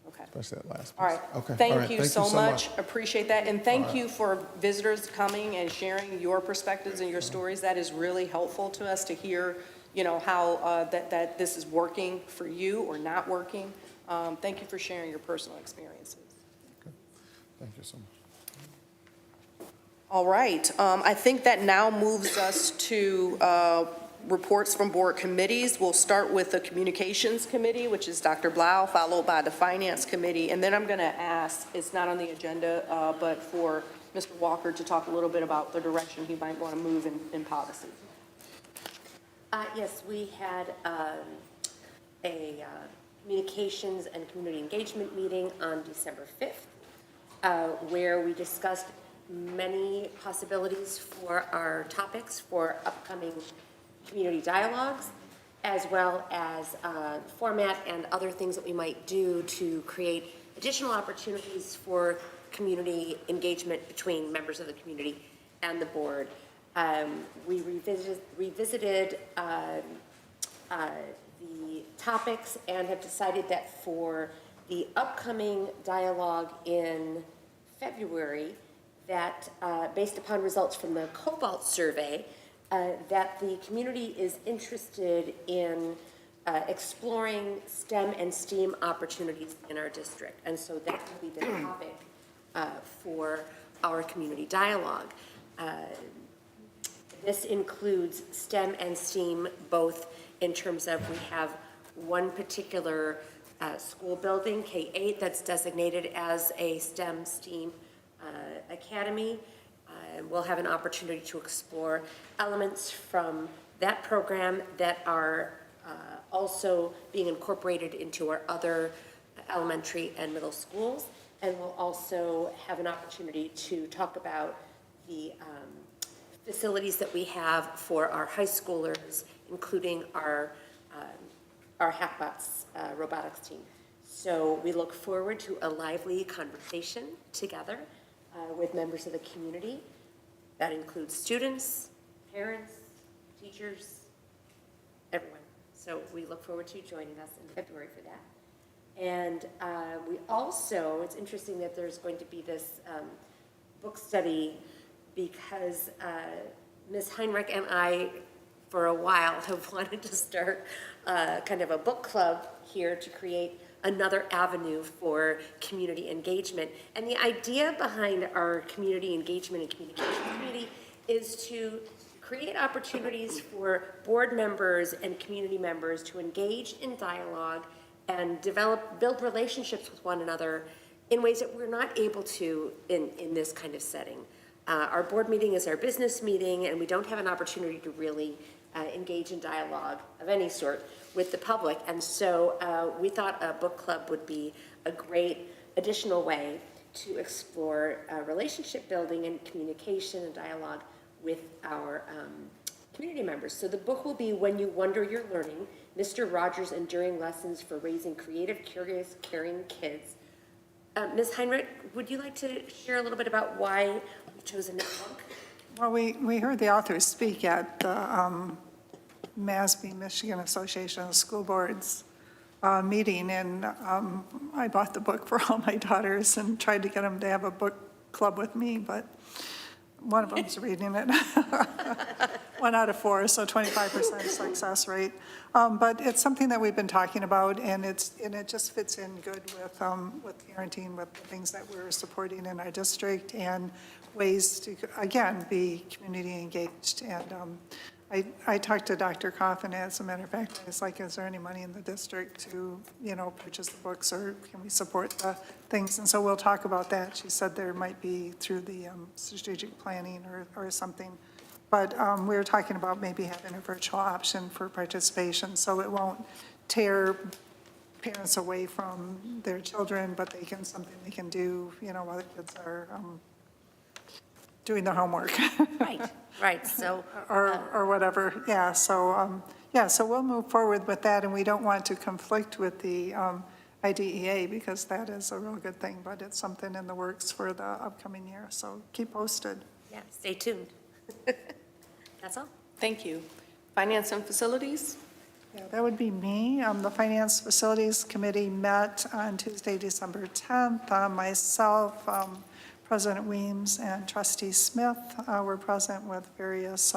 Okay. Especially that last piece. All right. Okay. All Thank right. you so much. Appreciate that. And thank you for visitors coming and sharing your perspectives and your stories. That is really helpful to us to hear, you know, how that this is working for you or not working. Thank you for sharing your personal experiences. Thank you so much. All right. I think that now moves us to reports from board committees. We'll start with the Communications Committee, which is Dr. Blau, followed by the Finance Committee. And then I'm going to ask, it's not on the agenda, but for Mr. Walker to talk a little bit about the direction he might want to move in policy. Yes, we had a communications and community engagement meeting on December 5th, where we discussed many possibilities for our topics for upcoming community dialogues, as well as format and other things that we might do to create additional opportunities for community engagement between members of the community and the board. We revisited the topics and have decided that for the upcoming dialogue in February, that based upon results from the Cobalt survey, that the community is interested in exploring STEM and STEAM opportunities in our district. And so that will be the topic for our community dialogue. This includes STEM and STEAM, both in terms of we have one particular school building, K-8, that's designated as a STEM STEAM academy. We'll have an opportunity to explore elements from that program that are also being incorporated into our other elementary and middle schools. And we'll also have an opportunity to talk about the facilities that we have for our high schoolers, including our Hackbots robotics team. So we look forward to a lively conversation together with members of the community. That includes students, parents, teachers, everyone. So we look forward to joining us in February for that. And we also, it's interesting that there's going to be this book study because Ms. Heinrich and I, for a while, have wanted to start kind of a book club here to create another avenue for community engagement. And the idea behind our community engagement and communication committee is to create opportunities for board members and community members to engage in dialogue and build relationships with one another in ways that we're not able to in this kind of setting. Our board meeting is our business meeting, and we don't have an opportunity to really engage in dialogue of any sort with the public. And so we thought a book club would be a great additional way to explore relationship building and communication and dialogue with our community members. So the book will be When You Wonder You're Learning, Mr. Rogers' Enduring Lessons for Raising Creative, Curious, Caring Kids. Ms. Heinrich, would you like to share a little bit about why you've chosen this book? Well, we heard the authors speak at the MASB, Michigan Association of School Boards meeting, and I bought the book for all my daughters and tried to get them to have a book club with me, but one of them's reading it. 1 out of 4, so 25% success rate. But it's something that we've been talking about, and it just fits in good with parenting, with the things that we're supporting in our district, and ways to, again, be community engaged. And I talked to Dr. Coffin, as a matter of fact, it's like, is there any money in the district to, purchase the books, or can we support the things? And so we'll talk about that. She said there might be through the strategic planning or something. But we were talking about maybe having a virtual option for participation, so it won't tear parents away from their children, but something they can do, while the kids are doing their homework. Right, so. Or whatever, yeah, so we'll move forward with that, and we don't want to conflict with the IDEA, because that is a real good thing, but it's something in the works for the upcoming year, so keep posted. Yeah, stay tuned. That's all. Thank you. Finance and Facilities? Yeah, that would be me. The Finance Facilities Committee met on Tuesday, December 10th. Myself, President Weems, and Trustee Smith were present with various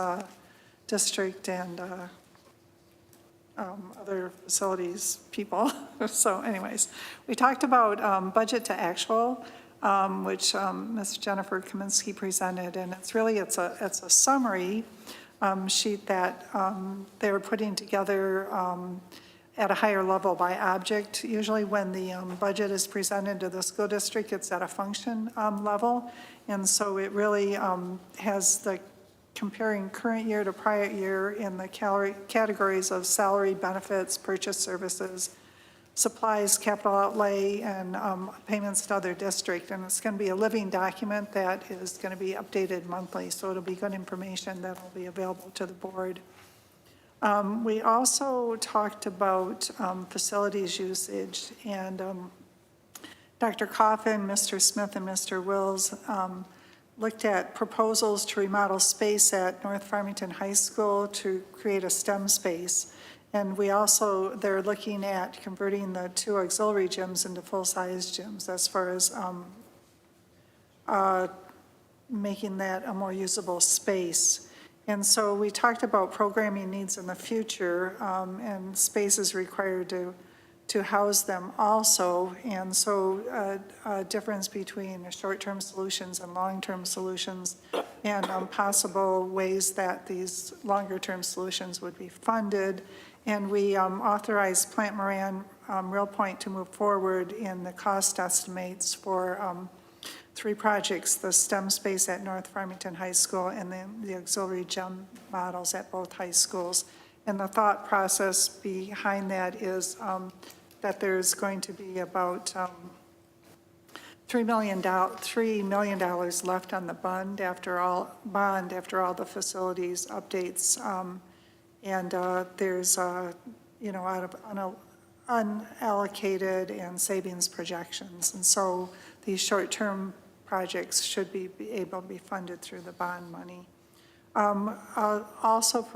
district and other facilities people. So anyways, we talked about budget to actual, which Ms. Jennifer Kaminsky presented, and it's a summary sheet that they were putting together at a higher level by object. Usually when the budget is presented to the school district, it's at a function level. And so it really has the comparing current year to prior year in the categories of salary, benefits, purchase services, supplies, capital outlay, and payments to other district. And it's going to be a living document that is going to be updated monthly. So it'll be good information that will be available to the board. We also talked about facilities usage, and Dr. Coffin, Mr. Smith, and Mr. Wills looked at proposals to remodel space at North Farmington High School to create a STEM space. And they're looking at converting the 2 auxiliary gyms into full-size gyms as far as making that a more usable space. And so we talked about programming needs in the future, and space is required to house them also. And so a difference between short-term solutions and long-term solutions, and possible ways that these longer-term solutions would be funded. And we authorized Plant Moran Real Point to move forward in the cost estimates for 3 projects: the STEM space at North Farmington High School and the auxiliary gym models at both high schools. And the thought process behind that is that there's going to be about $3 million left on the bond after all the facilities updates. There's, out of unallocated and savings projections. And so these short-term projects should be able to be funded through the bond money. Also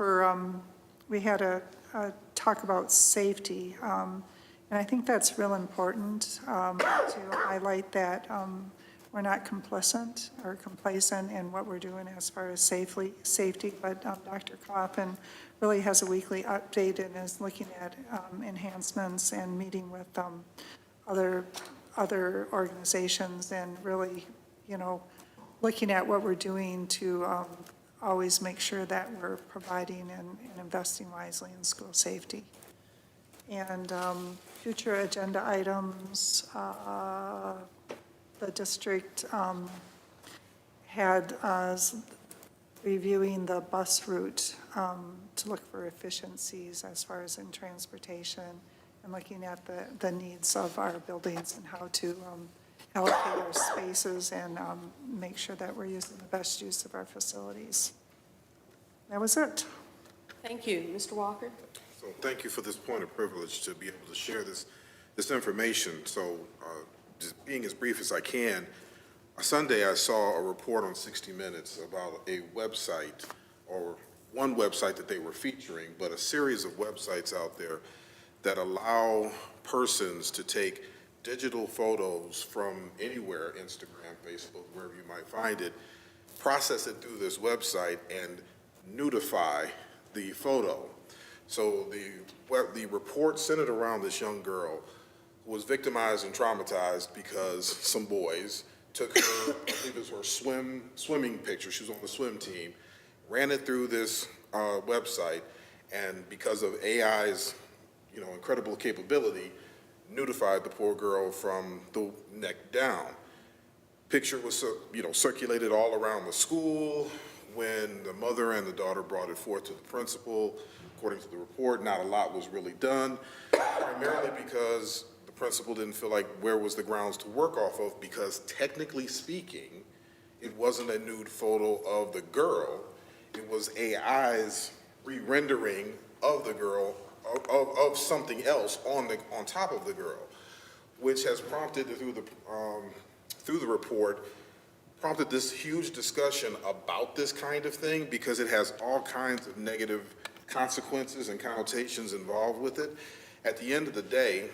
we had a talk about safety. And I think that's real important to highlight that we're not complicit or complacent in what we're doing as far as safety, but Dr. Coffin really has a weekly update and is looking at enhancements and meeting with other organizations and really, looking at what we're doing to always make sure that we're providing and investing wisely in school safety. And future agenda items, the district had reviewing the bus route to look for efficiencies as far as in transportation, and looking at the needs of our buildings and how to allocate our spaces and make sure that we're using the best use of our facilities. That was it. Thank you. Mr. Walker? So thank you for this point of privilege to be able to share this information. So just being as brief as I can, Sunday I saw a report on 60 Minutes about a website, or one website that they were featuring, but a series of websites out there that allow persons to take digital photos from anywhere, Instagram, Facebook, wherever you might find it, process it through this website and nudify the photo. So the report centered around this young girl who was victimized and traumatized because some boys took her, I believe it was her swimming picture, she was on the swim team, ran it through this website, and because of AI's incredible capability, nudified the poor girl from the neck down. Picture was circulated all around the school. When the mother and the daughter brought it forth to the principal, according to the report, not a lot was really done, primarily because the principal didn't feel like where was the grounds to work off of, because technically speaking, it wasn't a nude photo of the girl. It was AI's re-rendering of the girl, of something else on top of the girl, which has prompted through the report, prompted this huge discussion about this kind of thing, because it has all kinds of negative consequences and connotations involved with it. At the end of the day,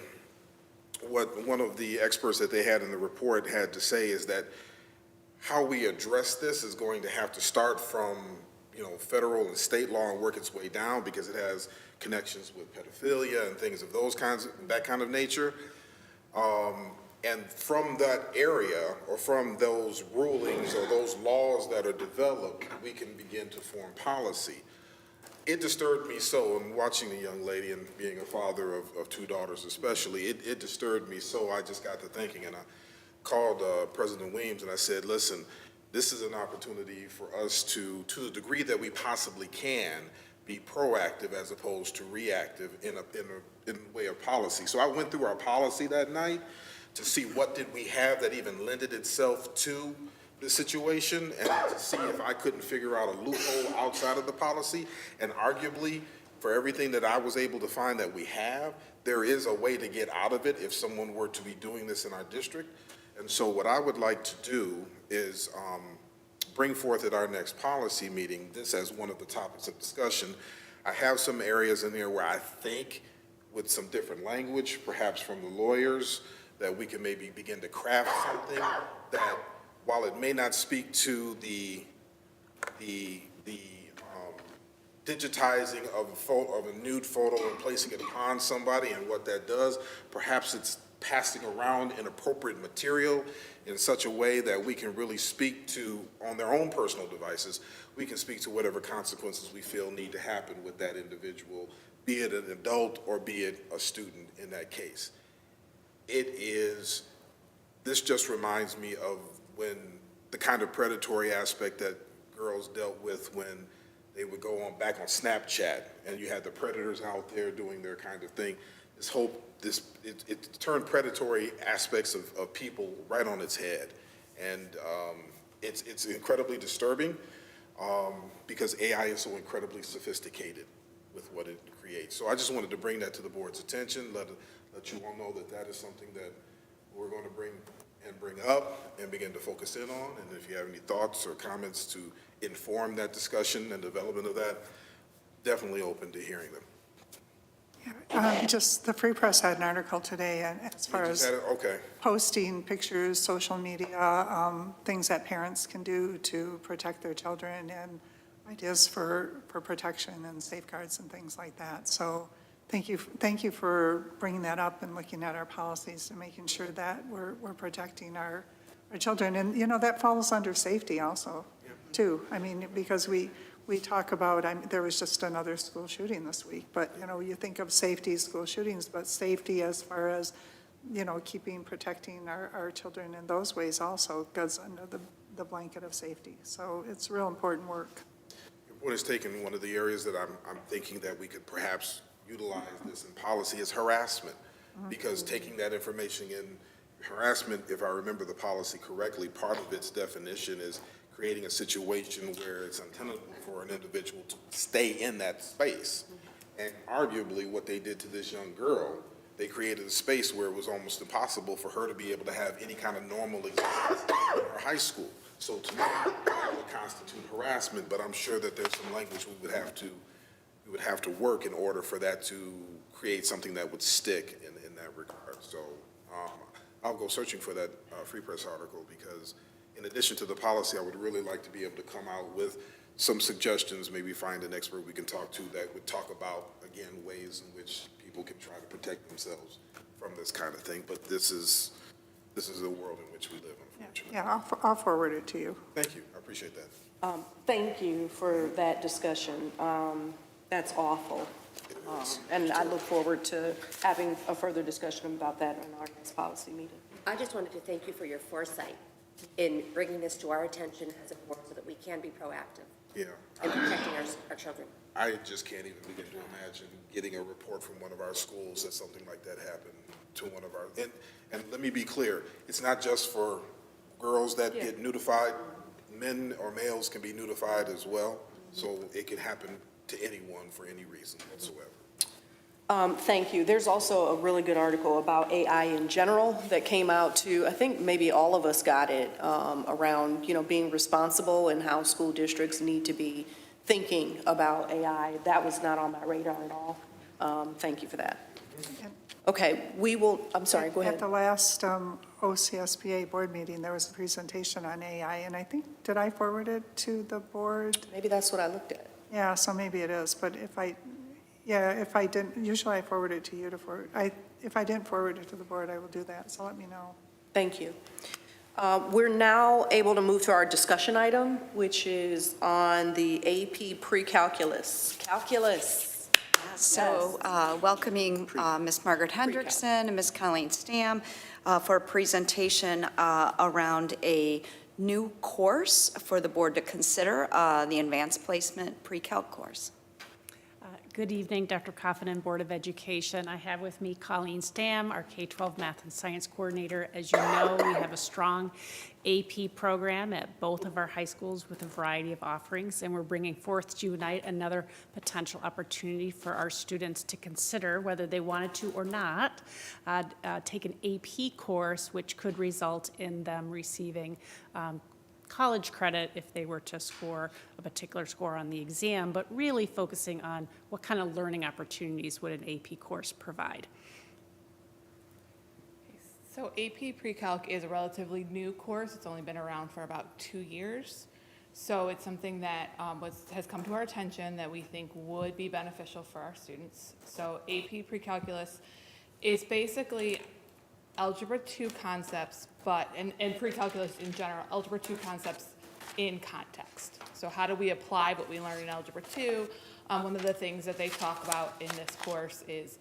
what one of the experts that they had in the report had to say is that how we address this is going to have to start from, federal and state law and work its way down, because it has connections with pedophilia and things of that kind of nature. And from that area, or from those rulings or those laws that are developed, we can begin to form policy. It disturbed me so, and watching the young lady and being a father of two daughters especially, it disturbed me so. I just got to thinking, and I called President Weems and I said, listen, this is an opportunity for us to the degree that we possibly can, be proactive as opposed to reactive in a way of policy. So I went through our policy that night to see what did we have that even lended itself to the situation, and to see if I couldn't figure out a loophole outside of the policy. And arguably, for everything that I was able to find that we have, there is a way to get out of it if someone were to be doing this in our district. And so what I would like to do is bring forth at our next policy meeting this as one of the topics of discussion. I have some areas in there where I think with some different language, perhaps from the lawyers, that we can maybe begin to craft something that, while it may not speak to the digitizing of a nude photo and placing it upon somebody and what that does, perhaps it's passing around inappropriate material in such a way that we can really speak to, on their own personal devices, we can speak to whatever consequences we feel need to happen with that individual, be it an adult or be it a student in that case. This just reminds me of when the kind of predatory aspect that girls dealt with when they would go back on Snapchat, and you had the predators out there doing their kind of thing. It turned predatory aspects of people right on its head. And it's incredibly disturbing because AI is so incredibly sophisticated with what it creates. So I just wanted to bring that to the board's attention, let you all know that that is something that we're going to bring up and begin to focus in on. And if you have any thoughts or comments to inform that discussion and development of that, definitely open to hearing them. Just the Free Press had an article today, and as far as Okay. posting pictures, social media, things that parents can do to protect their children, and ideas for protection and safeguards and things like that. So thank you for bringing that up and looking at our policies and making sure that we're protecting our children. And, that falls under safety also, too. I mean, because we talk about, there was just another school shooting this week, but, you think of safety, school shootings, but safety as far as, protecting our children in those ways also goes under the blanket of safety. So it's real important work. Your point is taken. One of the areas that I'm thinking that we could perhaps utilize this in policy is harassment, because taking that information in harassment, if I remember the policy correctly, part of its definition is creating a situation where it's untenable for an individual to stay in that space. And arguably what they did to this young girl, they created a space where it was almost impossible for her to be able to have any kind of normal existence in her high school. So to me, that would constitute harassment, but I'm sure that there's some language we would have to work in order for that to create something that would stick in that regard. So I'll go searching for that Free Press article, because in addition to the policy, I would really like to be able to come out with some suggestions, maybe find an expert we can talk to that would talk about, again, ways in which people can try to protect themselves from this kind of thing. But this is the world in which we live, unfortunately. Yeah, I'll forward it to you. Thank you. I appreciate that. Thank you for that discussion. That's awful. And I look forward to having a further discussion about that in our next policy meeting. I just wanted to thank you for your foresight in bringing this to our attention as a board so that we can be proactive Yeah. in protecting our children. I just can't even begin to imagine getting a report from one of our schools that something like that happened to one of our, and let me be clear, it's not just for girls that get notified, men or males can be notified as well, so it can happen to anyone for any reason whatsoever. Thank you. There's also a really good article about AI in general that came out too. I think maybe all of us got it around, being responsible and how school districts need to be thinking about AI. That was not on my radar at all. Thank you for that. Okay, we will, I'm sorry, go ahead. At the last OCSBA board meeting, there was a presentation on AI, and I think, did I forward it to the board? Maybe that's what I looked at. Yeah, so maybe it is, but if I didn't, usually I forward it to you to forward. If I didn't forward it to the board, I will do that, so let me know. Thank you. We're now able to move to our discussion item, which is on the AP pre-calculus. Calculus. So welcoming Ms. Margaret Hendrickson and Ms. Colleen Stam for a presentation around a new course for the board to consider, the advanced placement pre-calc course. Good evening, Dr. Coffin and Board of Education. I have with me Colleen Stam, our K-12 Math and Science Coordinator. As you know, we have a strong AP program at both of our high schools with a variety of offerings, and we're bringing forth to unite another potential opportunity for our students to consider whether they wanted to or not take an AP course, which could result in them receiving college credit if they were to score a particular score on the exam, but really focusing on what kind of learning opportunities would an AP course provide. So AP Pre-Calc is a relatively new course. It's only been around for about 2 years. So it's something that has come to our attention that we think would be beneficial for our students. So AP Pre-Calculus is basically Algebra 2 concepts, and pre-calculus in general, Algebra 2 concepts in context. So how do we apply what we learned in Algebra 2? One of the things that they talk about in this course is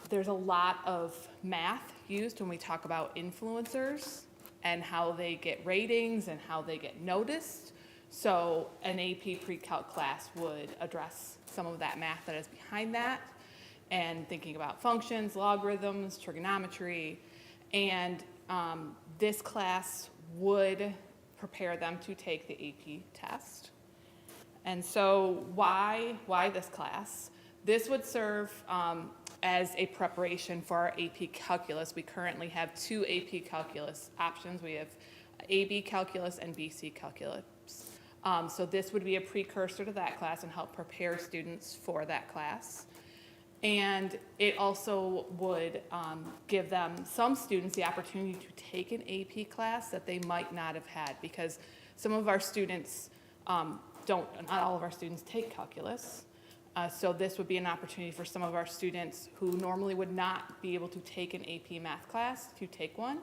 there's a lot of math used when we talk about influencers and how they get ratings and how they get noticed. So an AP pre-calc class would address some of that math that is behind that, and thinking about functions, logarithms, trigonometry, and this class would prepare them to take the AP test. And so why this class? This would serve as a preparation for our AP Calculus. We currently have 2 AP Calculus options. We have AB Calculus and BC Calculus. So this would be a precursor to that class and help prepare students for that class. And it also would give them, some students, the opportunity to take an AP class that they might not have had, because some of our students not all of our students take calculus. So this would be an opportunity for some of our students who normally would not be able to take an AP math class to take one.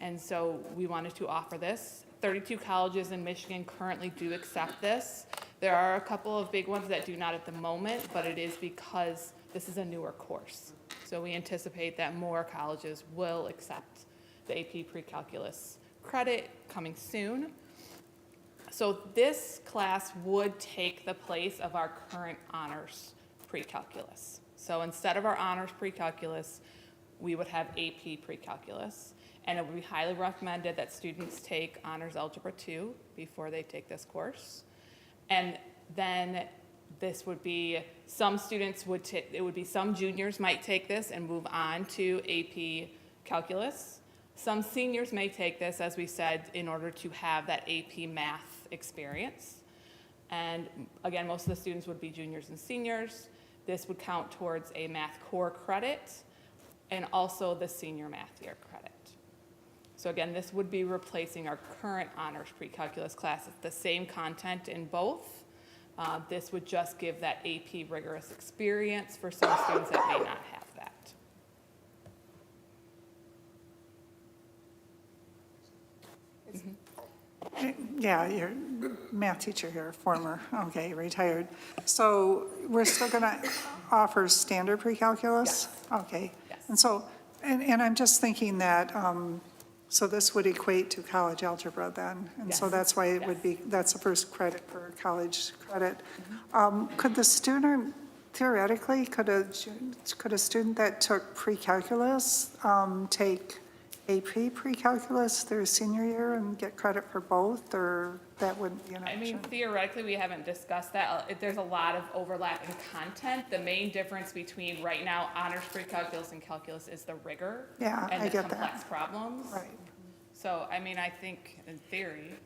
And so we wanted to offer this. 32 colleges in Michigan currently do accept this. There are a couple of big ones that do not at the moment, but it is because this is a newer course. So we anticipate that more colleges will accept the AP pre-calculus credit coming soon. So this class would take the place of our current honors pre-calculus. So instead of our honors pre-calculus, we would have AP pre-calculus. And it would be highly recommended that students take honors algebra 2 before they take this course. And then this would be, some students would it would be some juniors might take this and move on to AP calculus. Some seniors may take this, as we said, in order to have that AP math experience. And again, most of the students would be juniors and seniors. This would count towards a math core credit and also the senior math year credit. So again, this would be replacing our current honors pre-calculus class. It's the same content in both. This would just give that AP rigorous experience for some students that may not have that. Yeah, your math teacher here, former, okay, retired. So we're still going to offer standard pre-calculus? Yes. Okay. Yes. And so, and I'm just thinking that, so this would equate to college algebra then? And so Yes. that's why it would be, that's the first credit for college credit. Could the student, theoretically, could a student that took pre-calculus take AP pre-calculus their senior year and get credit for both, or that wouldn't be an option? I mean, theoretically, we haven't discussed that. There's a lot of overlap in content. The main difference between right now honors pre-calculus and calculus is the rigor Yeah, and I the get that. complex problems. Right. So, I mean, I think in theory,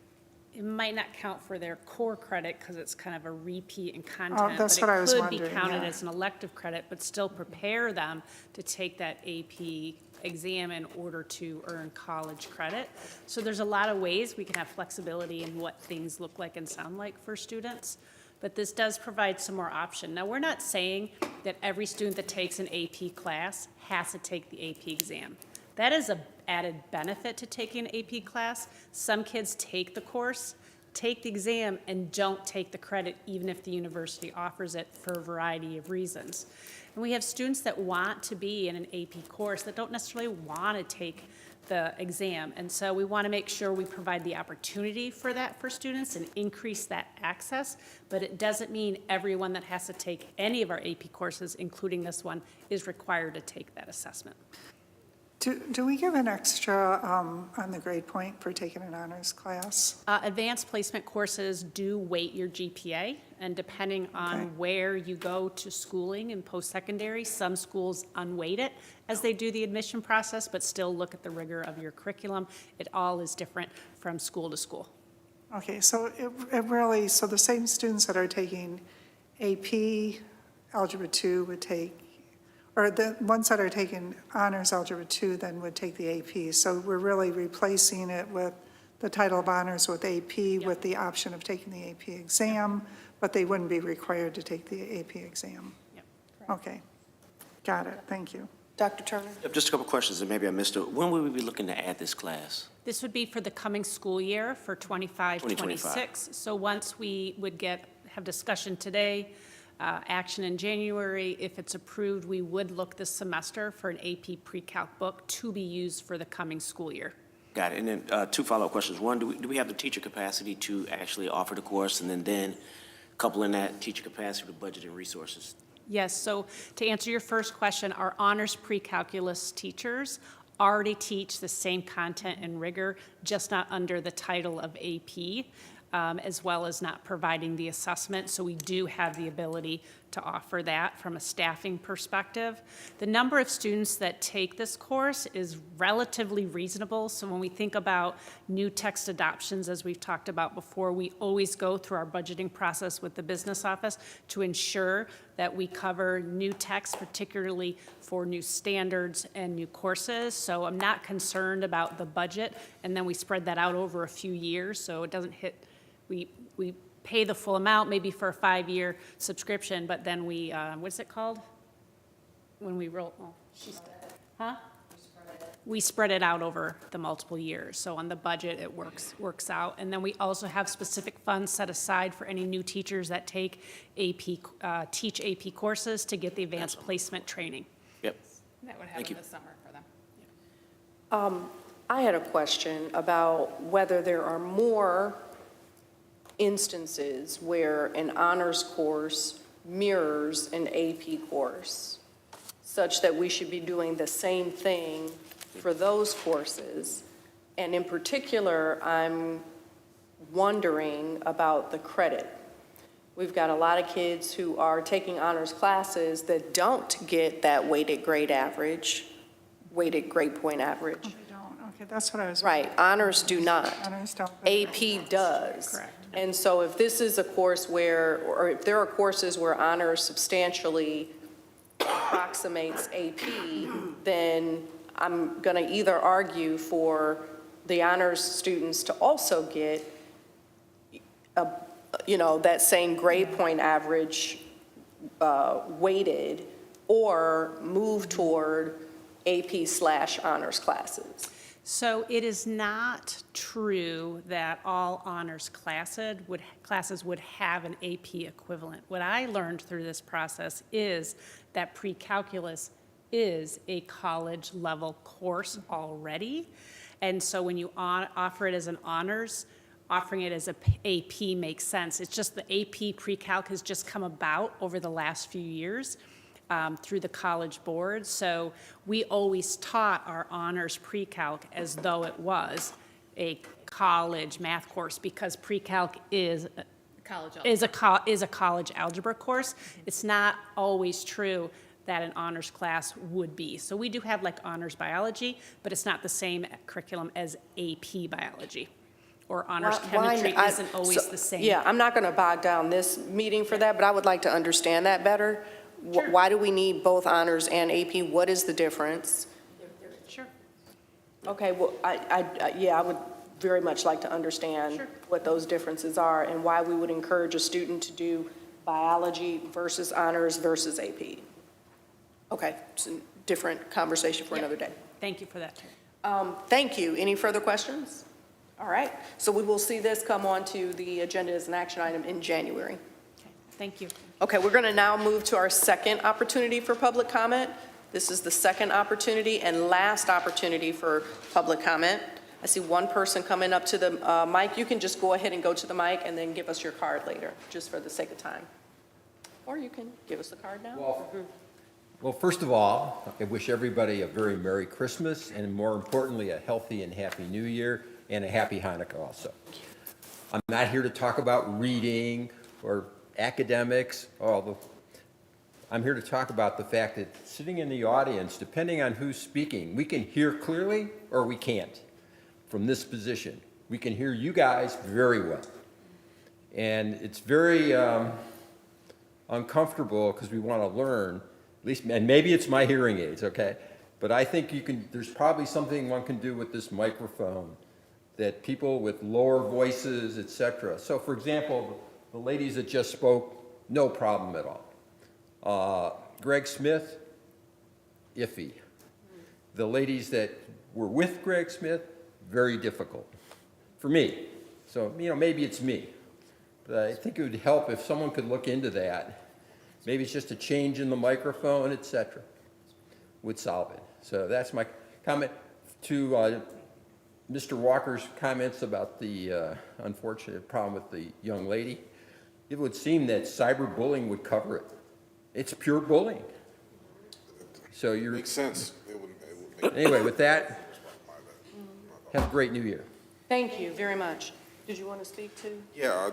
it might not count for their core credit because it's kind of a repeat in content. that's what I was But it could wondering, be counted yeah. as an elective credit, but still prepare them to take that AP exam in order to earn college credit. So there's a lot of ways we can have flexibility in what things look like and sound like for students. But this does provide some more option. Now, we're not saying that every student that takes an AP class has to take the AP exam. That is an added benefit to taking an AP class. Some kids take the course, take the exam, and don't take the credit even if the university offers it for a variety of reasons. And we have students that want to be in an AP course that don't necessarily want to take the exam. And so we want to make sure we provide the opportunity for that for students and increase that access. But it doesn't mean everyone that has to take any of our AP courses, including this one, is required to take that assessment. Do we give an extra on the grade point for taking an honors class? Advanced placement courses do weight your GPA, and depending on where you go to schooling in post-secondary, some schools unweight it as they do the admission process, but still look at the rigor of your curriculum. It all is different from school to school. Okay, so it really, so the same students that are taking AP Algebra 2 would take, or the ones that are taking honors Algebra 2 then would take the AP. So we're really replacing it with the title of honors with AP with the option of taking the AP exam, but they wouldn't be required to take the AP exam. Yep. Okay, got it, thank you. Dr. Turner? Just a couple questions, and maybe I missed it. When will we be looking to add this class? This would be for the coming school year for 25, 26. So once we would have discussion today, action in January, if it's approved, we would look this semester for an AP pre-calc book to be used for the coming school year. Got it. And then two follow-up questions. One, do we have the teacher capacity to actually offer the course? And then coupling that teacher capacity with budget and resources? Yes, so to answer your first question, our honors pre-calculus teachers already teach the same content and rigor, just not under the title of AP, as well as not providing the assessment. So we do have the ability to offer that from a staffing perspective. The number of students that take this course is relatively reasonable. So when we think about new text adoptions, as we've talked about before, we always go through our budgeting process with the business office to ensure that we cover new text, particularly for new standards and new courses. So I'm not concerned about the budget, and then we spread that out over a few years so it doesn't hit, we pay the full amount maybe for a 5-year subscription, but then we, what's it called? When we roll, we spread it out over the multiple years. So on the budget, it works out. And then we also have specific funds set aside for any new teachers that take AP, teach AP courses to get the advanced placement training. Yep. That would happen this summer for them. I had a question about whether there are more instances where an honors course mirrors an AP course, such that we should be doing the same thing for those courses. And in particular, I'm wondering about the credit. We've got a lot of kids who are taking honors classes that don't get that weighted grade point average. They don't, okay, that's what I was. Right, honors do not. Honors don't. AP does. Correct. And so if this is a course where, or if there are courses where honors substantially approximates AP, then I'm going to either argue for the honors students to also get, that same grade point average weighted, or move toward AP/honors classes. So it is not true that all honors classes would have an AP equivalent. What I learned through this process is that pre-calculus is a college-level course already. And so when you offer it as an honors, offering it as an AP makes sense. It's just the AP pre-calc has just come about over the last few years. Through the College Board. So we always taught our honors pre-calc as though it was a college math course, because pre-calc is a college algebra course. It's not always true that an honors class would be. So we do have like honors biology, but it's not the same curriculum as AP biology. Or honors Why- chemistry I- isn't always so- the same. Yeah, I'm not going to bog down this meeting for that, but I would like to understand that better. Why do we need both honors and AP? What is the difference? Sure. Okay, well, I would very much like to understand Sure. what those differences are and why we would encourage a student to do biology versus honors versus AP. Okay, it's a different conversation for Yep. another day. Thank you for that, Terry. Thank you. Any further questions? All right, so we will see this come on to the agenda as an action item in January. Okay, thank you. Okay, we're going to now move to our second opportunity for public comment. This is the second opportunity and last opportunity for public comment. I see one person coming up to the mic. You can just go ahead and go to the mic and then give us your card later, just for the sake of time. Or you can give us the card now. Well, first of all, I wish everybody a very Merry Christmas and more importantly, a healthy and happy New Year and a happy Hanukkah also. I'm not here to talk about reading or academics, although I'm here to talk about the fact that sitting in the audience, depending on who's speaking, we can hear clearly or we can't from this position. We can hear you guys very well. And it's very uncomfortable because we want to learn, at least, and maybe it's my hearing aids, okay? But I think there's probably something one can do with this microphone that people with lower voices, et cetera. So for example, the ladies that just spoke, no problem at all. Greg Smith, iffy. The ladies that were with Greg Smith, very difficult for me. So, maybe it's me. But I think it would help if someone could look into that. Maybe it's just a change in the microphone, et cetera, would solve it. So that's my comment to Mr. Walker's comments about the unfortunate problem with the young lady. It would seem that cyberbullying would cover it. It's pure bullying. So you're. Makes sense. Anyway, with that, have a great New Year. Thank you very much. Did you want to speak to? Yeah,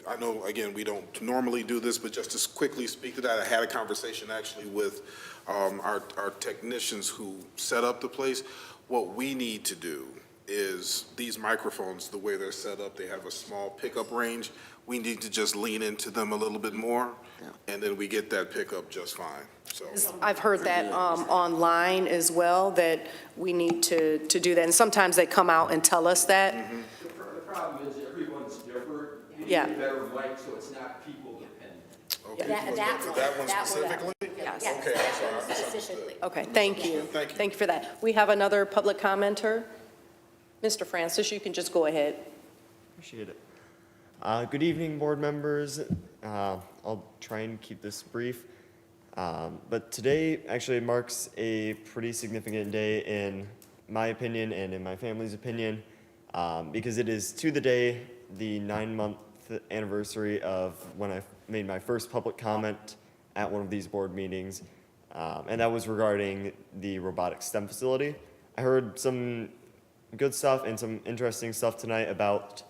I know, again, we don't normally do this, but just to quickly speak to that, I had a conversation actually with our technicians who set up the place. What we need to do is these microphones, the way they're set up, they have a small pickup range. We need to just lean into them a little bit more, and then we get that pickup just fine. So I've heard that online as well, that we need to do that. And sometimes they come out and tell us that. The problem is everyone's different. You need Yeah. a better mic so it's not people dependent. Okay, that one specifically? Yes. Okay, I'm sorry. Specifically. Okay, thank you. Thank you. Thank you for that. We have another public commenter. Mr. Francis, you can just go ahead. Appreciate it. Good evening, board members. I'll try and keep this brief. But today actually marks a pretty significant day in my opinion and in my family's opinion, because it is to the day the 9-month anniversary of when I made my first public comment at one of these board meetings, and that was regarding the robotic STEM facility. I heard some good stuff and some interesting stuff tonight about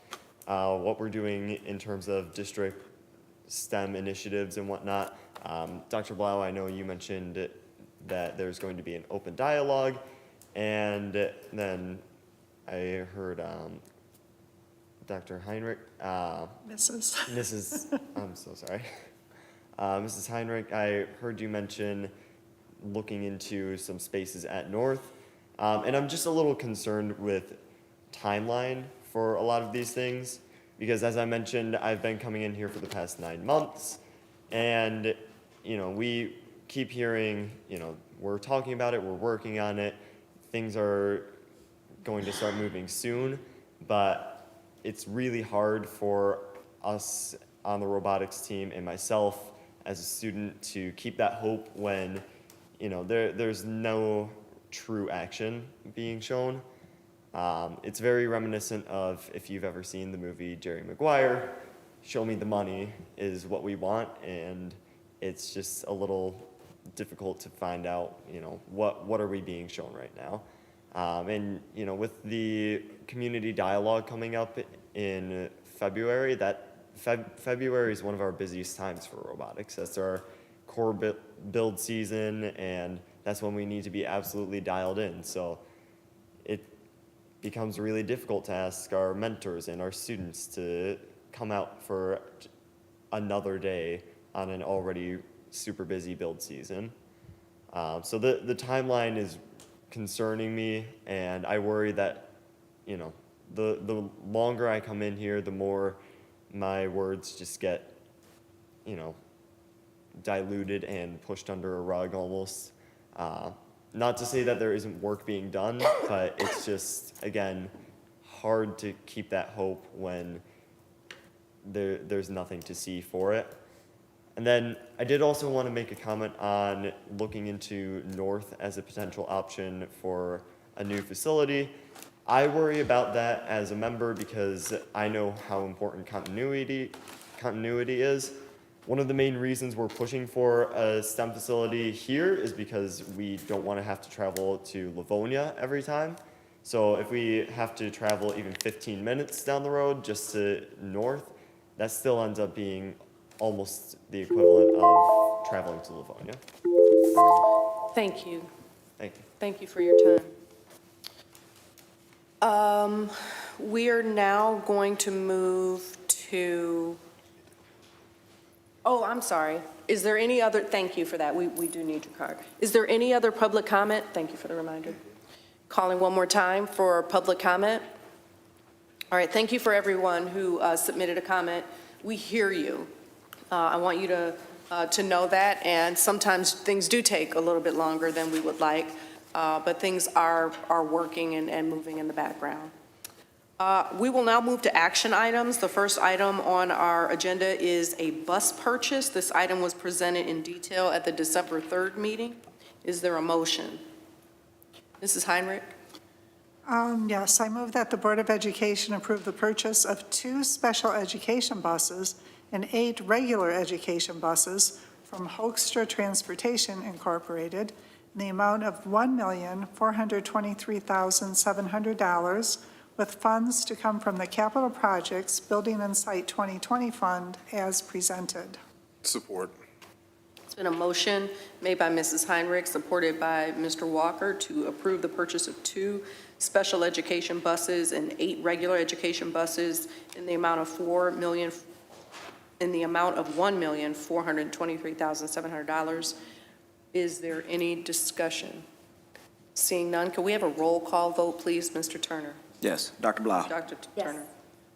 what we're doing in terms of district STEM initiatives and whatnot. Dr. Blau, I know you mentioned that there's going to be an open dialogue, and then I heard Dr. Heinrich, Mrs. I'm so sorry. Mrs. Heinrich, I heard you mention looking into some spaces at North, and I'm just a little concerned with timeline for a lot of these things, because as I mentioned, I've been coming in here for the past 9 months, and we keep hearing, we're talking about it, we're working on it, things are going to start moving soon, but it's really hard for us on the robotics team and myself as a student to keep that hope when, there's no true action being shown. It's very reminiscent of, if you've ever seen the movie Jerry Maguire, show me the money is what we want, and it's just a little difficult to find out, what are we being shown right now. And, with the community dialogue coming up in February, February is one of our busiest times for robotics. That's our core build season, and that's when we need to be absolutely dialed in. So becomes really difficult to ask our mentors and our students to come out for another day on an already super busy build season. So the timeline is concerning me, and I worry that, you know, the longer I come in here, the more my words just get, you know, diluted and pushed under a rug almost. Not to say that there isn't work being done, but it's just, again, hard to keep that hope when there's nothing to see for it. And then I did also want to make a comment on looking into North as a potential option for a new facility. I worry about that as a member because I know how important continuity is. One of the main reasons we're pushing for a STEM facility here is because we don't want to have to travel to Livonia every time. So if we have to travel even 15 minutes down the road just to North, that still ends up being almost the equivalent of traveling to Livonia. Thank you. Thank you. Thank you for your time. We are now going to move to, oh, I'm sorry. Is there any other, thank you for that. We do need your card. Is there any other public comment? Thank you for the reminder. Calling one more time for public comment. All right, thank you for everyone who submitted a comment. We hear you. I want you to know that, and sometimes things do take a little bit longer than we would like, but things are working and moving in the background. We will now move to action items. The first item on our agenda is a bus purchase. This item was presented in detail at the December 3rd meeting. Is there a motion? Mrs. Heinrich? Yes, I move that the Board of Education approve the purchase of 2 special education buses and 8 regular education buses from Hoekstra Transportation Incorporated in the amount of $1,423,700 with funds to come from the Capital Projects Building and Site 2020 Fund as presented. Support. It's been a motion made by Mrs. Heinrich, supported by Mr. Walker, to approve the purchase of 2 special education buses and 8 regular education buses in the amount of $1,423,700. Is there any discussion? Seeing none, can we have a roll call vote, please, Mr. Turner? Yes. Dr. Blau. Dr. Turner?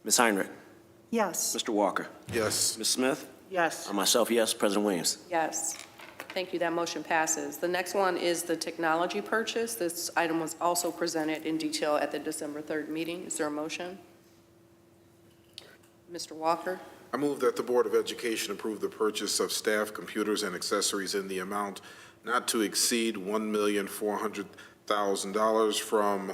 Ms. Heinrich. Yes. Mr. Walker. Yes. Ms. Smith. Yes. And myself, yes. President Williams. Yes. Thank you. That motion passes. The next one is the technology purchase. This item was also presented in detail at the December 3rd meeting. Is there a motion? Mr. Walker? I move that the Board of Education approve the purchase of staff computers and accessories in the amount not to exceed $1,400,000 from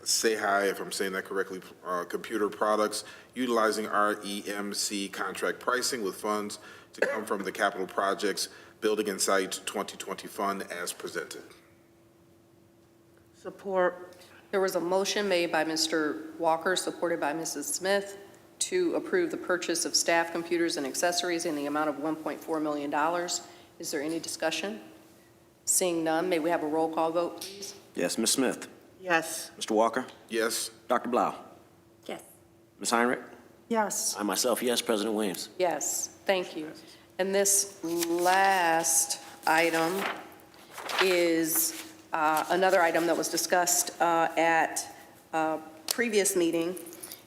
Hi, if I'm saying that correctly, Computer Products, utilizing REMC contract pricing with funds to come from the Capital Projects Building and Site 2020 Fund as presented. Support. There was a motion made by Mr. Walker, supported by Mrs. Smith, to approve the purchase of staff computers and accessories in the amount of $1.4 million. Is there any discussion? Seeing none, may we have a roll call vote, please? Yes. Ms. Smith. Yes. Mr. Walker. Yes. Dr. Blau. Yes. Ms. Heinrich. Yes. I myself, yes. President Williams. Yes, thank you. And this last item is another item that was discussed at a previous meeting,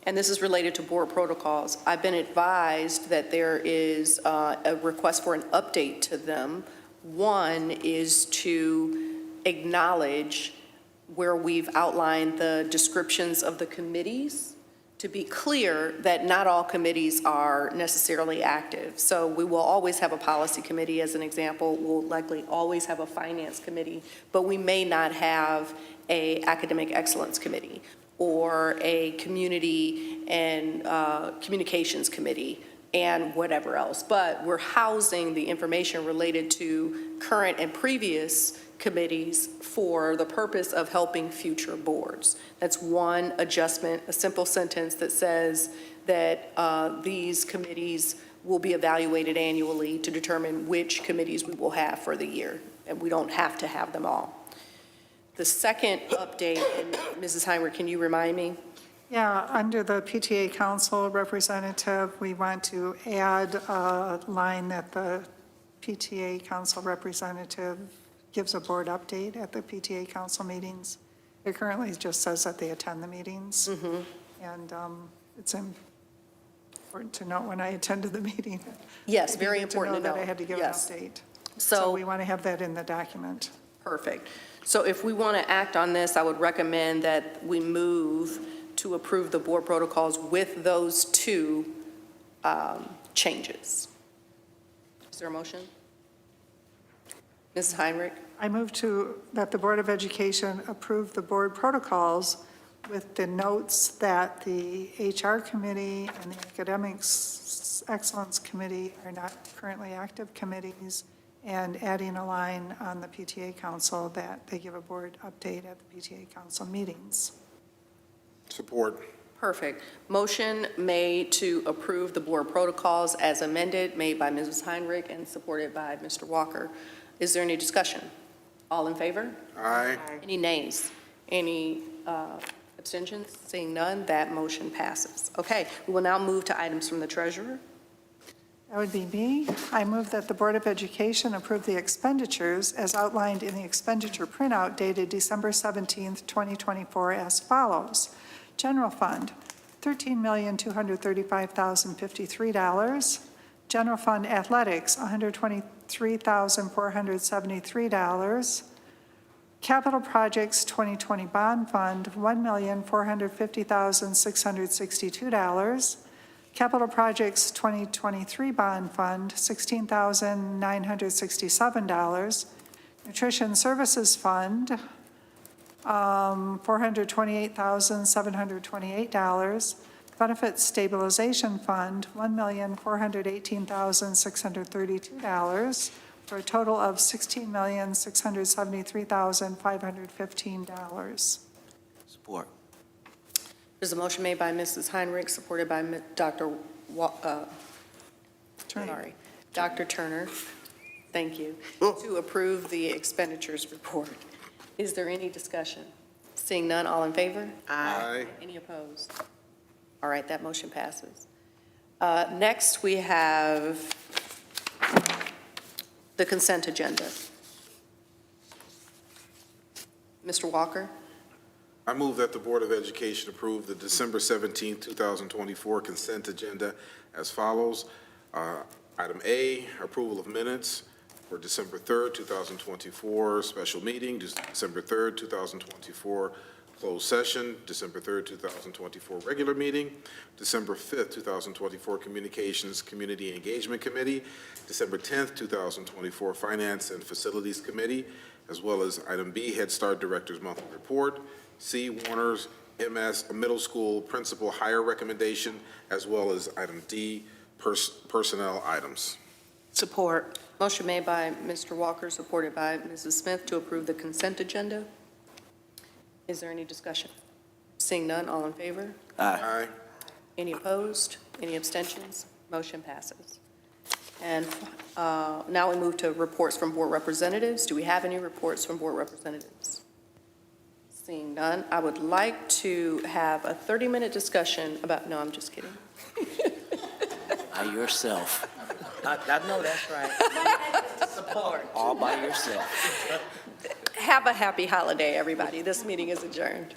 and this is related to board protocols. I've been advised that there is a request for an update to them. One is to acknowledge where we've outlined the descriptions of the committees, to be clear that not all committees are necessarily active. So we will always have a policy committee, as an example. We'll likely always have a finance committee, but we may not have a academic excellence committee or a community and communications committee and whatever else. But we're housing the information related to current and previous committees for the purpose of helping future boards. That's one adjustment, a simple sentence that says that these committees will be evaluated annually to determine which committees we will have for the year, and we don't have to have them all. The second update, and Mrs. Heinrich, can you remind me? Yeah, under the PTA Council representative, we want to add a line that the PTA Council representative gives a board update at the PTA Council meetings. It currently just says that they attend the meetings. And it's important to note when I attended the meeting. Yes, I very needed important to know know. that I had to give an Yes. update. So- So we want to have that in the document. Perfect. So if we want to act on this, I would recommend that we move to approve the board protocols with those two changes. Is there a motion? Mrs. Heinrich? I move that the Board of Education approve the board protocols with the notes that the HR committee and the Academics Excellence Committee are not currently active committees, and adding a line on the PTA Council that they give a board update at the PTA Council meetings. Support. Perfect. Motion made to approve the board protocols as amended, made by Mrs. Heinrich and supported by Mr. Walker. Is there any discussion? All in favor? Aye. Any nays? Any abstentions? Seeing none, that motion passes. Okay, we will now move to items from the treasurer. That would be me. I move that the Board of Education approve the expenditures as outlined in the expenditure printout dated December 17th, 2024 as follows. General Fund, $13,235,053. General Fund Athletics, $123,473. Capital Projects 2020 Bond Fund, $1,450,662. Capital Projects 2023 Bond Fund, $16,967. Nutrition Services Fund, $428,728. Benefit Stabilization Fund, $1,418,632, for a total of $16,673,515. Support. There's a motion made by Mrs. Heinrich, supported by Dr. Dr. Turner. Thank you. To approve the expenditures report. Is there any discussion? Seeing none, all in favor? Aye. Any opposed? All right, that motion passes. Next, we have the consent agenda. Mr. Walker? I move that the Board of Education approve the December 17, 2024 consent agenda as follows. Item A, approval of minutes for December 3rd, 2024 special meeting, December 3rd, 2024 closed session, December 3rd, 2024 regular meeting, December 5th, 2024 Communications Community Engagement Committee, December 10th, 2024 Finance and Facilities Committee, as well as item B, Head Start Director's Monthly Report, C, Warner's MS Middle School Principal Hire Recommendation, as well as item D, personnel items. Support. Motion made by Mr. Walker, supported by Mrs. Smith, to approve the consent agenda. Is there any discussion? Seeing none, all in favor? Aye. Any opposed? Any abstentions? Motion passes. And now we move to reports from board representatives. Do we have any reports from board representatives? Seeing none, I would like to have a 30-minute discussion about, no, I'm just kidding. By yourself. I know that's right. Support. All by yourself. Have a happy holiday, everybody. This meeting is adjourned.